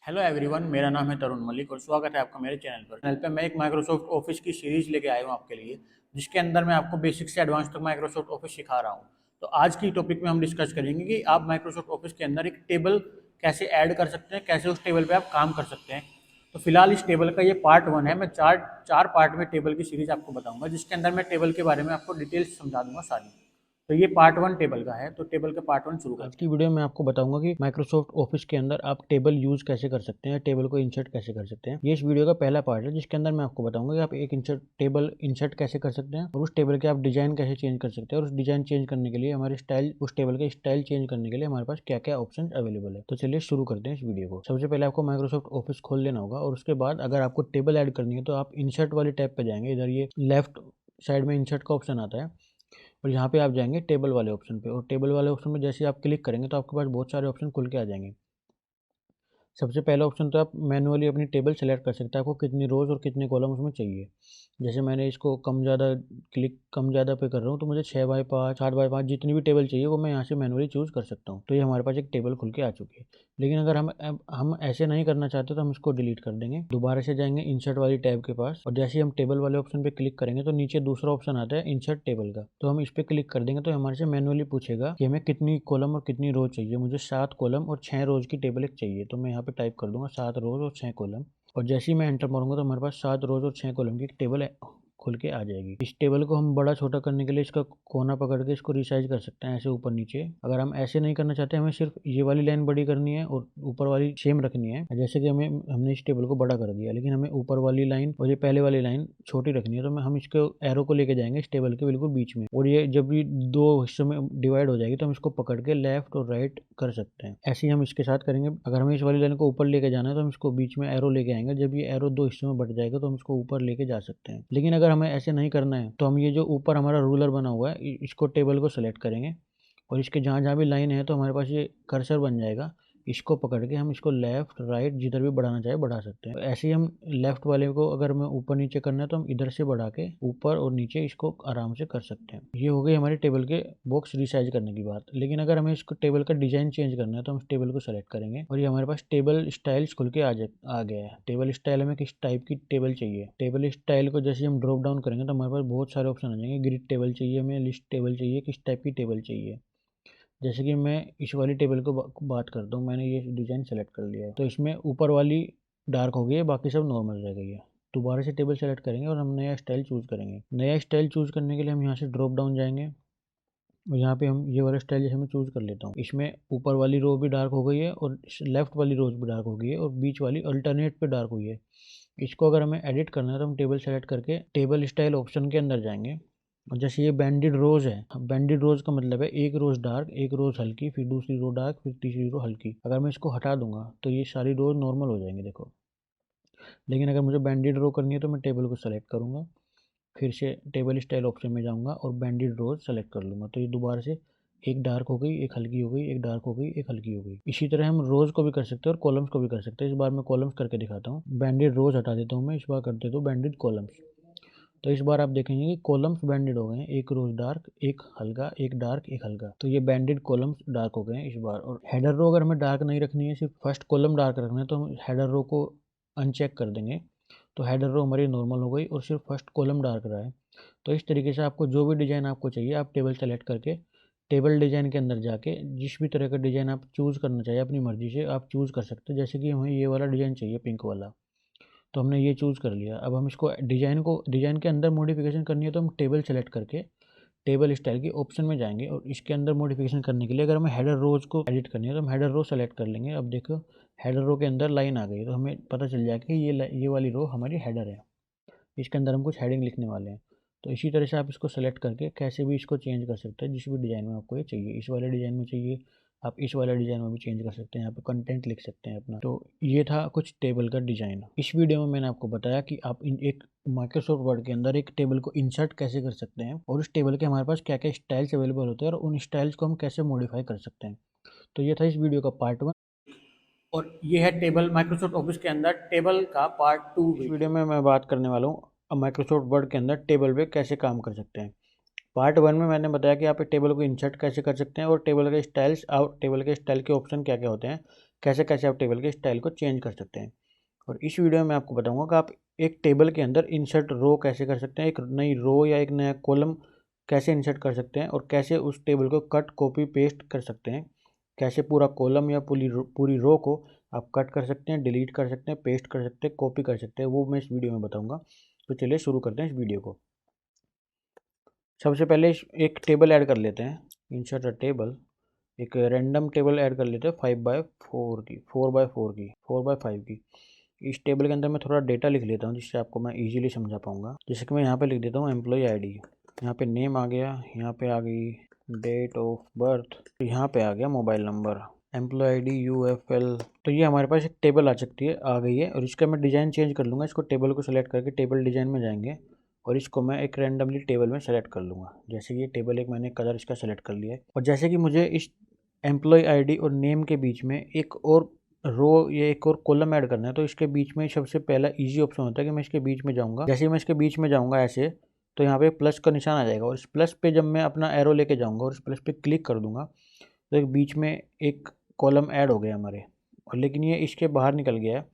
हेलो एवरीवन, मेरा नाम है तरुण मलिक और स्वागत है आपका मेरे चैनल पर। चैनल पे मैं एक माइक्रोसॉफ्ट ऑफिस की सीरीज लेके आया हूँ आपके लिए, जिसके अंदर मैं आपको बेसिक से एडवांस तक माइक्रोसॉफ्ट ऑफिस सिखा रहा हूँ। तो आज की टॉपिक में हम डिस्कस करेंगे कि आप माइक्रोसॉफ्ट ऑफिस के अंदर एक टेबल कैसे ऐड कर सकते हैं, कैसे उस टेबल पर आप काम कर सकते हैं। तो फिलहाल इस टेबल का ये पार्ट 1 है। मैं चार पार्ट में टेबल की सीरीज आपको बताऊंगा, जिसके अंदर मैं टेबल के बारे में आपको डिटेल्स समझा दूंगा सारी। तो ये पार्ट 1 टेबल का है, तो टेबल का पार्ट 1 शुरू करते हैं। आज की वीडियो में आपको बताऊंगा कि माइक्रोसॉफ्ट ऑफिस के अंदर आप टेबल यूज कैसे कर सकते हैं, टेबल को इंसर्ट कैसे कर सकते हैं। ये इस वीडियो का पहला पार्ट है, जिसके अंदर मैं आपको बताऊंगा कि आप एक टेबल इंसर्ट कैसे कर सकते हैं, और उस टेबल के आप डिजाइन कैसे चेंज कर सकते हैं, और उस डिजाइन चेंज करने के लिए हमारे स्टाइल, उस टेबल के स्टाइल चेंज करने के लिए हमारे पास क्या क्या ऑप्शन अवेलेबल है। तो चलिए शुरू करते हैं इस वीडियो को। सबसे पहले आपको माइक्रोसॉफ्ट ऑफिस खोल लेना होगा, और उसके बाद अगर आपको टेबल ऐड करनी है तो आप इंसर्ट वाली टैब पे जाएंगे। इधर ये लेफ्ट साइड में इंसर्ट का ऑप्शन आता है, और यहाँ पे आप जाएंगे टेबल वाले ऑप्शन पे, और टेबल वाले ऑप्शन में जैसे आप क्लिक करेंगे तो आपके पास बहुत सारे ऑप्शन खुल के आ जाएंगे। सबसे पहला ऑप्शन तो आप मैनुअली अपनी टेबल सेलेक्ट कर सकते हैं, आपको कितनी रोज़ और कितने कॉलम उसमें चाहिए। जैसे मैंने इसको कम ज़्यादा पे कर रहा हूँ, तो मुझे 6x5, 7x5 जितनी भी टेबल चाहिए वो मैं यहाँ से मैनुअली चूज़ कर सकता हूँ। तो ये हमारे पास एक टेबल खुल के आ चुकी है। लेकिन अगर हम ऐसे नहीं करना चाहते तो हम इसको डिलीट कर देंगे। दोबारा से जाएंगे इंसर्ट वाली टैब के पास, और जैसे ही हम टेबल वाले ऑप्शन पे क्लिक करेंगे तो नीचे दूसरा ऑप्शन आता है इंसर्ट टेबल का। तो हम इस पर क्लिक कर देंगे तो हमारे से मैनुअली पूछेगा कि हमें कितनी कॉलम और कितनी रोज चाहिए। मुझे 7 कॉलम और 6 रोज की टेबल एक चाहिए, तो मैं यहाँ पे टाइप कर दूंगा 7 रोज और 6 कॉलम। और जैसे ही मैं एंटर मारूंगा तो हमारे पास 7 रोज और 6 कॉलम की एक टेबल खुल के आ जाएगी। इस टेबल को हम बड़ा छोटा करने के लिए इसका कोना पकड़ के इसको रिसाइज कर सकते हैं, ऐसे ऊपर नीचे। अगर हम ऐसे नहीं करना चाहते, हमें सिर्फ ये वाली लाइन बड़ी करनी है और ऊपर वाली सेम रखनी है। जैसे कि हमने इस टेबल को बड़ा कर दिया, लेकिन हमें ऊपर वाली लाइन और ये पहले वाली लाइन छोटी रखनी है, तो हम इसके एरो को लेके जाएंगे इस टेबल के बिल्कुल बीच में, और ये जब भी 2 हिस्सों में डिवाइड हो जाएगी तो हम इसको पकड़ के लेफ्ट और राइट कर सकते हैं। ऐसे ही हम इसके साथ करेंगे। अगर हमें इस वाली लाइन को ऊपर लेके जाना है तो हम इसको बीच में एरो लेके आएंगे। जब ये एरो 2 हिस्सों में बट जाएगा तो हम इसको ऊपर लेके जा सकते हैं। लेकिन अगर हमें ऐसे नहीं करना है तो हम ये जो ऊपर हमारा रूलर बना हुआ है इसको टेबल को सेलेक्ट करेंगे, और इसके जहाँ जहाँ भी लाइन है तो हमारे पास ये कर्सर बन जाएगा। इसको पकड़ के हम इसको लेफ्ट राइट जिधर भी बढ़ाना चाहे बढ़ा सकते हैं। ऐसे ही हम लेफ्ट वाले को अगर हमें ऊपर नीचे करना है तो हम इधर से बढ़ा के ऊपर और नीचे इसको आराम से कर सकते हैं। ये हो गई हमारे टेबल के बॉक्स रिसाइज करने की बात। लेकिन अगर हमें इसको टेबल का डिजाइन चेंज करना है तो हम इस टेबल को सेलेक्ट करेंगे, और ये हमारे पास टेबल स्टाइल्स खुल के आ गया है। टेबल स्टाइल में किस टाइप की टेबल चाहिए। टेबल स्टाइल को जैसे हम ड्रॉप डाउन करेंगे तो हमारे पास बहुत सारे ऑप्शन आ जाएंगे। ग्रिड टेबल चाहिए हमें, लिस्ट टेबल चाहिए, किस टाइप की टेबल चाहिए। जैसे कि मैं इस वाली टेबल को बात करता हूँ, मैंने ये डिज़ाइन सेलेक्ट कर लिया है, तो इसमें ऊपर वाली डार्क हो गई है, बाकी सब नॉर्मल रह गई है। दोबारा से टेबल सेलेक्ट करेंगे और हम नया स्टाइल चूज़ करेंगे। नया स्टाइल चूज़ करने के लिए हम यहाँ से ड्रॉप डाउन जाएंगे, और यहाँ पे हम ये वाला स्टाइल जैसे मैं चूज़ कर लेता हूँ। इसमें ऊपर वाली रो भी डार्क हो गई है और लेफ्ट वाली रोज भी डार्क हो गई है, और बीच वाली अल्टरनेट पे डार्क हुई है। इसको अगर हमें एडिट करना है तो हम टेबल सेलेक्ट करके टेबल स्टाइल ऑप्शन के अंदर जाएंगे, और जैसे ये बैंडेड रोज है, बैंडेड रोज का मतलब है एक रोज डार्क, एक रोज हल्की, फिर दूसरी रो डार्क, फिर तीसरी रो हल्की। अगर मैं इसको हटा दूंगा तो ये सारी रोज नॉर्मल हो जाएंगी, देखो। लेकिन अगर मुझे बैंडेड रो करनी है तो मैं टेबल को सेलेक्ट करूंगा, फिर से टेबल स्टाइल ऑप्शन में जाऊंगा और बैंडेड रोज सेलेक्ट कर लूंगा, तो ये दोबारा से एक डार्क हो गई, एक हल्की हो गई, एक डार्क हो गई, एक हल्की हो गई। इसी तरह हम रोज को भी कर सकते हैं और कॉलम्स को भी कर सकते हैं। इस बार मैं कॉलम्स करके दिखाता हूँ। बैंडेड रोज हटा देता हूँ मैं, इस बार कर देता हूँ बैंडेड कॉलम्स। तो इस बार आप देखेंगे कि कॉलम्स बैंडेड हो गए हैं, एक रोज डार्क, एक हल्का, एक डार्क, एक हल्का। तो ये बैंडेड कॉलम्स डार्क हो गए हैं इस बार। और हेडर रो अगर हमें डार्क नहीं रखनी है, सिर्फ फर्स्ट कॉलम डार्क रखना है, तो हम हेडर रो को अनचेक कर देंगे, तो हेडर रो हमारी नॉर्मल हो गई और सिर्फ फर्स्ट कॉलम डार्क रहा है। तो इस तरीके से आपको जो भी डिज़ाइन आपको चाहिए, आप टेबल सेलेक्ट करके टेबल डिज़ाइन के अंदर जाके जिस भी तरह का डिज़ाइन आप चूज़ करना चाहिए अपनी मर्ज़ी से आप चूज़ कर सकते हैं। जैसे कि हमें ये वाला डिज़ाइन चाहिए पिंक वाला, तो हमने ये चूज़ कर लिया। अब हम इसको डिज़ाइन के अंदर मॉडिफिकेशन करनी है, तो हम टेबल सेलेक्ट करके टेबल स्टाइल की ऑप्शन में जाएंगे और इसके अंदर मॉडिफिकेशन करने के लिए अगर हमें हेडर रोज को एडिट करनी है तो हम हेडर रो सेलेक्ट कर लेंगे। अब देखो हेडर रो के अंदर लाइन आ गई, तो हमें पता चल जाएगा कि ये वाली रो हमारी हेडर है, इसके अंदर हम कुछ हेडिंग लिखने वाले हैं। तो इसी तरह से आप इसको सेलेक्ट करके कैसे भी इसको चेंज कर सकते हैं, जिस भी डिज़ाइन में आपको ये चाहिए। इस वाले डिज़ाइन में चाहिए, आप इस वाले डिज़ाइन में भी चेंज कर सकते हैं, यहाँ पे कंटेंट लिख सकते हैं अपना। तो ये था कुछ टेबल का डिज़ाइन। इस वीडियो में मैंने आपको बताया कि आप एक माइक्रोसॉफ्ट वर्ड के अंदर एक टेबल को इंसर्ट कैसे कर सकते हैं और उस टेबल के हमारे पास क्या क्या स्टाइल्स अवेलेबल होते हैं और उन स्टाइल्स को हम कैसे मॉडिफाई कर सकते हैं। तो ये था इस वीडियो का पार्ट 1 और ये है टेबल माइक्रोसॉफ्ट ऑफिस के अंदर टेबल का पार्ट 2। इस वीडियो में मैं बात करने वाला हूँ माइक्रोसॉफ्ट वर्ड के अंदर टेबल पे कैसे काम कर सकते हैं। पार्ट 1 में मैंने बताया कि आप एक टेबल को इंसर्ट कैसे कर सकते हैं और टेबल के स्टाइल्स और टेबल के स्टाइल के ऑप्शन क्या क्या होते हैं, कैसे कैसे आप टेबल के स्टाइल को चेंज कर सकते हैं। और इस वीडियो में मैं आपको बताऊंगा कि आप एक टेबल के अंदर इंसर्ट रो कैसे कर सकते हैं, एक नई रो या एक नया कॉलम कैसे इंसर्ट कर सकते हैं और कैसे उस टेबल को कट कॉपी पेस्ट कर सकते हैं, कैसे पूरा कॉलम या पूरी रो को आप कट कर सकते हैं, डिलीट कर सकते हैं, पेस्ट कर सकते हैं, कॉपी कर सकते हैं, वो मैं इस वीडियो में बताऊंगा। तो चलिए शुरू करते हैं इस वीडियो को। सबसे पहले एक टेबल ऐड कर लेते हैं, इंसर्ट अ टेबल। एक रैंडम टेबल ऐड कर लेते हैं 5x4 की, 4x4 की, 4x5 की। इस टेबल के अंदर मैं थोड़ा डेटा लिख लेता हूँ जिससे आपको मैं इजीली समझा पाऊंगा। जैसे कि मैं यहाँ पे लिख देता हूँ एम्प्लॉय आईडी, यहाँ पे नेम आ गया, यहाँ पे आ गई डेट ऑफ बर्थ, यहाँ पे आ गया mobile number, employee ID UFL। तो ये हमारे पास एक टेबल आ गई है और इसका मैं डिज़ाइन चेंज कर लूँगा। इसको टेबल को सेलेक्ट करके टेबल डिज़ाइन में जाएंगे और इसको मैं एक रैंडमली टेबल में सेलेक्ट कर लूँगा। जैसे कि ये टेबल एक मैंने कलर इसका सेलेक्ट कर लिया है और जैसे कि मुझे इस एम्प्लॉय आईडी और नेम के बीच में एक और रो या एक और कॉलम ऐड करना है, तो इसके बीच में सबसे पहला इजी ऑप्शन होता है कि मैं इसके बीच में जाऊंगा। जैसे ही मैं इसके बीच में जाऊंगा ऐसे, तो यहाँ पे प्लस का निशान आ जाएगा और इस प्लस पे जब मैं अपना एरो लेके जाऊंगा और इस प्लस पे क्लिक कर दूंगा तो एक बीच में एक कॉलम ऐड हो गया हमारे, और लेकिन ये इसके बाहर निकल गया है।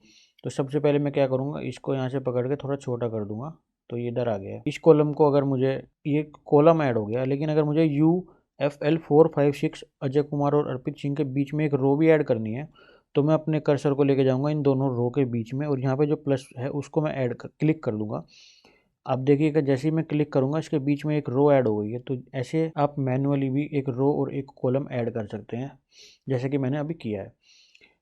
तो सबसे पहले मैं क्या करूँगा, इसको यहाँ से पकड़ के थोड़ा छोटा कर दूंगा, तो ये इधर आ गया। इस कॉलम को अगर मुझे, ये कॉलम ऐड हो गया, लेकिन अगर मुझे UFL456 अजय कुमार और अर्पित सिंह के बीच में एक रो भी ऐड करनी है, तो मैं अपने कर्सर को लेके जाऊंगा इन दोनों रो के बीच में और यहाँ पे जो प्लस है उसको मैं क्लिक कर दूंगा। आप देखिएगा जैसे ही मैं क्लिक करूंगा इसके बीच में एक रो ऐड हो गई है। तो ऐसे आप मैनुअली भी एक रो और एक कॉलम ऐड कर सकते हैं जैसे कि मैंने अभी किया है।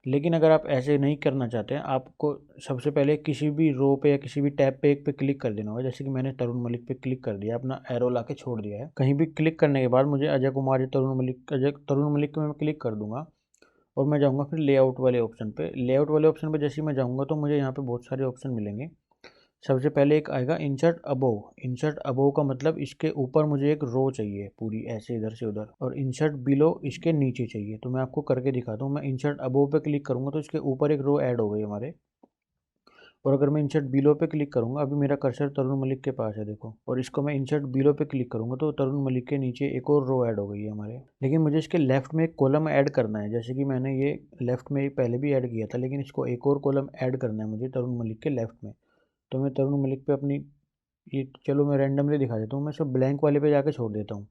लेकिन अगर आप ऐसे नहीं करना चाहते हैं, आपको सबसे पहले किसी भी रो पे या किसी भी टैब पे एक पे क्लिक कर देना होगा। जैसे कि मैंने तरुण मलिक पे क्लिक कर दिया, अपना एरो ला के छोड़ दिया है। कहीं भी क्लिक करने के बाद मुझे अजय कुमार या तरुण मलिक पे मैं क्लिक कर दूंगा और मैं जाऊंगा फिर लेआउट वाले ऑप्शन पे। लेआउट वाले ऑप्शन पे जैसे ही मैं जाऊंगा तो मुझे यहाँ पे बहुत सारे ऑप्शन मिलेंगे। सबसे पहले एक आएगा इंसर्ट अबोव। इंसर्ट अबोव का मतलब इसके ऊपर मुझे एक रो चाहिए पूरी ऐसे इधर से उधर, और इंसर्ट बिलो इसके नीचे चाहिए। तो मैं आपको करके दिखाता हूँ। मैं इंसर्ट अबोव पे क्लिक करूँगा तो इसके ऊपर एक रो ऐड हो गई हमारे, और अगर मैं इंसर्ट बिलो पे क्लिक करूँगा, अभी मेरा कर्सर तरुण मलिक के पास है देखो, और इसको मैं इंसर्ट बिलो पे क्लिक करूँगा तो तरुण मलिक के नीचे एक और रो ऐड हो गई है हमारे। लेकिन मुझे इसके लेफ्ट में एक कॉलम ऐड करना है, जैसे कि मैंने ये लेफ्ट में पहले भी ऐड किया था, लेकिन इसको एक और कॉलम ऐड करना है मुझे तरुण मलिक के लेफ्ट में। तो मैं तरुण मलिक पे अपनी ये, चलो मैं रैंडमली दिखा देता हूँ, मैं इसको ब्लैंक वाले पे जाके छोड़ देता हूँ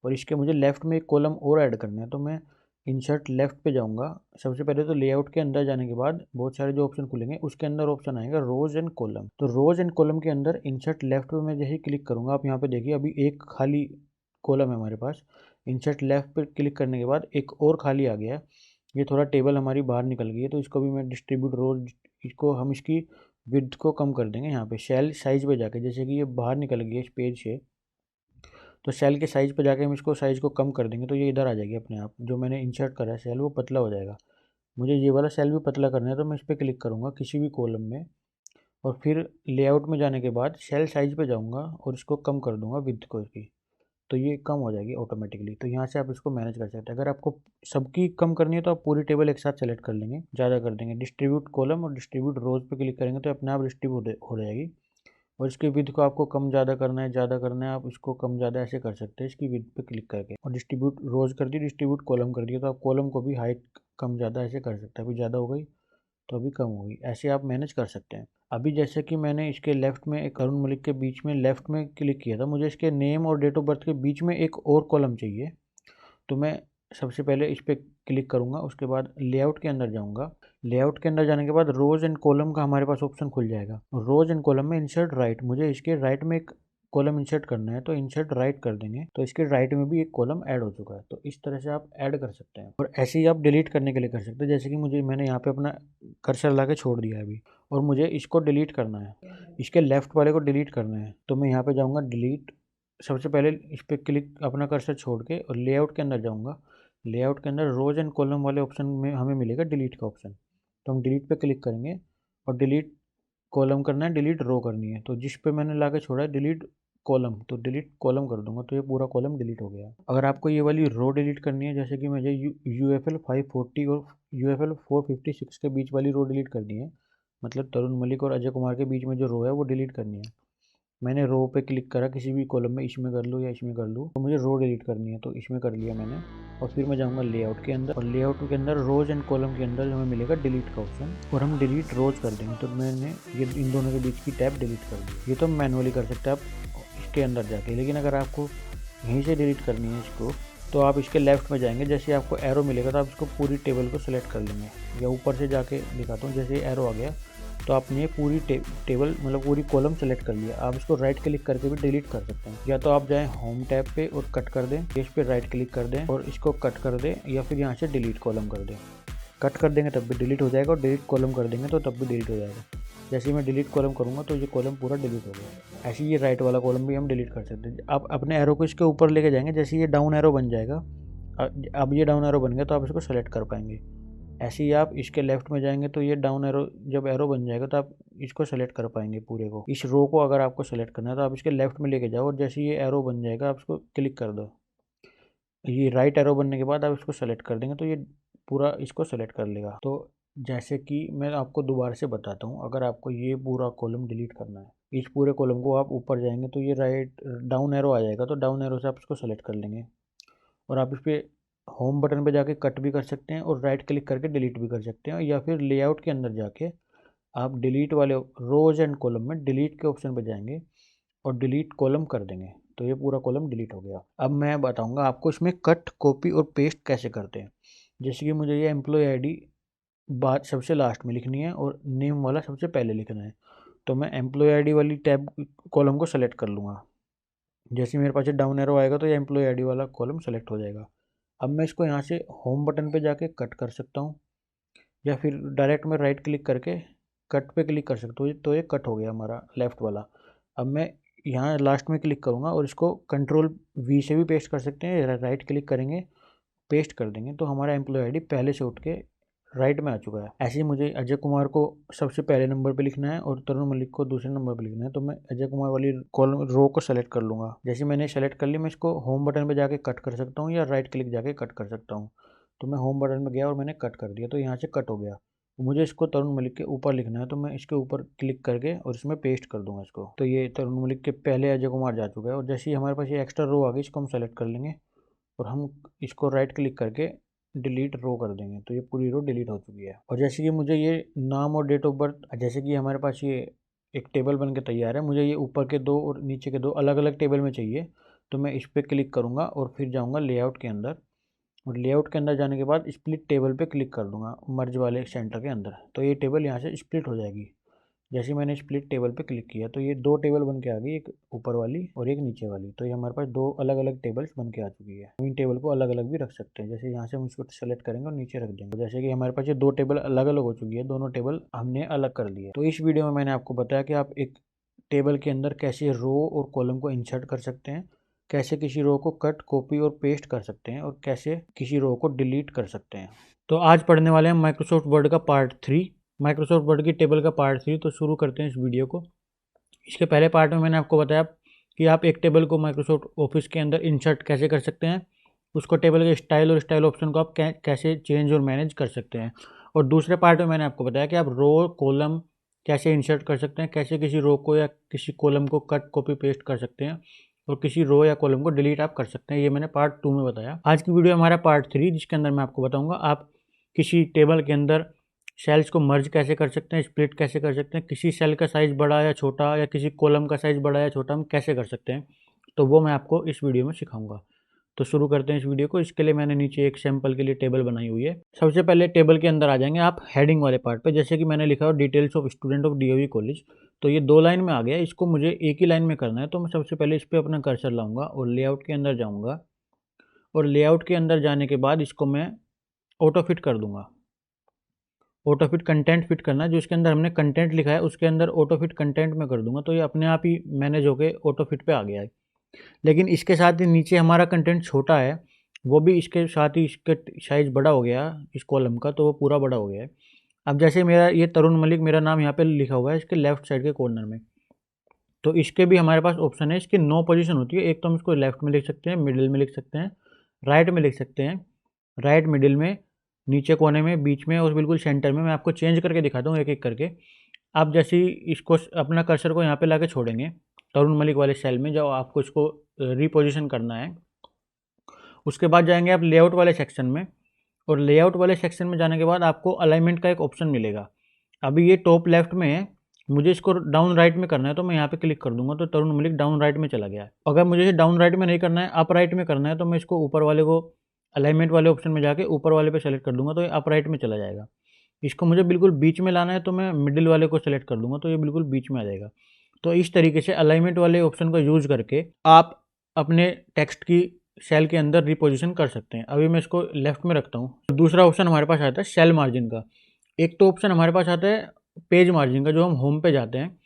और इसके मुझे लेफ्ट में एक कॉलम और ऐड करना है। तो मैं इंसर्ट लेफ्ट पे जाऊँगा। सबसे पहले तो लेआउट के अंदर जाने के बाद बहुत सारे जो ऑप्शन खुलेंगे उसके अंदर ऑप्शन आएगा रोज एंड कॉलम। तो रोज एंड कॉलम के अंदर इंसर्ट लेफ्ट पे मैं जैसे ही क्लिक करूँगा, आप यहाँ पे देखिए अभी एक खाली कॉलम है हमारे पास। इंसर्ट लेफ्ट पे क्लिक करने के बाद एक और खाली आ गया है। ये थोड़ा टेबल हमारी बाहर निकल गई है, तो इसको भी मैं डिस्ट्रीब्यूट रोज, इसको हम इसकी विड्थ को कम कर देंगे यहाँ पे सेल साइज पे जाके। जैसे कि ये बाहर निकल गई है इस पेज से, तो सेल के साइज़ पे जाके हम इसको साइज़ को कम कर देंगे तो ये इधर आ जाएगी अपने आप। जो मैंने इंसर्ट करा है सेल वो पतला हो जाएगा। मुझे ये वाला सेल भी पतला करना है तो मैं इस पर क्लिक करूँगा किसी भी कॉलम में, और फिर लेआउट में जाने के बाद सेल साइज़ पे जाऊँगा और इसको कम कर दूँगा विड्थ को इसकी, तो ये कम हो जाएगी ऑटोमेटिकली। तो यहाँ से आप इसको मैनेज कर सकते हैं। अगर आपको सबकी कम करनी है तो आप पूरी टेबल एक साथ सेलेक्ट कर लेंगे, ज़्यादा कर देंगे, डिस्ट्रीब्यूट कॉलम और डिस्ट्रीब्यूट रोज पे क्लिक करेंगे तो अपने आप डिस्ट्रीब्यूट हो जाएगी। और इसकी विड्थ को आपको कम ज़्यादा करना है, ज़्यादा करना है, आप इसको कम ज़्यादा ऐसे कर सकते हैं इसकी विड्थ पे क्लिक करके। और डिस्ट्रीब्यूट रोज कर दी, डिस्ट्रीब्यूट कॉलम कर दिया, तो आप कॉलम को भी हाइट कम ज़्यादा ऐसे कर सकते हैं। अभी ज़्यादा हो गई तो अभी कम होगी, ऐसे आप मैनेज कर सकते हैं। अभी जैसे कि मैंने इसके लेफ्ट में एक अरुण मलिक के बीच में लेफ्ट में क्लिक किया था, मुझे इसके नेम और डेट ऑफ बर्थ के बीच में एक और कॉलम चाहिए। तो मैं सबसे पहले इस पर क्लिक करूँगा, उसके बाद लेआउट के अंदर जाऊँगा। लेआउट के अंदर जाने के बाद रोज एंड कॉलम का हमारे पास ऑप्शन खुल जाएगा। रोज एंड कॉलम में इंसर्ट राइट, मुझे इसके राइट में एक कॉलम इंसर्ट करना है तो इंसर्ट राइट कर देंगे, तो इसके राइट में भी एक कॉलम ऐड हो चुका है। तो इस तरह से आप ऐड कर सकते हैं, और ऐसे ही आप डिलीट करने के लिए कर सकते हैं। जैसे कि मैंने यहाँ पे अपना कर्सर ला के छोड़ दिया है अभी, और मुझे इसको डिलीट करना है, इसके लेफ्ट वाले को डिलीट करना है। तो मैं यहाँ पे जाऊँगा डिलीट, सबसे पहले इस पर क्लिक अपना कर्सर छोड़ के और लेआउट के अंदर जाऊँगा। लेआउट के अंदर रोज एंड कॉलम वाले ऑप्शन में हमें मिलेगा डिलीट का ऑप्शन, तो हम डिलीट पे क्लिक करेंगे। और डिलीट कॉलम करना है, डिलीट रो करनी है, तो जिस पे मैंने ला के छोड़ा है डिलीट कॉलम, तो डिलीट कॉलम कर दूंगा तो ये पूरा कॉलम डिलीट हो गया। अगर आपको ये वाली रो डिलीट करनी है, जैसे कि मुझे UFL 540 और UFL 456 के बीच वाली रो डिलीट करनी है, मतलब तरुण मलिक और अजय कुमार के बीच में जो रो है वो डिलीट करनी है। मैंने रो पे क्लिक करा, किसी भी कॉलम में, इसमें कर लूँ या इसमें कर लूँ, तो मुझे रो डिलीट करनी है तो इसमें कर लिया मैंने। और फिर मैं जाऊँगा लेआउट के अंदर, और लेआउट के अंदर रोज एंड कॉलम के अंदर हमें मिलेगा डिलीट का ऑप्शन, और हम डिलीट रोज कर देंगे। तो मैंने ये इन दोनों के बीच की टैब डिलीट कर दी। ये तो मैनुअली कर सकते हैं आप इसके अंदर जाके, लेकिन अगर आपको यहीं से डिलीट करनी है इसको, तो आप इसके लेफ्ट में जाएंगे, जैसे आपको एरो मिलेगा तो आप इसको पूरी टेबल को सिलेक्ट कर लेंगे, या ऊपर से जाके दिखाता हूँ। जैसे एरो आ गया तो आपने पूरी टेबल मतलब पूरी कॉलम सेलेक्ट कर लिया। आप इसको राइट क्लिक करके भी डिलीट कर सकते हैं, या तो आप जाएं होम टैब पे और कट कर दें, पेज पे राइट क्लिक कर दें और इसको कट कर दें, या फिर यहाँ से डिलीट कॉलम कर दें। कट कर देंगे तब भी डिलीट हो जाएगा, और डिलीट कॉलम कर देंगे तो तब भी डिलीट हो जाएगा। जैसे ही मैं डिलीट कॉलम करूँगा तो ये कॉलम पूरा डिलीट हो गया। ऐसे ही ये राइट वाला कॉलम भी हम डिलीट कर सकते हैं। आप अपने एरो को इसके ऊपर लेके जाएंगे, जैसे ये डाउन एरो बन जाएगा, अब ये डाउन एरो बन गया तो आप इसको सेलेक्ट कर पाएंगे। ऐसे ही आप इसके लेफ्ट में जाएंगे तो ये डाउन एरो, जब एरो बन जाएगा तो आप इसको सेलेक्ट कर पाएंगे पूरे को। इस रो को अगर आपको सेलेक्ट करना है तो आप इसके लेफ्ट में लेके जाओ, और जैसे ये एरो बन जाएगा आप इसको क्लिक कर दो। ये राइट एरो बनने के बाद आप इसको सेलेक्ट कर देंगे तो ये पूरा इसको सेलेक्ट कर लेगा। तो जैसे कि मैं आपको दोबारा से बताता हूँ, अगर आपको ये पूरा कॉलम डिलीट करना है, इस पूरे कॉलम को आप ऊपर जाएंगे तो ये राइट डाउन एरो आ जाएगा, तो डाउन एरो से आप इसको सेलेक्ट कर लेंगे, और आप इस पर होम बटन पे जाके कट भी कर सकते हैं और राइट क्लिक करके डिलीट भी कर सकते हैं, या फिर लेआउट के अंदर जाके आप डिलीट वाले रोज एंड कॉलम में डिलीट के ऑप्शन पे जाएंगे और डिलीट कॉलम कर देंगे, तो ये पूरा कॉलम डिलीट हो गया। अब मैं बताऊंगा आपको इसमें कट, कॉपी और पेस्ट कैसे करते हैं। जैसे कि मुझे ये एम्प्लॉय आईडी बात सबसे लास्ट में लिखनी है और नेम वाला सबसे पहले लिखना है, तो मैं एम्प्लॉय आईडी वाली टैब कॉलम को सेलेक्ट कर लूँगा। जैसे मेरे पास डाउन एरो आएगा तो ये एम्प्लॉय आईडी वाला कॉलम सेलेक्ट हो जाएगा। अब मैं इसको यहाँ से होम बटन पे जाके कट कर सकता हूँ, या फिर डायरेक्ट मैं राइट क्लिक करके कट पे क्लिक कर सकता हूँ, तो ये कट हो गया हमारा लेफ़्ट वाला। अब मैं यहाँ लास्ट में क्लिक करूँगा और इसको कंट्रोल V से भी पेस्ट कर सकते हैं, राइट क्लिक करेंगे पेस्ट कर देंगे तो हमारा एम्प्लॉय आईडी पहले से उठ के राइट में आ चुका है। ऐसे ही मुझे अजय कुमार को सबसे पहले नंबर पे लिखना है और तरुण मलिक को दूसरे नंबर पे लिखना है, तो मैं अजय कुमार वाली कॉलम रो को सेलेक्ट कर लूँगा। जैसे मैंने सेलेक्ट कर लिया, मैं इसको होम बटन पे जाके कट कर सकता हूँ या राइट क्लिक जाके कट कर सकता हूँ। तो मैं होम बटन में गया और मैंने कट कर दिया, तो यहाँ से कट हो गया। मुझे इसको तरुण मलिक के ऊपर लिखना है, तो मैं इसके ऊपर क्लिक करके और इसमें पेस्ट कर दूंगा इसको, तो ये तरुण मलिक के पहले अजय कुमार जा चुका है। और जैसे ही हमारे पास ये एक्स्ट्रा रो आ गई, इसको हम सेलेक्ट कर लेंगे और हम इसको राइट क्लिक करके डिलीट रो कर देंगे, तो ये पूरी रो डिलीट हो चुकी है। और जैसे कि मुझे ये नाम और डेट ऑफ बर्थ, जैसे कि हमारे पास ये एक टेबल बन के तैयार है, मुझे ये ऊपर के दो और नीचे के दो अलग अलग टेबल में चाहिए, तो मैं इस पर क्लिक करूँगा और फिर जाऊँगा लेआउट के अंदर, और लेआउट के अंदर जाने के बाद स्प्लिट टेबल पे क्लिक कर दूंगा मर्ज वाले सेंटर के अंदर, तो ये टेबल यहाँ से स्प्लिट हो जाएगी। जैसे ही मैंने स्प्लिट टेबल पे क्लिक किया तो ये दो टेबल बन के आ गई, एक ऊपर वाली और एक नीचे वाली, तो ये हमारे पास दो अलग अलग टेबल्स बन के आ चुकी है। इन टेबल को अलग अलग भी रख सकते हैं, जैसे यहाँ से हम इसको सेलेक्ट करेंगे और नीचे रख देंगे। जैसे कि हमारे पास ये दो टेबल अलग अलग हो चुकी है, दोनों टेबल हमने अलग कर दिए। तो इस वीडियो में मैंने आपको बताया कि आप एक टेबल के अंदर कैसे रो और कॉलम को इंसर्ट कर सकते हैं, कैसे किसी रो को कट, कॉपी और पेस्ट कर सकते हैं और कैसे किसी रो को डिलीट कर सकते हैं। तो आज पढ़ने वाले हैं माइक्रोसॉफ्ट वर्ड का पार्ट 3, माइक्रोसॉफ्ट वर्ड की टेबल का पार्ट 3। तो शुरू करते हैं इस वीडियो को। इसके पहले पार्ट में मैंने आपको बताया कि आप एक टेबल को माइक्रोसॉफ्ट ऑफिस के अंदर इंसर्ट कैसे कर सकते हैं, उसको टेबल के स्टाइल और स्टाइल ऑप्शन को आप कैसे चेंज और मैनेज कर सकते हैं। और दूसरे पार्ट में मैंने आपको बताया कि आप रो कॉलम कैसे इंसर्ट कर सकते हैं, कैसे किसी रो को या किसी कॉलम को कट, कॉपी, पेस्ट कर सकते हैं और किसी रो या कॉलम को डिलीट आप कर सकते हैं। ये मैंने पार्ट 2 में बताया। आज की वीडियो हमारा पार्ट 3, जिसके अंदर मैं आपको बताऊंगा आप किसी टेबल के अंदर सेल्स को मर्ज कैसे कर सकते हैं, स्प्लिट कैसे कर सकते हैं, किसी सेल का साइज़ बड़ा या छोटा या किसी कॉलम का साइज़ बड़ा या छोटा हम कैसे कर सकते हैं। तो वो मैं आपको इस वीडियो में सिखाऊंगा। तो शुरू करते हैं इस वीडियो को। इसके लिए मैंने नीचे एक सैंपल के लिए टेबल बनाई हुई है। सबसे पहले टेबल के अंदर आ जाएंगे आप हेडिंग वाले पार्ट पे। जैसे कि मैंने लिखा हो details of student of डीओवी college, तो ये 2 लाइन में आ गया। इसको मुझे एक ही लाइन में करना है, तो मैं सबसे पहले इस पर अपना कर्सर लाऊंगा और लेआउट के अंदर जाऊँगा और लेआउट के अंदर जाने के बाद इसको मैं ऑटो फिट कर दूंगा। ऑटो फिट कंटेंट फिट करना है, जो इसके अंदर हमने कंटेंट लिखा है उसके अंदर ऑटो फिट कंटेंट में कर दूंगा, तो ये अपने आप ही मैनेज होकर ऑटो फिट पे आ गया है। लेकिन इसके साथ ही नीचे हमारा कंटेंट छोटा है, वो भी इसके साथ ही इसका साइज़ बड़ा हो गया इस कॉलम का, तो वो पूरा बड़ा हो गया है। अब जैसे मेरा ये तरुण मलिक मेरा नाम यहाँ पे लिखा हुआ है इसके लेफ्ट साइड के कॉर्नर में, तो इसके भी हमारे पास ऑप्शन है। इसकी 9 पोजीशन होती है। एक तो हम इसको लेफ्ट में लिख सकते हैं, मिडिल में लिख सकते हैं, राइट में लिख सकते हैं, राइट मिडिल में, नीचे कोने में, बीच में और बिल्कुल सेंटर में। मैं आपको चेंज करके दिखाता हूँ एक एक करके। आप जैसे ही इसको अपना कर्सर को यहाँ पे लाके छोड़ेंगे तरुण मलिक वाले सेल में, जब आपको इसको रीपोजिशन करना है, उसके बाद जाएंगे आप लेआउट वाले सेक्शन में और लेआउट वाले सेक्शन में जाने के बाद आपको अलाइनमेंट का एक ऑप्शन मिलेगा। अभी ये टॉप लेफ्ट में है, मुझे इसको डाउन राइट में करना है, तो मैं यहाँ पे क्लिक कर दूंगा तो तरुण मलिक डाउन राइट में चला गया है। अगर मुझे इसे डाउन राइट में नहीं करना है, अप राइट में करना है, तो मैं इसको ऊपर वाले को अलाइनमेंट वाले ऑप्शन में जाके ऊपर वाले पे सेलेक्ट कर दूंगा, तो ये अप राइट में चला जाएगा। इसको मुझे बिल्कुल बीच में लाना है, तो मैं मिडिल वाले को सेलेक्ट कर दूंगा, तो ये बिल्कुल बीच में आ जाएगा। तो इस तरीके से अलाइनमेंट वाले ऑप्शन को यूज करके आप अपने टेक्स्ट की सेल के अंदर रिपोजिशन कर सकते हैं। अभी मैं इसको लेफ्ट में रखता हूँ। दूसरा ऑप्शन हमारे पास आता है सेल मार्जिन का। एक तो ऑप्शन हमारे पास आता है पेज मार्जिन का, जो हम होम पे जाते हैं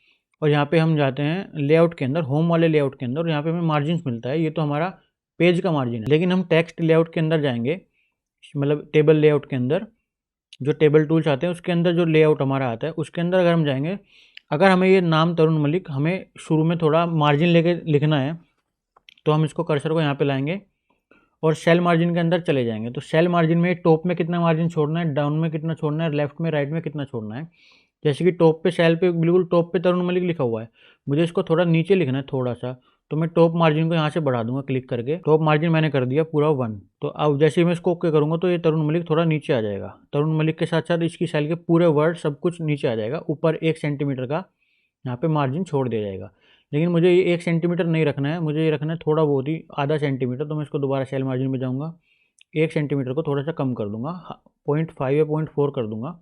और यहाँ पे हम जाते हैं लेआउट के अंदर, होम वाले लेआउट के अंदर, और यहाँ पे हमें मार्जिन मिलता है। ये तो हमारा पेज का मार्जिन है। लेकिन हम टेक्स्ट लेआउट के अंदर जाएंगे, मतलब टेबल लेआउट के अंदर, जो टेबल टूल्स आते हैं उसके अंदर जो लेआउट हमारा आता है उसके अंदर अगर हम जाएंगे, अगर हमें ये नाम तरुण मलिक हमें शुरू में थोड़ा मार्जिन लेके लिखना है, तो हम इसको कर्सर को यहाँ पे लाएंगे और सेल मार्जिन के अंदर चले जाएंगे। तो सेल मार्जिन में टॉप में कितना मार्जिन छोड़ना है, डाउन में कितना छोड़ना है, लेफ्ट में, राइट में कितना छोड़ना है। जैसे कि टॉप पे सेल पे बिल्कुल टॉप पे तरुण मलिक लिखा हुआ है, मुझे इसको थोड़ा नीचे लिखना है थोड़ा सा, तो मैं टॉप मार्जिन को यहाँ से बढ़ा दूंगा क्लिक करके। टॉप मार्जिन मैंने कर दिया पूरा 1। तो अब जैसे ही मैं इसको ओके करूँगा तो ये तरुण मलिक थोड़ा नीचे आ जाएगा। तरुण मलिक के साथ साथ इसकी सेल के पूरे वर्ड सब कुछ नीचे आ जाएगा। ऊपर 1 सेंटीमीटर का यहाँ पे मार्जिन छोड़ दिया जाएगा। लेकिन मुझे ये 1 सेंटीमीटर नहीं रखना है, मुझे ये रखना है थोड़ा बहुत ही आधा सेंटीमीटर। तो मैं इसको दोबारा सेल मार्जिन में जाऊँगा, 1 सेंटीमीटर को थोड़ा सा कम कर दूंगा, 0.5 या 0.4 कर दूंगा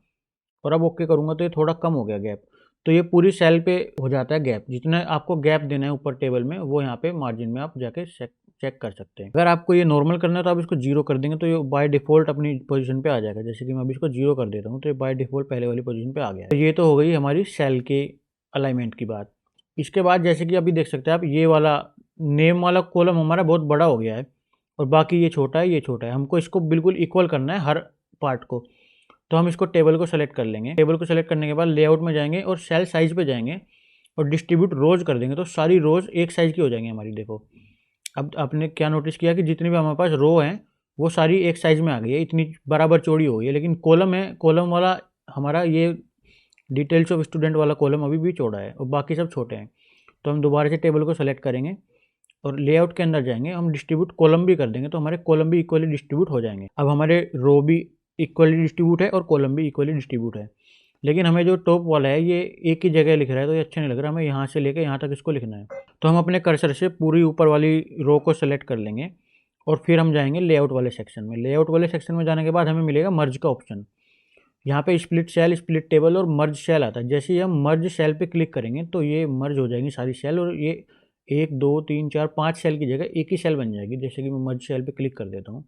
और अब ओके करूँगा तो ये थोड़ा कम हो गया गैप। तो ये पूरी सेल पे हो जाता है गैप। जितना आपको गैप देना है ऊपर टेबल में, वो यहाँ पे मार्जिन में आप जाके चेक कर सकते हैं। अगर आपको ये नॉर्मल करना है तो आप इसको 0 कर देंगे, तो ये बाय डिफ़ॉल्ट अपनी पोजीशन पे आ जाएगा। जैसे कि मैं अभी इसको 0 कर देता हूँ, तो ये बाय डिफ़ॉल्ट पहले वाली पोजीशन पे आ गया है। तो ये तो हो गई हमारी सेल के अलाइनमेंट की बात। इसके बाद जैसे कि अभी देख सकते हैं आप, ये वाला नेम वाला कॉलम हमारा बहुत बड़ा हो गया है और बाकी ये छोटा है, ये छोटा है। हमको इसको बिल्कुल इक्वल करना है हर पार्ट को, तो हम इसको टेबल को सेलेक्ट कर लेंगे। टेबल को सेलेक्ट करने के बाद लेआउट में जाएंगे और सेल साइज पे जाएंगे और डिस्ट्रीब्यूट रोज कर देंगे, तो सारी रोज एक साइज की हो जाएंगी हमारी। देखो अब आपने क्या नोटिस किया कि जितनी भी हमारे पास रो हैं वो सारी एक साइज में आ गई है, इतनी बराबर चौड़ी हो गई है। लेकिन कॉलम है, कॉलम वाला हमारा ये डिटेल्स ऑफ स्टूडेंट वाला कॉलम अभी भी चौड़ा है और बाकी सब छोटे हैं। तो हम दोबारा से टेबल को सेलेक्ट करेंगे और लेआउट के अंदर जाएंगे, हम डिस्ट्रीब्यूट कॉलम भी कर देंगे, तो हमारे कॉलम भी इक्वली डिस्ट्रीब्यूट हो जाएंगे। अब हमारे रो भी इक्वली डिस्ट्रीब्यूट है और कॉलम भी इक्वली डिस्ट्रीब्यूट है। लेकिन हमें जो टॉप वाला है ये एक ही जगह लिख रहा है, तो ये अच्छा नहीं लग रहा। हमें यहाँ से लेकर यहाँ तक इसको लिखना है, तो हम अपने कर्सर से पूरी ऊपर वाली रो को सेलेक्ट कर लेंगे और फिर हम जाएंगे लेआउट वाले सेक्शन में। लेआउट वाले सेक्शन में जाने के बाद हमें मिलेगा मर्ज का ऑप्शन। यहाँ पे स्प्लिट सेल, स्प्लिट टेबल और मर्ज सेल आता है। जैसे ही हम मर्ज सेल पे क्लिक करेंगे तो ये मर्ज हो जाएंगी सारी सेल और ये 1 2 3 4 5 सेल की जगह एक ही सेल बन जाएगी। जैसे कि मैं मर्ज सेल पे क्लिक कर देता हूँ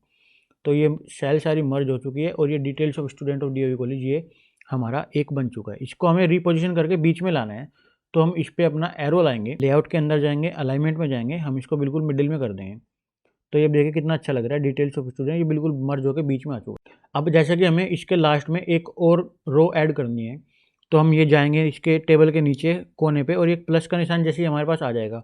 तो ये सेल सारी मर्ज हो चुकी है और ये details of student of डीओवी college ये हमारा एक बन चुका है। इसको हमें रिपोजिशन करके बीच में लाना है, तो हम इस पे अपना एरो लाएंगे, लेआउट के अंदर जाएंगे, अलाइनमेंट में जाएंगे, हम इसको बिल्कुल मिडिल में कर देंगे। तो ये देखिए कितना अच्छा लग रहा है, डिटेल्स ऑफ स्टूडेंट ये बिल्कुल मर्ज होकर बीच में आ चुका है। अब जैसा कि हमें इसके लास्ट में एक और रो ऐड करनी है, तो हम ये जाएंगे इसके टेबल के नीचे कोने पे और एक प्लस का निशान जैसे ही हमारे पास आ जाएगा,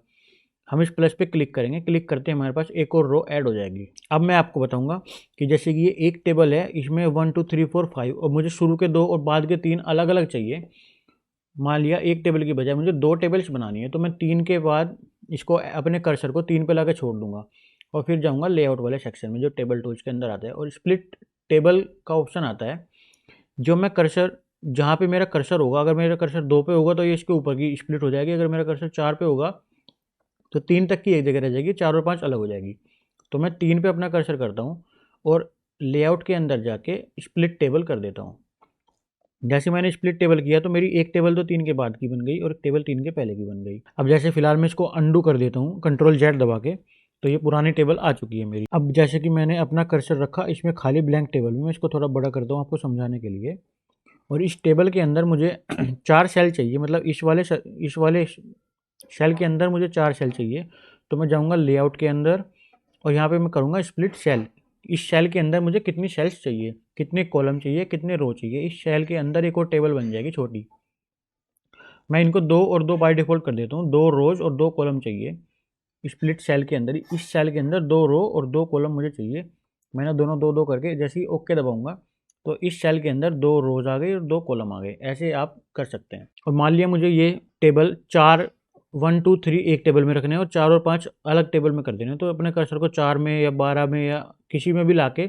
हम इस प्लस पे क्लिक करेंगे, क्लिक करते हमारे पास एक और रो ऐड हो जाएगी। अब मैं आपको बताऊंगा कि जैसे कि ये एक टेबल है, इसमें 1 2 3 4 5 और मुझे शुरू के 2 और बाद के 3 अलग अलग चाहिए। मान लिया एक टेबल की बजाय मुझे 2 टेबल्स बनानी है, तो मैं 3 के बाद इसको अपने कर्सर को 3 पे ला छोड़ दूंगा और फिर जाऊंगा लेआउट वाले सेक्शन में जो टेबल टूल्स के अंदर आता है, और स्प्लिट टेबल का ऑप्शन आता है। जो मैं कर्सर जहाँ पे मेरा कर्सर होगा, अगर मेरा कर्सर 2 पे होगा तो ये इसके ऊपर की स्प्लिट हो जाएगी, अगर मेरा कर्सर 4 पे होगा तो 3 तक की एक जगह रह जाएगी, 4 और 5 अलग हो जाएगी। तो मैं 3 पे अपना कर्सर करता हूँ और लेआउट के अंदर जाके स्प्लिट टेबल कर देता हूँ। जैसे मैंने स्प्लिट टेबल किया तो मेरी एक टेबल तो 3 के बाद की बन गई और एक टेबल 3 के पहले की बन गई। अब जैसे फिलहाल मैं इसको अंडू कर देता हूँ कंट्रोल जेड दबा के, तो ये पुरानी टेबल आ चुकी है मेरी। अब जैसे कि मैंने अपना कर्सर रखा इसमें खाली ब्लैंक टेबल में, मैं इसको थोड़ा बड़ा करता हूँ आपको समझाने के लिए। और इस टेबल के अंदर मुझे 4 सेल चाहिए, मतलब इस वाले सेल के अंदर मुझे 4 सेल चाहिए। तो मैं जाऊँगा लेआउट के अंदर और यहाँ पे मैं करूँगा स्प्लिट सेल। इस सेल के अंदर मुझे कितनी सेल्स चाहिए, कितने कॉलम चाहिए, कितने रो चाहिए, इस सेल के अंदर एक और टेबल बन जाएगी छोटी। मैं इनको 2 और 2 बाय डिफ़ॉल्ट कर देता हूँ, 2 रोज़ और 2 कॉलम चाहिए स्प्लिट सेल के अंदर। इस सेल के अंदर 2 रो और 2 कॉलम मुझे चाहिए। मैंने दोनों 2-2 करके जैसे ही ओके दबाऊँगा तो इस सेल के अंदर 2 रोज़ आ गई और 2 कॉलम आ गए। ऐसे आप कर सकते हैं। और मान लिया मुझे ये टेबल 4 1 2 3 एक टेबल में रखने हैं और 4 और 5 अलग टेबल में कर देने हैं, तो अपने कर्सर को 4 में या 12 में या किसी में भी लाके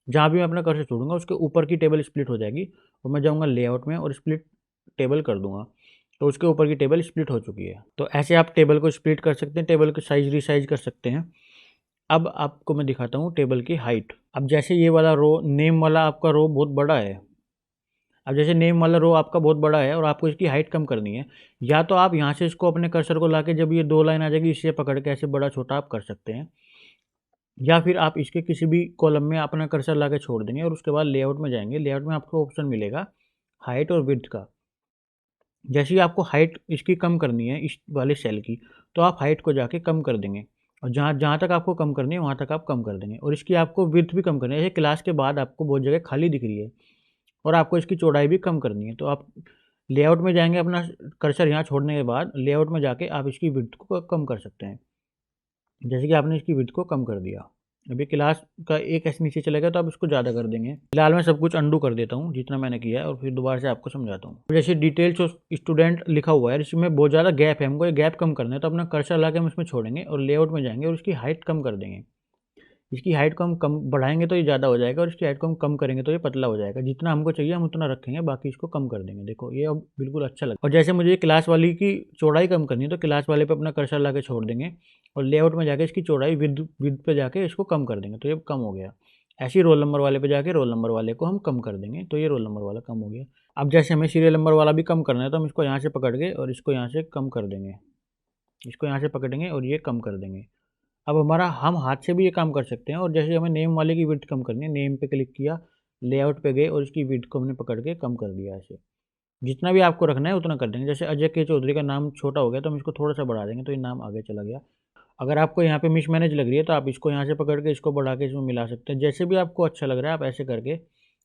जहाँ भी मैं अपना कर्सर छोड़ूंगा उसके ऊपर की टेबल स्प्लिट हो जाएगी और मैं जाऊँगा लेआउट में और स्प्लिट टेबल कर दूंगा, तो उसके ऊपर की टेबल स्प्लिट हो चुकी है। तो ऐसे आप टेबल को स्प्लिट कर सकते हैं, टेबल को साइज रिसाइज कर सकते हैं। अब आपको मैं दिखाता हूँ टेबल की हाइट। अब जैसे ये वाला रो नेम वाला आपका रो बहुत बड़ा है, अब जैसे नेम वाला रो आपका बहुत बड़ा है और आपको इसकी हाइट कम करनी है, या तो आप यहाँ से इसको अपने कर्सर को लाके जब ये 2 लाइन आ जाएगी इससे पकड़ के ऐसे बड़ा छोटा आप कर सकते हैं, या फिर आप इसके किसी भी कॉलम में अपना कर्सर लाके छोड़ देंगे और उसके बाद लेआउट में जाएंगे। लेआउट में आपको ऑप्शन मिलेगा हाइट और विड्थ का। जैसे ही आपको हाइट इसकी कम करनी है इस वाले सेल की, तो आप हाइट को जाके कम कर देंगे और जहाँ जहाँ तक आपको कम करनी है वहाँ तक आप कम कर देंगे। और इसकी आपको विड्थ भी कम करनी है। जैसे क्लास के बाद आपको बहुत जगह खाली दिख रही है और आपको इसकी चौड़ाई भी कम करनी है, तो आप लेआउट में जाएंगे, अपना कर्सर यहाँ छोड़ने के बाद लेआउट में जाके आप इसकी विड्थ को कम कर सकते हैं। जैसे कि आपने इसकी विड्थ को कम कर दिया, अभी क्लास का एक ऐसे नीचे चलेगा तो आप इसको ज़्यादा कर देंगे। फिलहाल मैं सब कुछ अंडू कर देता हूँ जितना मैंने किया है और फिर दोबारा से आपको समझाता हूँ। जैसे डिटेल्स ऑफ स्टूडेंट लिखा हुआ है, इसमें बहुत ज़्यादा गैप है, हमको ये गैप कम करना है, तो अपना कर्सर ला के हम इसमें छोड़ेंगे और लेआउट में जाएंगे और इसकी हाइट कम कर देंगे। इसकी हाइट को हम कम बढ़ाएंगे तो ये ज़्यादा हो जाएगा और इसकी हाइट को हम कम करेंगे तो ये पतला हो जाएगा। जितना हमको चाहिए हम उतना रखेंगे, बाकी इसको कम कर देंगे। देखो ये अब बिल्कुल अच्छा लगा। और जैसे मुझे क्लास वाली की चौड़ाई कम करनी है तो क्लास वाले पे अपना कर्सर ला के छोड़ देंगे और लेआउट में जाके इसकी चौड़ाई विद पे जाके इसको कम कर देंगे, तो ये कम हो गया। ऐसे ही रोल नंबर वाले पे जाके रोल नंबर वाले को हम कम कर देंगे, तो ये रोल नंबर वाला कम हो गया। अब जैसे हमें सीरियल नंबर वाला भी कम करना है तो हम इसको यहाँ से पकड़ के और इसको यहाँ से कम कर देंगे, इसको यहाँ से पकड़ेंगे और ये कम कर देंगे। अब हमारा हम हाथ से भी ये काम कर सकते हैं। और जैसे हमें नेम वाले की विड्थ कम करनी है, नेम पे क्लिक किया, लेआउट पे गए और इसकी विड्थ को हमने पकड़ के कम कर दिया। ऐसे जितना भी आपको रखना है उतना कर देंगे। जैसे अजय के चौधरी का नाम छोटा हो गया तो हम इसको थोड़ा सा बढ़ा देंगे तो ये नाम आगे चला गया। अगर आपको यहाँ पे मिसमैनेज लग रही है तो आप इसको यहाँ से पकड़ के इसको बढ़ा के इसमें मिला सकते हैं। जैसे भी आपको अच्छा लग रहा है आप ऐसे करके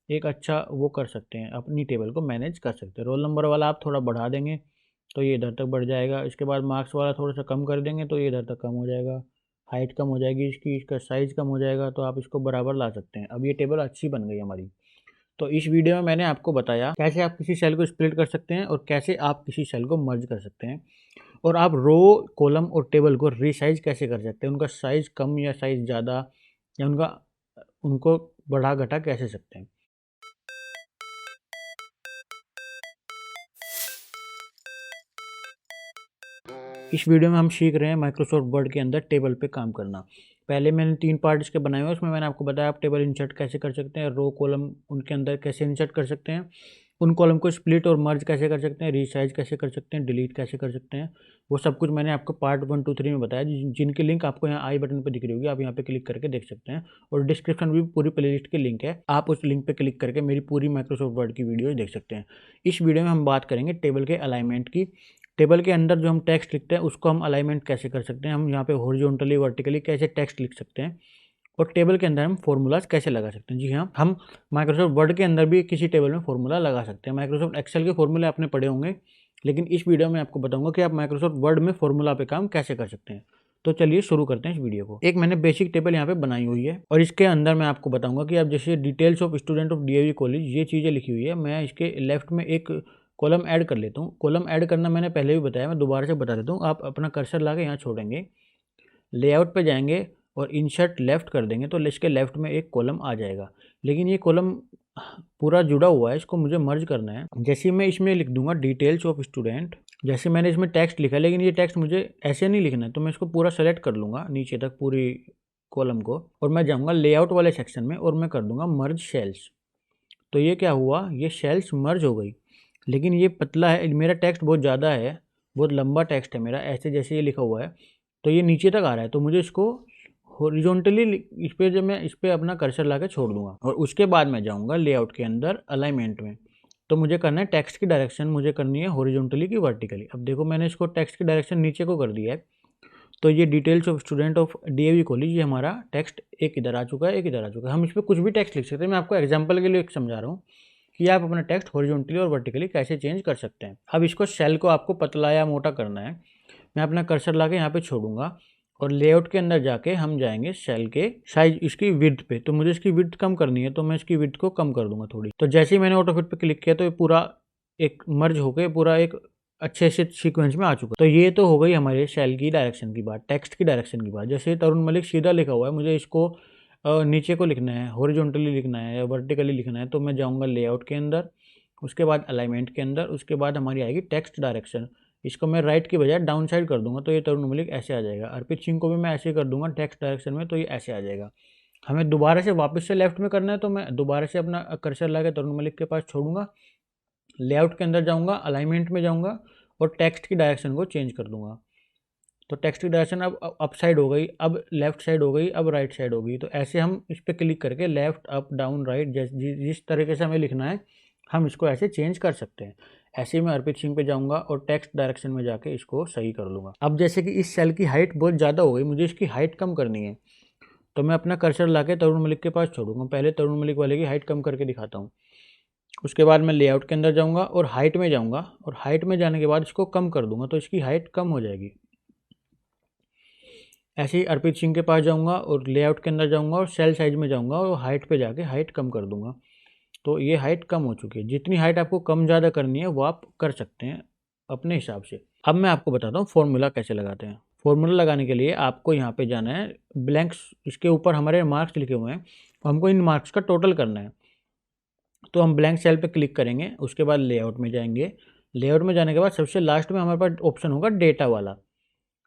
एक अच्छा वो कर सकते हैं, अपनी टेबल को मैनेज कर सकते हैं। रोल नंबर वाला आप थोड़ा बढ़ा देंगे तो ये इधर तक बढ़ जाएगा। इसके बाद मार्क्स वाला थोड़ा सा कम कर देंगे तो ये इधर तक कम हो जाएगा। हाइट कम हो जाएगी इसकी, इसका साइज़ कम हो जाएगा, तो आप इसको बराबर ला सकते हैं। अब ये टेबल अच्छी बन गई हमारी। तो इस वीडियो में मैंने आपको बताया कैसे आप किसी सेल को स्प्लिट कर सकते हैं और कैसे आप किसी सेल को मर्ज कर सकते हैं, और आप रो कॉलम और टेबल को रीसाइज कैसे कर सकते हैं, उनका साइज़ कम या साइज़ ज़्यादा या उनको बढ़ा घटा कैसे सकते हैं। इस वीडियो में हम सीख रहे हैं माइक्रोसॉफ्ट वर्ड के अंदर टेबल पे काम करना। पहले मैंने 3 पार्ट इसके बनाए हुए हैं, उसमें मैंने आपको बताया आप टेबल इंसर्ट कैसे कर सकते हैं, रो कॉलम उनके अंदर कैसे इंसर्ट कर सकते हैं, उन कॉलम को स्प्लिट और मर्ज कैसे कर सकते हैं, रीसाइज कैसे कर सकते हैं, डिलीट कैसे कर सकते हैं, वो सब कुछ मैंने आपको पार्ट 1 2 3 में बताया, जिनकी लिंक आपको यहाँ आई बटन पर दिख रही होगी, आप यहाँ पे क्लिक करके देख सकते हैं। और डिस्क्रिप्शन में भी पूरी प्लेलिस्ट की लिंक है, आप उस लिंक पे क्लिक करके मेरी पूरी माइक्रोसॉफ्ट वर्ड की वीडियो देख सकते हैं। इस वीडियो में हम बात करेंगे टेबल के अलाइनमेंट की, टेबल के अंदर जो हम टेक्स्ट लिखते हैं उसको हम अलाइनमेंट कैसे कर सकते हैं, हम यहाँ पे हॉरिजॉन्टली वर्टिकली कैसे टेक्स्ट लिख सकते हैं, और टेबल के अंदर हम फॉर्मूलाज कैसे लगा सकते हैं। जी हाँ, हम माइक्रोसॉफ्ट वर्ड के अंदर भी किसी टेबल में फॉर्मूला लगा सकते हैं। माइक्रोसॉफ्ट एक्सेल के फॉर्मूले आपने पढ़े होंगे, लेकिन इस वीडियो में आपको बताऊंगा कि आप माइक्रोसॉफ्ट वर्ड में फॉर्मूला पे काम कैसे कर सकते हैं। तो चलिए शुरू करते हैं इस वीडियो को। एक मैंने बेसिक टेबल यहाँ पे बनाई हुई है और इसके अंदर मैं आपको बताऊंगा कि आप जैसे details of student of DAV college ये चीज़ें लिखी हुई है, मैं इसके लेफ्ट में एक कॉलम ऐड कर लेता हूँ। कॉलम ऐड करना मैंने पहले भी बताया, मैं दोबारा से बता देता हूँ। आप अपना कर्सर ला के यहाँ छोड़ेंगे, लेआउट पे जाएंगे और इंसर्ट लेफ्ट कर देंगे तो इसके लेफ्ट में एक कॉलम आ जाएगा। लेकिन ये कॉलम पूरा जुड़ा हुआ है, इसको मुझे मर्ज करना है। जैसे मैं इसमें लिख दूंगा डिटेल्स ऑफ स्टूडेंट, जैसे मैंने इसमें टेक्स्ट लिखा है, लेकिन ये टेक्स्ट मुझे ऐसे नहीं लिखना है, तो मैं इसको पूरा सेलेक्ट कर लूँगा नीचे तक पूरी कॉलम को, और मैं जाऊँगा लेआउट वाले सेक्शन में और मैं कर दूंगा मर्ज सेल्स। तो ये क्या हुआ, ये सेल्स मर्ज हो गई। लेकिन ये पतला है, मेरा टेक्स्ट बहुत ज़्यादा है, बहुत लंबा टेक्स्ट है मेरा, ऐसे जैसे ये लिखा हुआ है तो ये नीचे तक आ रहा है, तो मुझे इसको हॉरिजॉन्टली इस पर जब मैं इस पर अपना कर्सर ला के छोड़ दूंगा और उसके बाद मैं जाऊंगा लेआउट के अंदर अलाइनमेंट में। तो मुझे करना है टेक्स्ट की डायरेक्शन मुझे करनी है हॉरिजॉन्टली की वर्टिकली। अब देखो मैंने इसको टेक्स्ट की डायरेक्शन नीचे को कर दिया है, तो ये details of student of DAV college, ये हमारा टेक्स्ट एक इधर आ चुका है, एक इधर आ चुका है। हम इस पर कुछ भी टेक्स्ट लिख सकते हैं, मैं आपको एग्जाम्पल के लिए समझा रहा हूँ कि आप अपना टेक्स्ट हॉरिजॉन्टली और वर्टिकली कैसे चेंज कर सकते हैं। अब इसको सेल को आपको पतला या मोटा करना है, मैं अपना कर्सर ला के यहाँ पे छोड़ूंगा और लेआउट के अंदर जाके हम जाएंगे सेल के साइज इसकी विड्थ पे। तो मुझे इसकी विड्थ कम करनी है, तो मैं इसकी विड्थ को कम कर दूंगा थोड़ी। तो जैसे ही मैंने ऑटो फिट पे क्लिक किया तो ये पूरा एक मर्ज होकर पूरा एक अच्छे से सीक्वेंस में आ चुका। तो ये तो हो गई हमारे सेल की डायरेक्शन की बात, टेक्स्ट की डायरेक्शन की बात। जैसे तरुण मलिक सीधा लिखा हुआ है, मुझे इसको नीचे को लिखना है, हॉरिजॉन्टली लिखना है या वर्टिकली लिखना है, तो मैं जाऊँगा लेआउट के अंदर, उसके बाद अलाइनमेंट के अंदर, उसके बाद हमारी आएगी टेक्स्ट डायरेक्शन। इसको मैं राइट की बजाय डाउन साइड कर दूंगा तो ये तरुण मलिक ऐसे आ जाएगा। अर्पित सिंह को भी मैं ऐसे कर दूंगा टेक्स्ट डायरेक्शन में, तो ये ऐसे आ जाएगा। हमें दोबारा से वापस से लेफ्ट में करना है, तो मैं दोबारा से अपना कर्सर ला के तरुण मलिक के पास छोड़ूंगा, लेआउट के अंदर जाऊंगा, अलाइनमेंट में जाऊंगा और टेक्स्ट की डायरेक्शन को चेंज कर दूंगा। तो टेक्स्ट की डायरेक्शन अब अप साइड हो गई, अब लेफ्ट साइड हो गई, अब राइट साइड हो गई। तो ऐसे हम इस पर क्लिक करके लेफ्ट अप डाउन राइट जिस तरीके से हमें लिखना है हम इसको ऐसे चेंज कर सकते हैं। ऐसे ही मैं अर्पित सिंह पे जाऊंगा और टेक्स्ट डायरेक्शन में जाके इसको सही कर लूँगा। अब जैसे कि इस सेल की हाइट बहुत ज़्यादा हो गई, मुझे इसकी हाइट कम करनी है, तो मैं अपना कर्सर ला के तरुण मलिक के पास छोड़ूंगा। पहले तरुण मलिक वाले की हाइट कम करके दिखाता हूँ। उसके बाद मैं लेआउट के अंदर जाऊँगा और हाइट में जाऊँगा, और हाइट में जाने के बाद इसको कम कर दूँगा तो इसकी हाइट कम हो जाएगी। ऐसे ही अर्पित सिंह के पास जाऊँगा और लेआउट के अंदर जाऊँगा और सेल साइज में जाऊँगा और हाइट पे जाके हाइट कम कर दूँगा। तो ये हाइट कम हो चुकी है। जितनी हाइट आपको कम ज़्यादा करनी है वो आप कर सकते हैं अपने हिसाब से। अब मैं आपको बताता हूँ फॉर्मूला कैसे लगाते हैं। फॉर्मूला लगाने के लिए आपको यहाँ पे जाना है, ब्लैंक्स इसके ऊपर हमारे मार्क्स लिखे हुए हैं, हमको इन मार्क्स का टोटल करना है। तो हम ब्लैंक सेल पे क्लिक करेंगे, उसके बाद लेआउट में जाएंगे। लेआउट में जाने के बाद सबसे लास्ट में हमारे पास ऑप्शन होगा डेटा वाला।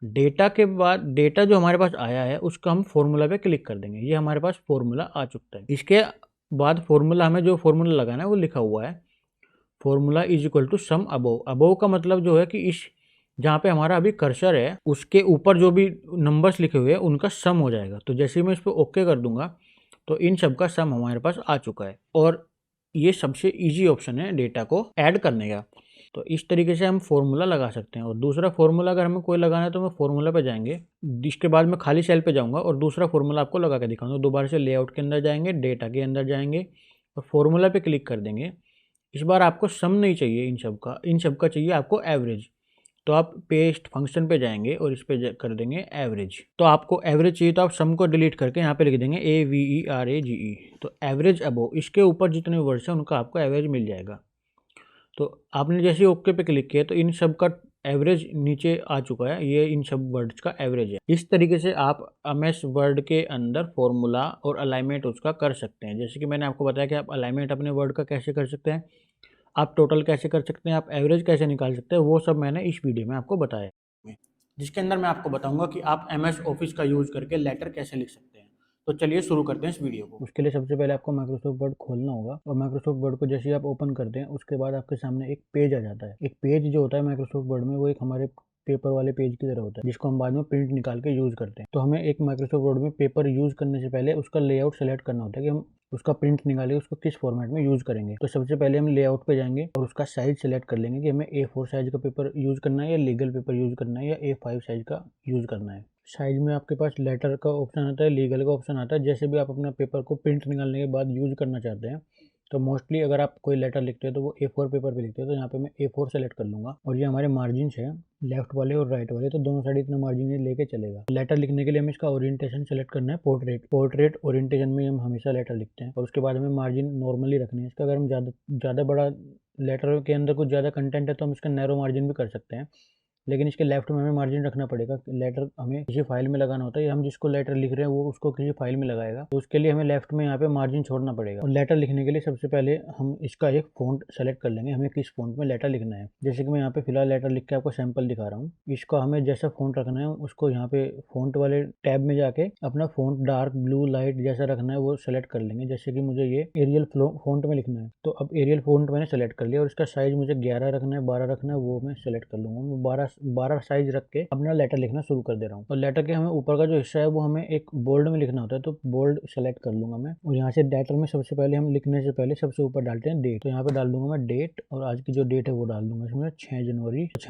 डेटा के बाद डेटा जो हमारे पास आया है उसका हम फॉर्मूला पे क्लिक कर देंगे। ये हमारे पास फॉर्मूला आ चुका है। इसके बाद फॉर्मूला हमें जो फॉर्मूला लगाना है वो लिखा हुआ है, formula is equal to sum above. Above का मतलब जो है कि इस जहाँ पे हमारा अभी कर्सर है उसके ऊपर जो भी नंबर्स लिखे हुए हैं उनका सम हो जाएगा। तो जैसे ही मैं इस पर ओके कर दूंगा तो इन सब का सम हमारे पास आ चुका है, और ये सबसे ईजी ऑप्शन है डेटा को ऐड करने का। तो इस तरीके से हम फॉर्मूला लगा सकते हैं। और दूसरा फॉर्मूला अगर हमें कोई लगाना है तो मैं फॉर्मूला पे जाएंगे, इसके बाद मैं खाली सेल पे जाऊंगा और दूसरा फॉर्मूला आपको लगा के दिखाऊंगा। दोबारा से लेआउट के अंदर जाएंगे, डेटा के अंदर जाएंगे और फॉर्मूला पे क्लिक कर देंगे। इस बार आपको सम नहीं चाहिए इन सब का चाहिए आपको एवरेज। तो आप पेस्ट फंक्शन पे जाएंगे और इस पे कर देंगे एवरेज। तो आपको एवरेज चाहिए तो आप सम को डिलीट करके यहाँ पे लिख देंगे AVERAGE। तो एवरेज अबो, इसके ऊपर जितने वर्ड्स हैं उनका आपको एवरेज मिल जाएगा। तो आपने जैसे ओके पे क्लिक किया तो इन सब का एवरेज नीचे आ चुका है, ये इन सब वर्ड्स का एवरेज है। इस तरीके से आप MS वर्ड के अंदर फॉर्मूला और अलाइनमेंट उसका कर सकते हैं। जैसे कि मैंने आपको बताया कि आप अलाइनमेंट अपने वर्ड का कैसे कर सकते हैं, आप टोटल कैसे कर सकते हैं, आप एवरेज कैसे निकाल सकते हैं, वो सब मैंने इस वीडियो में आपको बताया, जिसके अंदर मैं आपको बताऊंगा कि आप MS ऑफिस का यूज़ करके लेटर कैसे लिख सकते हैं। तो चलिए शुरू करते हैं इस वीडियो को। उसके लिए सबसे पहले आपको माइक्रोसॉफ्ट वर्ड खोलना होगा, और माइक्रोसॉफ्ट वर्ड को जैसे ही आप ओपन करते हैं उसके बाद आपके सामने एक पेज आ जाता है। एक पेज जो होता है माइक्रोसॉफ्ट वर्ड में वो एक हमारे पेपर वाले पेज की तरह होता है, जिसको हम बाद में प्रिंट निकाल के यूज़ करते हैं। तो हमें एक माइक्रोसॉफ्ट वर्ड में पेपर यूज़ करने से पहले उसका लेआउट सेलेक्ट करना होता है कि हम उसका प्रिंट निकाल के उसको किस फॉर्मेट में यूज़ करेंगे। तो सबसे पहले हम लेआउट पे जाएंगे और उसका साइज सेलेक्ट कर लेंगे कि हमें A4 साइज का पेपर यूज़ करना है या लीगल पेपर यूज़ करना है या A5 साइज का यूज़ करना है। साइज में आपके पास लेटर का ऑप्शन आता है, लीगल का ऑप्शन आता है। जैसे भी आप अपना पेपर को प्रिंट निकालने के बाद यूज़ करना चाहते हैं, तो मोस्टली अगर आप कोई लेटर लिखते हो तो वो A4 पेपर पे लिखते हो, तो यहाँ पे मैं A4 सेलेक्ट कर लूँगा। और ये हमारे मार्जिन है लेफ्ट वाले और राइट वाले, तो दोनों साइड इतना मार्जिन ये लेके चलेगा। लेटर लिखने के लिए हमें इसका ओरिएंटेशन सेलेक्ट करना है, पोर्ट्रेट ओरिएंटेशन में हम हमेशा लेटर लिखते हैं। और उसके बाद हमें मार्जिन नॉर्मली रखनी है इसका। अगर हम ज़्यादा बड़ा लेटर के अंदर कुछ ज़्यादा कंटेंट है तो हम इसका नैरो मार्जिन भी कर सकते हैं, लेकिन इसके लेफ्ट में हमें मार्जिन रखना पड़ेगा। लेटर हमें किसी फाइल में लगाना होता है, या हम जिसको लेटर लिख रहे हैं वो उसको किसी फाइल में लगाएगा, तो उसके लिए हमें लेफ्ट में यहाँ पे मार्जिन छोड़ना पड़ेगा। और लेटर लिखने के लिए सबसे पहले हम इसका एक फ़ॉन्ट सेलेक्ट कर लेंगे, हमें किस फ़ॉन्ट में लेटर लिखना है। जैसे कि मैं यहाँ पे फिलहाल लेटर लिख के आपको सैंपल दिखा रहा हूँ। इसका हमें जैसा फ़ॉन्ट रखना है उसको यहाँ पे फ़ॉन्ट वाले टैब में जाके अपना फ़ॉन्ट डार्क ब्लू लाइट जैसा रखना है वो सेलेक्ट कर लेंगे। जैसे कि मुझे ये एरियल फ़ॉन्ट में लिखना है, तो अब एरियल फ़ॉन्ट मैंने सेलेक्ट कर लिया। और इसका साइज़ मुझे 11 रखना है, 12 रखना है, वो मैं सेलेक्ट कर लूँगा। मैं 12 साइज़ रख के अपना लेटर लिखना शुरू कर दे रहा हूँ। और लेटर के हमें ऊपर का जो हिस्सा है वो हमें एक बोल्ड में लिखना होता है, तो बोल्ड सेलेक्ट कर लूँगा मैं। और यहाँ से लेटर में सबसे पहले हम लिखने से पहले सबसे ऊपर डालते हैं डेट, तो यहाँ पे डाल दूंगा मैं डेट, और आज की जो डेट है वो डाल दूंगा इसमें 6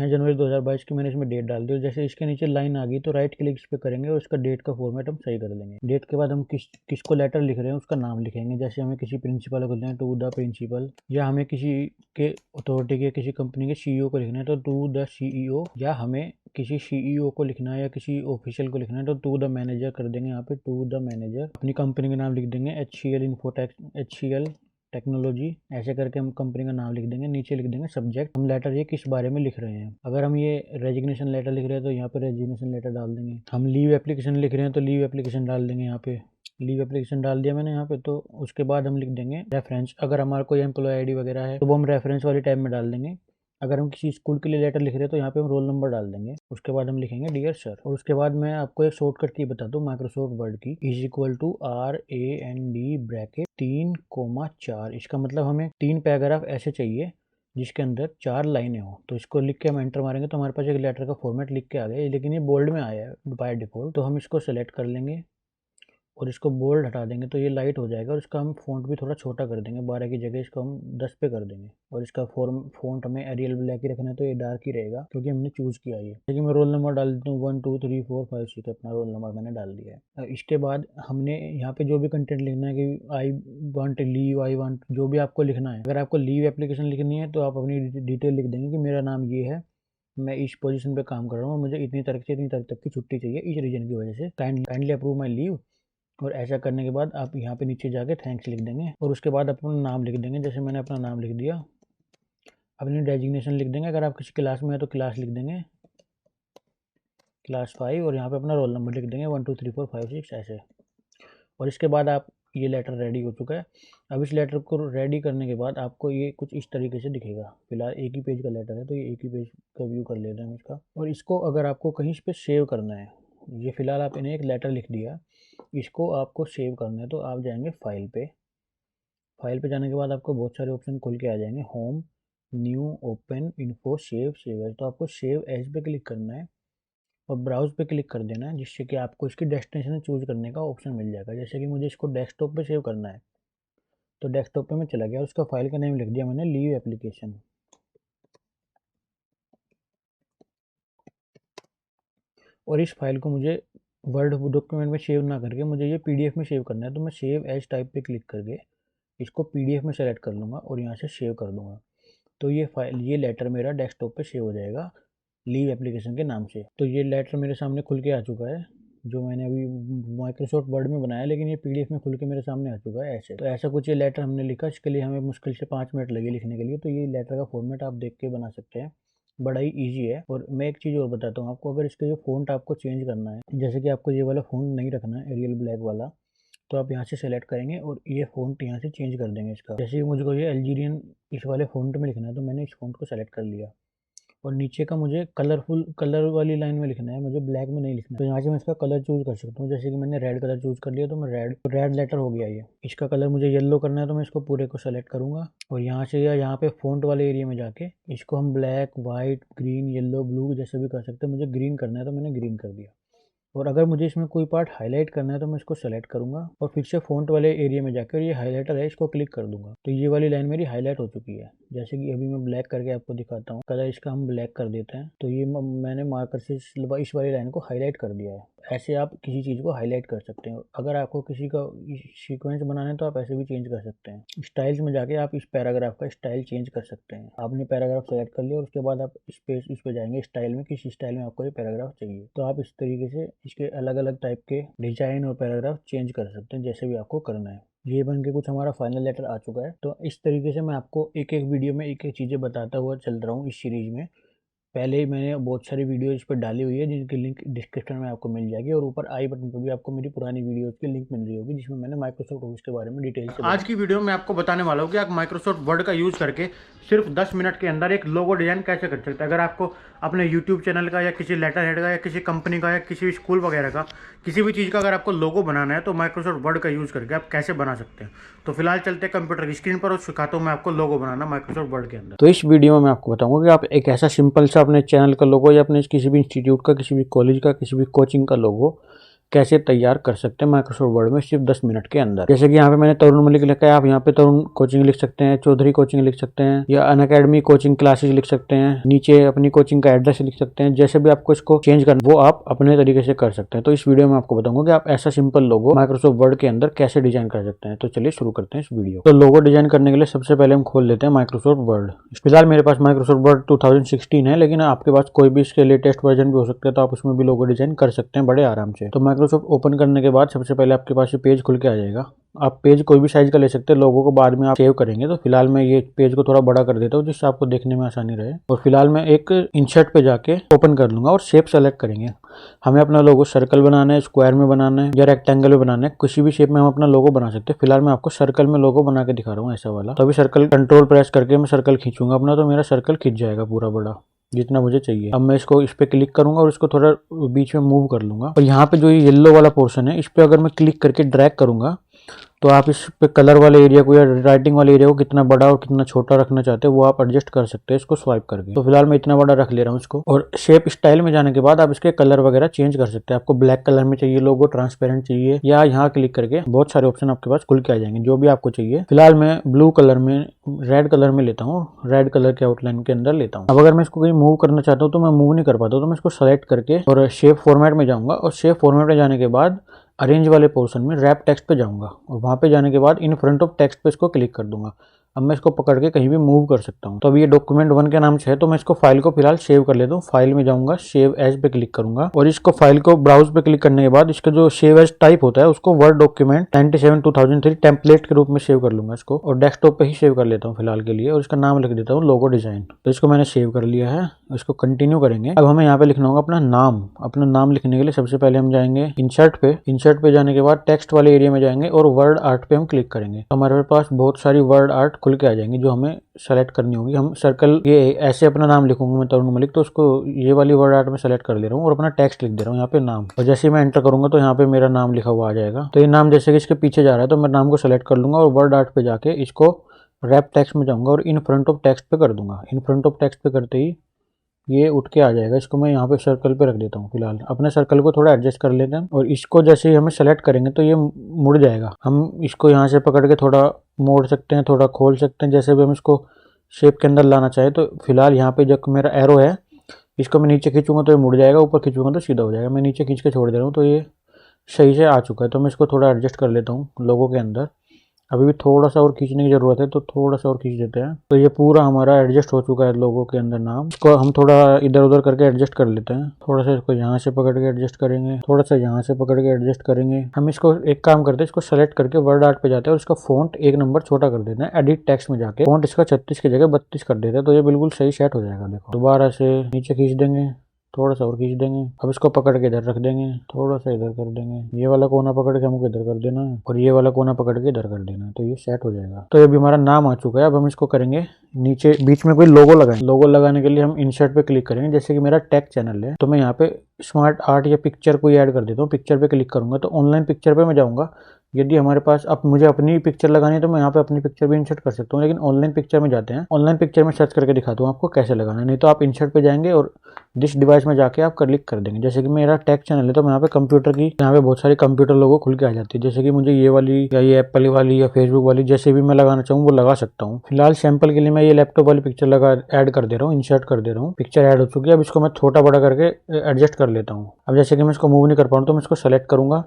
जनवरी 2022 की मैंने इसमें डेट डाल दी। जैसे इसके नीचे लाइन आ गई तो राइट क्लिक इस पे करेंगे और इसका डेट का फॉर्मेट हम सही कर देंगे। डेट के बाद हम किसको लेटर लिख रहे हैं उसका नाम लिखेंगे। जैसे हमें किसी प्रिंसिपल को लिखना है टू द प्रिंसिपल, या हमें किसी के अथॉरिटी के किसी कंपनी के CEO को लिखना है तो टू द CEO, या हमें किसी CEO को लिखना है या किसी ऑफिशियल को लिखना है तो टू द मैनेजर कर देंगे। यहाँ पे टू द मैनेजर, अपनी कंपनी का नाम लिख देंगे HCL टेक्नोलॉजी, ऐसे करके हम कंपनी का नाम लिख देंगे। नीचे लिख देंगे सब्जेक्ट, हम लेटर ये किस बारे में लिख रहे हैं। अगर हम ये रेजिग्नेशन लेटर लिख रहे हैं तो यहाँ पे रेजिग्नेशन लेटर डाल देंगे। हम लीव एप्लीकेशन लिख रहे हैं तो लीव एप्लीकेशन डाल देंगे। यहाँ पे लीव एप्लीकेशन डाल दिया मैंने यहाँ पे। तो उसके बाद हम लिख देंगे रेफरेंस, अगर हमारा कोई एम्प्लॉय ID वगैरह है तो वो हम रेफरेंस वाली टैब में डाल देंगे। अगर हम किसी स्कूल के लिए लेटर लिख रहे हैं तो यहाँ पे हम रोल नंबर डाल देंगे। उसके बाद हम लिखेंगे डियर सर। और उसके बाद मैं आपको एक शॉर्टकट की बता दूँ माइक्रोसॉफ्ट वर्ड की, =RAND ब्रैकेट 3,4। इसका मतलब हमें 3 पैराग्राफ ऐसे चाहिए जिसके अंदर 4 लाइनें हो। तो इसको लिख के हम एंटर मारेंगे तो हमारे पास एक लेटर का फॉर्मेट लिख के आ गया, लेकिन ये बोल्ड में आया है बाय डिफ़ॉल्ट। तो हम इसको सेलेक्ट कर लेंगे और इसको बोल्ड हटा देंगे तो ये लाइट हो जाएगा। और इसका हम फ़ॉन्ट भी थोड़ा छोटा कर देंगे, 12 की जगह इसको हम 10 पे कर देंगे। और इसका फ़ॉन्ट हमें एरियल ब्लैक ही रखना है, तो ये डार्क ही रहेगा क्योंकि हमने चूज़ किया ये। लेकिन मैं रोल नंबर डाल देता हूँ 1 2 3 4 5 6, अपना रोल नंबर मैंने डाल दिया है। इसके बाद हमने यहाँ पे जो भी कंटेंट लिखना है कि I want leave, I want, जो भी आपको लिखना है। अगर आपको लीव एप्लीकेशन लिखनी है तो आप अपनी डिटेल लिख देंगे कि मेरा नाम ये है, मैं इस पोजीशन पे काम कर रहा हूँ और मुझे इतनी तारीख से इतनी तारीख तक की छुट्टी चाहिए इस रीजन की वजह से, काइंडली अप्रूव माई लीव। और ऐसा करने के बाद आप यहाँ पे नीचे जाके थैंक्स लिख देंगे और उसके बाद अपना नाम लिख देंगे। जैसे मैंने अपना नाम लिख दिया, अपनी डेजिग्नेशन लिख देंगे। अगर आप किसी क्लास में है तो क्लास लिख देंगे, क्लास 5, और यहाँ पे अपना रोल नंबर लिख देंगे 1 2 3 4 5 6 ऐसे। और इसके बाद आप, ये लेटर रेडी हो चुका है। अब इस लेटर को रेडी करने के बाद आपको ये कुछ इस तरीके से दिखेगा। फिलहाल एक ही पेज का लेटर है तो ये एक ही पेज का व्यू कर ले रहे हैं इसका। और इसको अगर आपको कहीं पे सेव करना है, ये फिलहाल आप इन्हें एक लेटर लिख दिया, इसको आपको सेव करना है तो आप जाएंगे फाइल पे। फाइल पे जाने के बाद आपको बहुत सारे ऑप्शन खुल के आ जाएंगे, home, new, open, info, save as. तो आपको सेव एज पे क्लिक करना है और ब्राउज पे क्लिक कर देना है, जिससे कि आपको इसकी डेस्टिनेशन चूज करने का ऑप्शन मिल जाएगा। जैसे कि मुझे इसको डेस्कटॉप पे सेव करना है तो डेस्कटॉप पे मैं चला गया, उसका फाइल का नेम लिख दिया मैंने लीव एप्लीकेशन। और इस फाइल को मुझे वर्ड डॉक्यूमेंट में सेव ना करके मुझे ये PDF में सेव करना है, तो मैं सेव एज टाइप पे क्लिक करके इसको PDF में सेलेक्ट कर लूँगा और यहाँ से सेव कर दूँगा। तो ये फाइल, ये लेटर मेरा डेस्कटॉप पे सेव हो जाएगा लीव एप्लीकेशन के नाम से। तो ये लेटर मेरे सामने खुल के आ चुका है, जो मैंने अभी माइक्रोसॉफ्ट वर्ड में बनाया, लेकिन ये PDF में खुल के मेरे सामने आ चुका है ऐसे। तो ऐसा कुछ ये लेटर हमने लिखा, इसके लिए हमें मुश्किल से 5 मिनट लगे लिखने के लिए। तो ये लेटर का फॉर्मेट आप देख के बना सकते हैं, बड़ा ही ईजी है। और मैं एक चीज़ और बताता हूँ आपको, अगर इसका जो फ़ॉन्ट आपको चेंज करना है, जैसे कि आपको ये वाला फ़ॉन्ट नहीं रखना है एरियल ब्लैक वाला, तो आप यहाँ से सेलेक्ट करेंगे और ये फ़ॉन्ट यहाँ से चेंज कर देंगे इसका। जैसे कि मुझको ये अल्जीरियन इस वाले फ़ॉन्ट में लिखना है तो मैंने इस फ़ॉन्ट को सेलेक्ट कर लिया। और नीचे का मुझे कलरफुल कलर वाली लाइन में लिखना है, मुझे ब्लैक में नहीं लिखना है। तो यहाँ से मैं इसका कलर चूज़ कर सकता हूँ। जैसे कि मैंने रेड कलर चूज़ कर लिया तो मैं रेड लेटर हो गया ये। इसका कलर मुझे येलो करना है तो मैं इसको पूरे को सेलेक्ट करूँगा और यहाँ से या यहाँ पे फ़ॉन्ट वाले एरिया में जाके इसको हम black, white, green, yellow, blue जैसे भी कर सकते हैं। मुझे ग्रीन करना है तो मैंने ग्रीन कर दिया। और अगर मुझे इसमें कोई पार्ट हाईलाइट करना है तो मैं इसको सेलेक्ट करूंगा और फिर से फ़ॉन्ट वाले एरिया में जाकर ये हाईलाइटर है इसको क्लिक कर दूंगा। तो ये वाली लाइन मेरी हाईलाइट हो चुकी है। जैसे कि अभी मैं ब्लैक करके आपको दिखाता हूँ, कलर इसका हम ब्लैक कर देते हैं। तो ये मैंने मार्कर से इस वाली लाइन को हाईलाइट कर दिया है। ऐसे आप किसी चीज़ को हाईलाइट कर सकते हैं। अगर आपको किसी का सीक्वेंस बनाना है तो आप ऐसे भी चेंज कर सकते हैं। स्टाइल्स में जाके आप इस पैराग्राफ का स्टाइल चेंज कर सकते हैं। आपने पैराग्राफ सेलेक्ट कर लिया और उसके बाद आप इस पे जाएंगे स्टाइल में, किस स्टाइल में आपको ये पैराग्राफ चाहिए। तो आप इस तरीके से इसके अलग अलग टाइप के डिजाइन और पैराग्राफ चेंज कर सकते हैं जैसे भी आपको करना है। ये बन के कुछ हमारा फाइनल लेटर आ चुका है। तो इस तरीके से मैं आपको एक एक वीडियो में एक एक चीज़ें बताता हुआ चल रहा हूँ इस सीरीज़ में। पहले ही मैंने बहुत सारी वीडियो इस पर डाली हुई है जिनकी लिंक डिस्क्रिप्शन में आपको मिल जाएगी और ऊपर आई बटन पर भी आपको मेरी पुरानी वीडियोस की लिंक मिल रही होगी जिसमें मैंने माइक्रोसॉफ्ट ऑफिस के बारे में डिटेल से आज की वीडियो में आपको बताने वाला हूँ कि आप माइक्रोसॉफ्ट वर्ड का यूज़ करके सिर्फ 10 मिनट के अंदर एक लोगो डिज़ाइन कैसे कर सकते हैं। अगर आपको अपने यूट्यूब चैनल का या किसी लेटर हेड का या किसी कंपनी का या किसी स्कूल वगैरह का किसी भी चीज़ का अगर आपको लोगो बनाना है तो माइक्रोसॉफ्ट वर्ड का यूज़ करके आप कैसे बना सकते हैं। तो फिलहाल चलते हैं कंप्यूटर की स्क्रीन पर और सिखाता हूँ मैं आपको लोगो बनाना माइक्रोसॉफ्ट वर्ड के अंदर। तो इस वीडियो में मैं आपको बताऊंगा कि आप एक ऐसा सिंपल सा अपने चैनल का लोगो या अपने किसी भी इंस्टीट्यूट का, किसी भी कॉलेज का, किसी भी कोचिंग का लोगो कैसे तैयार कर सकते हैं माइक्रोसॉफ्ट वर्ड में सिर्फ 10 मिनट के अंदर। जैसे कि यहाँ पे मैंने तरुण मलिक लिखा है, आप यहाँ पे तरुण कोचिंग लिख सकते हैं, चौधरी कोचिंग लिख सकते हैं या अनअकैडमी कोचिंग क्लासेज लिख सकते हैं, नीचे अपनी कोचिंग का एड्रेस लिख सकते हैं। जैसे भी आपको इसको चेंज करना वो आप अपने तरीके से कर सकते हैं। तो इस वीडियो में आपको बताऊंगा कि आप ऐसा सिंपल लोगो माइक्रोसॉफ्ट वर्ड के अंदर कैसे डिजाइन कर सकते हैं। तो चलिए शुरू करते हैं इस वीडियो। तो लोगो डिजाइन करने के लिए सबसे पहले हम खोल लेते हैं माइक्रोसॉफ्ट वर्ड। फिलहाल मेरे पास माइक्रोसॉफ्ट वर्ड 2016 है, लेकिन आपके पास कोई भी इसके लेटेस्ट वर्जन भी हो सकता है तो आप उसमें भी लोगो डिजाइन कर सकते हैं बड़े आराम से। तो माइक्रोसॉफ्ट ओपन करने के बाद सबसे पहले आपके पास ये पेज खुल के आ जाएगा। आप पेज कोई भी साइज का ले सकते हैं, लोगों को बाद में आप सेव करेंगे। तो फिलहाल मैं ये पेज को थोड़ा बड़ा कर देता हूँ जिससे आपको देखने में आसानी रहे। और फिलहाल मैं एक इंसर्ट पे जाके ओपन कर लूंगा और शेप सेलेक्ट करेंगे। हमें अपना लोगो सर्कल बनाना है, स्क्वायर में बनाना है या रेक्टेंगल में बनाना है, किसी भी शेप में हम अपना लोगो बना सकते हैं। फिलहाल मैं आपको सर्कल में लोगो बना के दिखा रहा हूँ ऐसा वाला। तो अभी सर्कल कंट्रोल प्रेस करके मैं सर्कल खींचूंगा अपना, तो मेरा सर्कल खींच जाएगा पूरा बड़ा जितना मुझे चाहिए। अब मैं इसको इस पे क्लिक करूंगा और इसको थोड़ा बीच में मूव कर लूंगा। और यहाँ पे जो ये येलो वाला पोर्शन है इस पे अगर मैं क्लिक करके ड्रैग करूंगा तो आप इस पे कलर वाले एरिया को या राइटिंग वाले एरिया को कितना बड़ा और कितना छोटा रखना चाहते हैं वो आप एडजस्ट कर सकते हैं इसको स्वाइप करके। तो फिलहाल मैं इतना बड़ा रख ले रहा हूँ इसको। और शेप स्टाइल में जाने के बाद आप इसके कलर वगैरह चेंज कर सकते हैं। आपको ब्लैक कलर में चाहिए लोगो, ट्रांसपेरेंट चाहिए, या यहाँ क्लिक करके बहुत सारे ऑप्शन आपके पास खुल के आ जाएंगे जो भी आपको चाहिए। फिलहाल मैं ब्लू कलर में, रेड कलर में लेता हूँ, रेड कलर के आउटलाइन के अंदर लेता हूँ। अब अगर मैं इसको कहीं मूव करना चाहता हूँ तो मैं मूव नहीं कर पाता हूँ, तो मैं इसको सेलेक्ट करके और शेप फॉर्मेट में जाऊंगा और शेप फॉर्मेट में जाने के बाद अरेंज वाले पोर्शन में रैप टेक्स्ट पे जाऊंगा और वहां पे जाने के बाद इन फ्रंट ऑफ टेक्स्ट पे इसको क्लिक कर दूंगा। अब मैं इसको पकड़ के कहीं भी मूव कर सकता हूँ। तो अब ये डॉक्यूमेंट 1 के नाम से है तो मैं इसको फाइल को फिलहाल सेव कर लेता हूँ। फाइल में जाऊंगा, सेव एज पे क्लिक करूंगा और इसको फाइल को ब्राउज पे क्लिक करने के बाद इसका जो सेव एज टाइप होता है उसको वर्ड डॉक्यूमेंट 97/2003 टेम्पलेट के रूप में सेव कर लूंगा इसको और डेस्कटॉप पे ही सेव कर लेता हूँ फिलहाल के लिए। और इसका नाम लिख देता हूँ लोगो डिजाइन। तो इसको मैंने सेव कर लिया है, इसको कंटिन्यू करेंगे। अब हमें यहाँ पे लिखना होगा अपना नाम। अपना नाम लिखने के लिए सबसे पहले हम जाएंगे इंसर्ट पे। इंसर्ट पे जाने के बाद टेक्स्ट वाले एरिया में जाएंगे और वर्ड आर्ट पे हम क्लिक करेंगे। हमारे पास बहुत सारी वर्ड आर्ट खुल के आ जाएंगी जो हमें सेलेक्ट करनी होगी। हम सर्कल ये ऐसे अपना नाम लिखूंगा मैं तरुण मलिक, तो उसको ये वाली वर्ड आर्ट में सेलेक्ट कर ले रहा हूँ और अपना टेक्स्ट लिख दे रहा हूँ यहाँ पे नाम। और जैसे ही मैं एंटर करूंगा तो यहाँ पे मेरा नाम लिखा हुआ आ जाएगा। तो ये नाम जैसे कि इसके पीछे जा रहा है तो मैं नाम को सेलेक्ट कर लूंगा और वर्ड आर्ट पे जाके इसको रैप टेक्स्ट में जाऊंगा और इन फ्रंट ऑफ टेक्स्ट पे कर दूंगा। इन फ्रंट ऑफ टेक्स्ट पे करते ही ये उठ के आ जाएगा। इसको मैं यहाँ पे सर्कल पे रख देता हूँ। फिलहाल अपने सर्कल को थोड़ा एडजस्ट कर लेते हैं और इसको जैसे ही हमें सेलेक्ट करेंगे तो ये मुड़ जाएगा। हम इसको यहाँ से पकड़ के थोड़ा मोड़ सकते हैं, थोड़ा खोल सकते हैं, जैसे भी हम इसको शेप के अंदर लाना चाहे। तो फिलहाल यहाँ पे जो मेरा एरो है इसको मैं नीचे खींचूंगा तो ये मुड़ जाएगा, ऊपर खींचूंगा तो सीधा हो जाएगा। मैं नीचे खींच के छोड़ दे रहा हूँ तो ये सही से आ चुका है। तो मैं इसको थोड़ा एडजस्ट कर लेता हूँ लोगों के अंदर। अभी भी थोड़ा सा और खींचने की ज़रूरत है तो थोड़ा सा और खींच देते हैं। तो ये पूरा हमारा एडजस्ट हो चुका है लोगों के अंदर नाम। इसको हम थोड़ा इधर उधर करके एडजस्ट कर लेते हैं। थोड़ा सा इसको यहाँ से पकड़ के एडजस्ट करेंगे, थोड़ा सा यहाँ से पकड़ के एडजस्ट करेंगे। हम इसको एक काम करते हैं, इसको सेलेक्ट करके वर्ड आर्ट पे जाते हैं और इसका फॉन्ट 1 नंबर छोटा कर देते हैं। एडिट टेक्स्ट में जाके फॉन्ट इसका 36 की जगह 32 कर देते हैं तो ये बिल्कुल सही सेट हो जाएगा। देखो दोबारा से नीचे खींच देंगे, थोड़ा सा और खींच देंगे। अब इसको पकड़ के इधर रख देंगे, थोड़ा सा इधर कर देंगे। ये वाला कोना पकड़ के हमको इधर कर देना है और ये वाला कोना पकड़ के इधर कर देना है। तो ये सेट हो जाएगा। तो ये भी हमारा नाम आ चुका है। अब हम इसको करेंगे नीचे बीच में कोई लोगो लगाएंगे। लोगो लगाने के लिए हम इंसर्ट पे क्लिक करेंगे। जैसे कि मेरा टेक चैनल है तो मैं यहाँ पे स्मार्ट आर्ट या पिक्चर कोई ऐड कर देता हूँ। पिक्चर पे क्लिक करूंगा तो ऑनलाइन पिक्चर पे मैं जाऊँगा। यदि हमारे पास अब मुझे अपनी पिक्चर लगानी है तो मैं यहाँ पे अपनी पिक्चर भी इंसर्ट कर सकता हूँ, लेकिन ऑनलाइन पिक्चर में जाते हैं। ऑनलाइन पिक्चर में सर्च करके दिखाता हूँ आपको कैसे लगाना है। नहीं तो आप इंसर्ट पे जाएंगे और जिस डिवाइस में जाके आप क्लिक कर देंगे। जैसे कि मेरा टेक चैनल है तो मैं यहाँ पे कंप्यूटर की, यहाँ पे बहुत सारी कंप्यूटर लोगो खुल के आ जाती है। जैसे कि मुझे ये वाली या ये एप्पल वाली या फेसबुक वाली जैसे भी मैं लगाना चाहूँ वो लगा सकता हूँ। फिलहाल सैंपल के लिए मैं ये लैपटॉप वाली पिक्चर लगा ऐड कर दे रहा हूँ, इंसर्ट कर दे रहा हूँ। पिक्चर ऐड हो चुकी है। अब इसको मैं छोटा बड़ा करके एडजस्ट कर लेता हूँ। अब जैसे कि मैं इसको मूव नहीं कर पाऊँ तो मैं इसको सेलेक्ट करूंगा,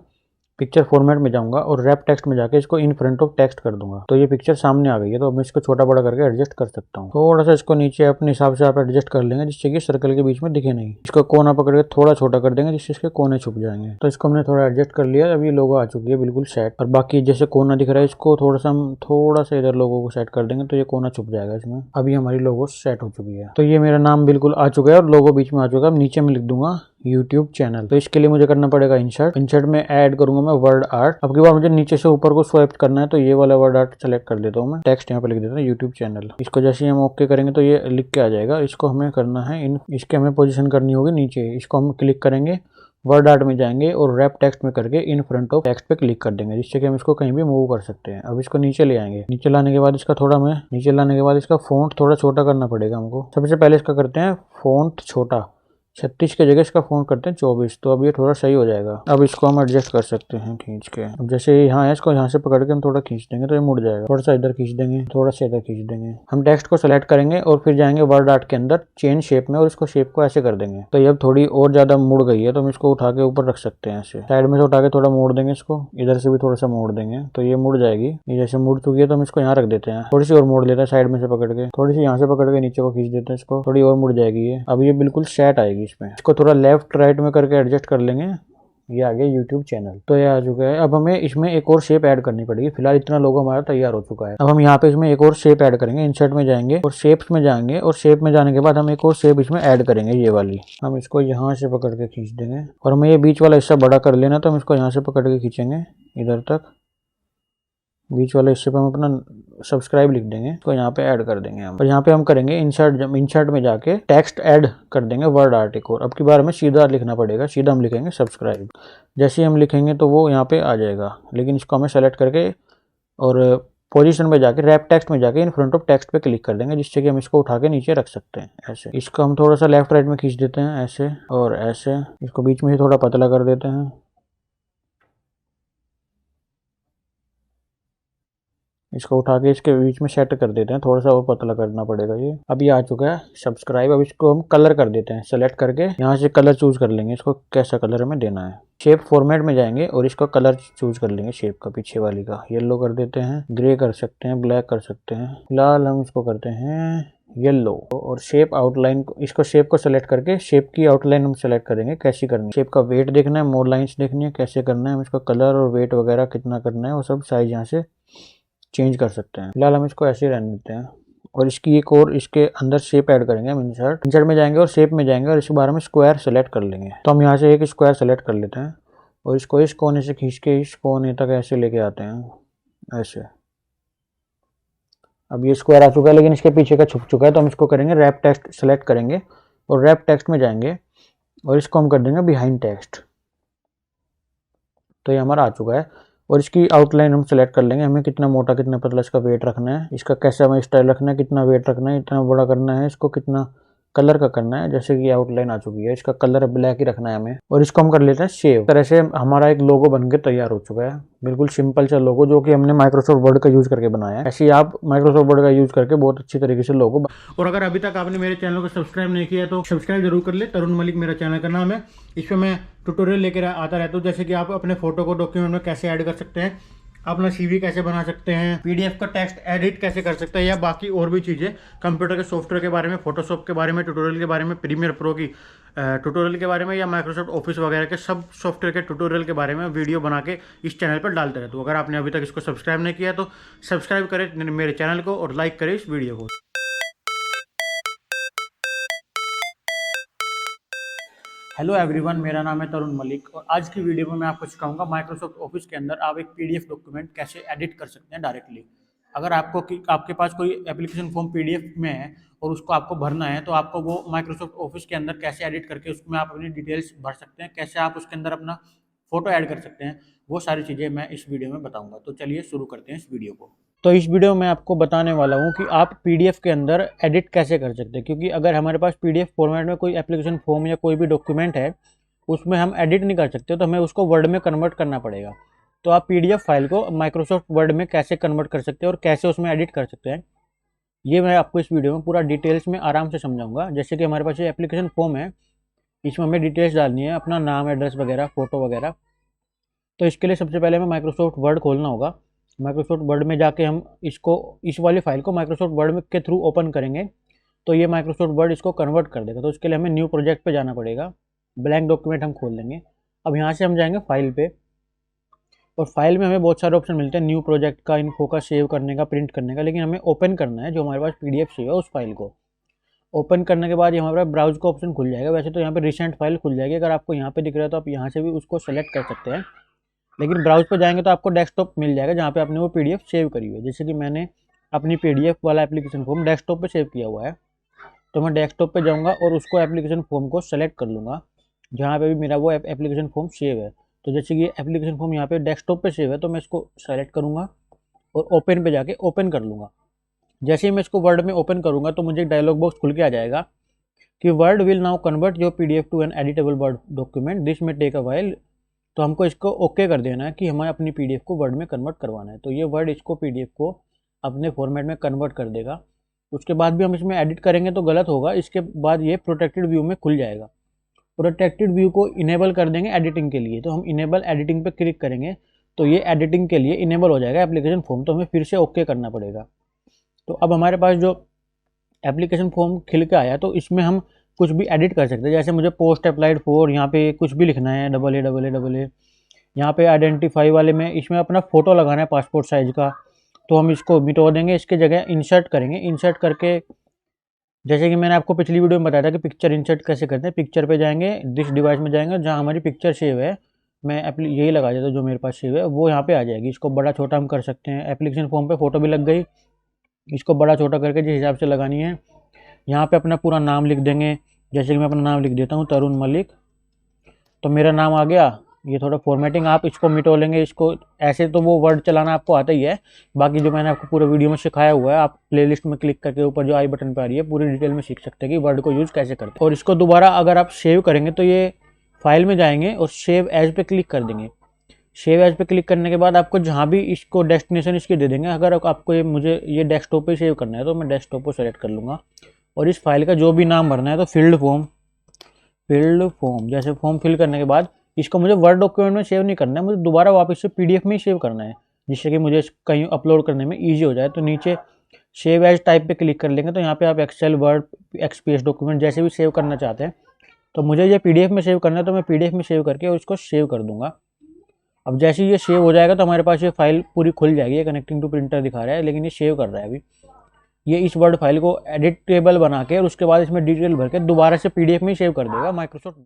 पिक्चर फॉर्मेट में जाऊंगा और रैप टेक्स्ट में जाके इसको इन फ्रंट ऑफ टेक्स्ट कर दूंगा। तो ये पिक्चर सामने आ गई है। तो अब मैं इसको छोटा बड़ा करके एडजस्ट कर सकता हूँ। थोड़ा सा इसको नीचे अपने हिसाब से आप एडजस्ट कर लेंगे जिससे कि सर्कल के बीच में दिखे नहीं। इसको कोना पकड़ के थोड़ा छोटा कर देंगे जिससे इसके कोने छुप जाएंगे। तो इसको हमने थोड़ा एडजस्ट कर लिया। अब ये लोगो आ चुकी है बिल्कुल सेट। और बाकी जैसे कोना दिख रहा है इसको थोड़ा सा हम थोड़ा सा इधर लोगो को सेट कर देंगे तो ये कोना छुप जाएगा इसमें। अभी हमारी लोगो सेट हो चुकी है। तो ये मेरा नाम बिल्कुल आ चुका है और लोगो बीच में आ चुका है। अब नीचे में लिख दूंगा यूट्यूब चैनल। तो इसके लिए मुझे करना पड़ेगा इंसर्ट में ऐड करूंगा मैं वर्ड आर्ट। अब की बार मुझे नीचे से ऊपर को स्वाइप करना है तो ये वाला वर्ड आर्ट सेलेक्ट कर देता हूँ मैं। टेक्स्ट यहाँ पे लिख देता हूँ यूट्यूब चैनल। इसको जैसे ही हम ओके करेंगे तो ये लिख के आ जाएगा। इसको हमें करना है इसके हमें पोजीशन करनी होगी नीचे। इसको हम क्लिक करेंगे, वर्ड आर्ट में जाएंगे और रैप टेक्स्ट में करके इन फ्रंट ऑफ टेक्स्ट पे क्लिक कर देंगे जिससे कि हम इसको कहीं भी मूव कर सकते हैं। अब इसको नीचे ले आएंगे। नीचे लाने के बाद इसका फ़ॉन्ट थोड़ा छोटा करना पड़ेगा हमको। सबसे पहले इसका करते हैं फ़ॉन्ट छोटा, 36 की जगह इसका फ़ॉन्ट करते हैं 24। तो अब ये थोड़ा सही हो जाएगा। अब इसको हम एडजस्ट कर सकते हैं खींच के। अब जैसे यहाँ है इसको यहाँ से पकड़ के हम थोड़ा खींच देंगे तो ये मुड़ जाएगा। थोड़ा सा इधर खींच देंगे, थोड़ा सा इधर खींच देंगे। हम टेक्स्ट को सेलेक्ट करेंगे और फिर जाएंगे वर्ड आर्ट के अंदर चेंज शेप में और इसको शेप को ऐसे कर देंगे। तो ये अब थोड़ी और ज्यादा मुड़ गई है तो हम इसको उठा के ऊपर रख सकते हैं। ऐसे साइड में से उठा के थोड़ा मोड़ देंगे इसको, इधर से भी थोड़ा सा मोड़ देंगे तो ये मुड़ जाएगी। ये जैसे मुड़ चुकी है तो हम इसको यहाँ रख देते हैं। थोड़ी सी और मोड़ लेते हैं साइड में से पकड़ के, थोड़ी सी यहाँ से पकड़ के नीचे को खींच देते हैं इसको, थोड़ी और मुड़ जाएगी ये। अब ये बिल्कुल सेट आएगी इसमें। इसको थोड़ा लेफ्ट राइट में करके एडजस्ट कर लेंगे। ये आ गया यूट्यूब चैनल। तो ये आ चुका है। अब हमें इसमें एक और शेप ऐड करनी पड़ेगी। फिलहाल इतना लोगो हमारा तैयार हो चुका है। अब हम यहाँ पे इसमें एक और शेप ऐड करेंगे। इंसर्ट में जाएंगे और शेप्स में जाएंगे और शेप में जाने के बाद हम एक और शेप इसमें ऐड करेंगे। ये वाली हम इसको यहाँ से पकड़ के खींच देंगे और हमें ये बीच वाला हिस्सा बड़ा कर लेना तो हम इसको यहाँ से पकड़ के खींचेंगे इधर तक। बीच वाले हिस्से पे हम अपना सब्सक्राइब लिख देंगे तो यहाँ पे ऐड कर देंगे हम। और यहाँ पे हम करेंगे इंसर्ट में जाके टेक्स्ट ऐड कर देंगे वर्ड आर्ट एक और। अब की बार हमें सीधा लिखना पड़ेगा। सीधा हम लिखेंगे सब्सक्राइब। जैसे ही हम लिखेंगे तो वो यहाँ पे आ जाएगा, लेकिन इसको हमें सेलेक्ट करके और पोजीशन में जाके रैप टेक्स्ट में जाके इन फ्रंट ऑफ टेक्स्ट पे क्लिक कर देंगे जिससे कि हम इसको उठा के नीचे रख सकते हैं ऐसे। इसको हम थोड़ा सा लेफ्ट राइट में खींच देते हैं ऐसे और ऐसे। इसको बीच में ही थोड़ा पतला कर देते हैं। इसको उठा के इसके बीच में सेट कर देते हैं। थोड़ा सा और पतला करना पड़ेगा ये। अब ये आ चुका है सब्सक्राइब। अब इसको हम कलर कर देते हैं। सेलेक्ट करके यहाँ से कलर चूज कर लेंगे, इसको कैसा कलर हमें देना है। शेप फॉर्मेट में जाएंगे और इसका कलर चूज कर लेंगे। शेप का पीछे वाली का येलो कर देते हैं, ग्रे कर सकते हैं, ब्लैक कर सकते हैं। फिलहाल हम इसको करते हैं येलो। और शेप आउटलाइन, इसको शेप को सेलेक्ट करके शेप की आउटलाइन हम सेलेक्ट करेंगे कैसी करनी है। शेप का वेट देखना है, मोर लाइंस देखनी है, कैसे करना है। हम इसका कलर और वेट वगैरह कितना करना है वो सब साइज यहाँ से चेंज कर सकते हैं। फिलहाल हम इसको ऐसे ही रहने देते हैं और इसकी एक और इसके अंदर शेप ऐड करेंगे। हम इंसर्ट में जाएंगे और शेप में जाएंगे और इसके बारे में स्क्वायर सेलेक्ट कर लेंगे। तो हम यहाँ से एक स्क्वायर सेलेक्ट कर लेते हैं और इसको इस कोने से खींच के इस कोने तक ऐसे लेके आते हैं ऐसे। अब ये स्क्वायर आ चुका है लेकिन इसके पीछे का छुप चुका है तो हम इसको करेंगे रैप टेक्स्ट सेलेक्ट करेंगे और रैप टेक्स्ट में जाएंगे और इसको हम कर देंगे बिहाइंड टेक्स्ट। तो ये हमारा आ चुका है और इसकी आउटलाइन हम सेलेक्ट कर लेंगे। हमें कितना मोटा कितना पतला इसका वेट रखना है, इसका कैसा हमें स्टाइल रखना है, कितना वेट रखना है, इतना बड़ा करना है, इसको कितना कलर का करना है। जैसे कि आउटलाइन आ चुकी है, इसका कलर ब्लैक ही रखना है हमें और इसको हम कर लेते हैं सेव। तरह से हमारा एक लोगो बनके तैयार हो चुका है। बिल्कुल सिंपल सा लोगो जो कि हमने माइक्रोसॉफ्ट वर्ड का यूज करके बनाया है। ऐसे ही आप माइक्रोसॉफ्ट वर्ड का यूज करके बहुत अच्छी तरीके से लोगो। और अगर अभी तक आपने मेरे चैनल को सब्सक्राइब नहीं किया तो सब्सक्राइब जरूर कर ले। तरुण मलिक मेरा चैनल का नाम है। इसमें मैं ट्यूटोरियल लेकर आता रहता हूँ, जैसे कि आप अपने फोटो को डॉक्यूमेंट में कैसे ऐड कर सकते हैं, अपना सीवी कैसे बना सकते हैं, पीडीएफ का टेक्स्ट एडिट कैसे कर सकते हैं, या बाकी और भी चीज़ें कंप्यूटर के सॉफ्टवेयर के बारे में, फोटोशॉप के बारे में ट्यूटोरियल के बारे में, प्रीमियर प्रो की ट्यूटोरियल के बारे में, या माइक्रोसॉफ्ट ऑफिस वगैरह के सब सॉफ्टवेयर के ट्यूटोरियल के बारे में वीडियो बना के इस चैनल पर डालते रहते हो। अगर आपने अभी तक इसको सब्सक्राइब नहीं किया तो सब्सक्राइब करें मेरे चैनल को और लाइक करें इस वीडियो को। हेलो एवरीवन, मेरा नाम है तरुण मलिक और आज की वीडियो में मैं आपको सिखाऊंगा माइक्रोसॉफ्ट ऑफिस के अंदर आप एक पीडीएफ डॉक्यूमेंट कैसे एडिट कर सकते हैं डायरेक्टली। अगर आपके पास कोई एप्लीकेशन फॉर्म पीडीएफ में है और उसको आपको भरना है तो आपको वो माइक्रोसॉफ्ट ऑफिस के अंदर कैसे एडिट करके उसमें आप अपनी डिटेल्स भर सकते हैं, कैसे आप उसके अंदर अपना फ़ोटो ऐड कर सकते हैं, वो सारी चीज़ें मैं इस वीडियो में बताऊँगा। तो चलिए शुरू करते हैं इस वीडियो को। तो इस वीडियो में आपको बताने वाला हूँ कि आप पीडीएफ के अंदर एडिट कैसे कर सकते हैं, क्योंकि अगर हमारे पास पीडीएफ फॉर्मेट में कोई एप्लीकेशन फॉर्म या कोई भी डॉक्यूमेंट है, उसमें हम एडिट नहीं कर सकते, तो हमें उसको वर्ड में कन्वर्ट करना पड़ेगा। तो आप पीडीएफ फाइल को माइक्रोसॉफ्ट वर्ड में कैसे कन्वर्ट कर सकते हैं और कैसे उसमें एडिट कर सकते हैं, ये मैं आपको इस वीडियो में पूरा डिटेल्स में आराम से समझाऊंगा। जैसे कि हमारे पास ये एप्लीकेशन फॉर्म है, इसमें हमें डिटेल्स डालनी है, अपना नाम, एड्रेस वगैरह, फ़ोटो वगैरह। तो इसके लिए सबसे पहले हमें माइक्रोसॉफ्ट वर्ड खोलना होगा। माइक्रोसॉफ्ट वर्ड में जाके हम इसको, इस वाली फाइल को माइक्रोसॉफ्ट वर्ड में के थ्रू ओपन करेंगे तो ये माइक्रोसॉफ्ट वर्ड इसको कन्वर्ट कर देगा। तो इसके लिए हमें न्यू प्रोजेक्ट पे जाना पड़ेगा, ब्लैंक डॉक्यूमेंट हम खोल लेंगे। अब यहाँ से हम जाएंगे फाइल पे, और फाइल में हमें बहुत सारे ऑप्शन मिलते हैं, न्यू प्रोजेक्ट का, इन्फो का, सेव करने का, प्रिंट करने का, लेकिन हमें ओपन करना है जो हमारे पास पीडीएफ सेव है उस फाइल को। ओपन करने के बाद ये हमारे पास ब्राउज का ऑप्शन खुल जाएगा। वैसे तो यहाँ पे रिसेंट फाइल खुल जाएगी, अगर आपको यहाँ पे दिख रहा है तो आप यहाँ से भी उसको सेलेक्ट कर सकते हैं, लेकिन ब्राउज पर जाएंगे तो आपको डेस्कटॉप मिल जाएगा जहाँ पे आपने वो पीडीएफ सेव करी हुई है। जैसे कि मैंने अपनी पीडीएफ वाला एप्लीकेशन फॉर्म डेस्कटॉप पे सेव किया हुआ है, तो मैं डेस्कटॉप पे जाऊँगा और उसको एप्लीकेशन फॉर्म को सेलेक्ट कर लूँगा जहाँ पे भी मेरा वो एप्लीकेशन फॉर्म सेव है। तो जैसे कि ये एप्लीकेशन फॉर्म यहाँ पे डेस्कटॉप पे सेव है, तो मैं इसको सेलेक्ट करूँगा और ओपन पे जाके ओपन कर लूँगा। जैसे ही मैं इसको वर्ड में ओपन करूँगा तो मुझे एक डायलॉग बॉक्स खुल के आ जाएगा कि word will now convert your PDF to an editable word document, this may take a while. तो हमको इसको ओके कर देना है कि हमें अपनी पीडीएफ को वर्ड में कन्वर्ट करवाना है। तो ये वर्ड इसको पीडीएफ को अपने फॉर्मेट में कन्वर्ट कर देगा। उसके बाद भी हम इसमें एडिट करेंगे तो गलत होगा। इसके बाद ये प्रोटेक्टेड व्यू में खुल जाएगा। प्रोटेक्टेड व्यू को इनेबल कर देंगे एडिटिंग के लिए, तो हम इनेबल एडिटिंग पे क्लिक करेंगे तो ये एडिटिंग के लिए इनेबल हो जाएगा एप्लीकेशन फॉर्म। तो हमें फिर से ओके करना पड़ेगा। तो अब हमारे पास जो एप्लीकेशन फॉर्म खिल के आया, तो इसमें हम कुछ भी एडिट कर सकते हैं। जैसे मुझे पोस्ट अप्लाइड फॉर, यहाँ पे कुछ भी लिखना है, AA, यहाँ पे आइडेंटिफाई वाले में इसमें अपना फ़ोटो लगाना है पासपोर्ट साइज़ का, तो हम इसको मिटा देंगे। इसके जगह इंसर्ट करेंगे। इंसर्ट करके, जैसे कि मैंने आपको पिछली वीडियो में बताया था कि पिक्चर इंसर्ट कैसे करते हैं, पिक्चर पे जाएंगे, दिस डिवाइस में जाएंगे, जहाँ हमारी पिक्चर सेव है, मैं यही लगा देता हूँ जो मेरे पास सेव है, वो यहाँ पे आ जाएगी। इसको बड़ा छोटा हम कर सकते हैं। एप्लीकेशन फॉर्म पे फ़ोटो भी लग गई, इसको बड़ा छोटा करके जिस हिसाब से लगानी है, यहाँ पे अपना पूरा नाम लिख देंगे। जैसे कि मैं अपना नाम लिख देता हूँ तरुण मलिक, तो मेरा नाम आ गया। ये थोड़ा फॉर्मेटिंग आप इसको मिटो लेंगे। इसको ऐसे तो वो वर्ड चलाना आपको आता ही है, बाकी जो मैंने आपको पूरे वीडियो में सिखाया हुआ है, आप प्लेलिस्ट में क्लिक करके ऊपर जो आई बटन पे आ रही है पूरी डिटेल में सीख सकते हैं कि वर्ड को यूज़ कैसे करते हैं। और इसको दोबारा अगर आप सेव करेंगे तो ये फाइल में जाएंगे और सेव एज पे क्लिक कर देंगे। सेव एज पे क्लिक करने के बाद आपको जहाँ भी इसको डेस्टिनेशन इसकी दे देंगे। अगर आपको मुझे ये डेस्कटॉप पे सेव करना है तो मैं डेस्कटॉप को सेलेक्ट कर लूँगा, और इस फाइल का जो भी नाम भरना है, तो फील्ड फॉर्म जैसे फॉर्म फिल करने के बाद इसको मुझे वर्ड डॉक्यूमेंट में सेव नहीं करना है, मुझे दोबारा वापस से पीडीएफ में ही सेव करना है, जिससे कि मुझे कहीं अपलोड करने में ईजी हो जाए। तो नीचे सेव एज टाइप पे क्लिक कर लेंगे, तो यहाँ पे आप एक्सेल, वर्ड, एक्सपीएस डॉक्यूमेंट जैसे भी सेव करना चाहते हैं। तो मुझे ये पीडीएफ में सेव करना है, तो मैं पीडीएफ में सेव करके उसको सेव कर दूंगा। अब जैसे ही ये सेव हो जाएगा तो हमारे पास ये फाइल पूरी खुल जाएगी। ये कनेक्टिंग टू प्रिंटर दिखा रहा है, लेकिन ये सेव कर रहा है अभी। ये इस वर्ड फाइल को एडिटेबल बना के और उसके बाद इसमें डिटेल भर के दोबारा से पीडीएफ में सेव कर देगा माइक्रोसॉफ्ट।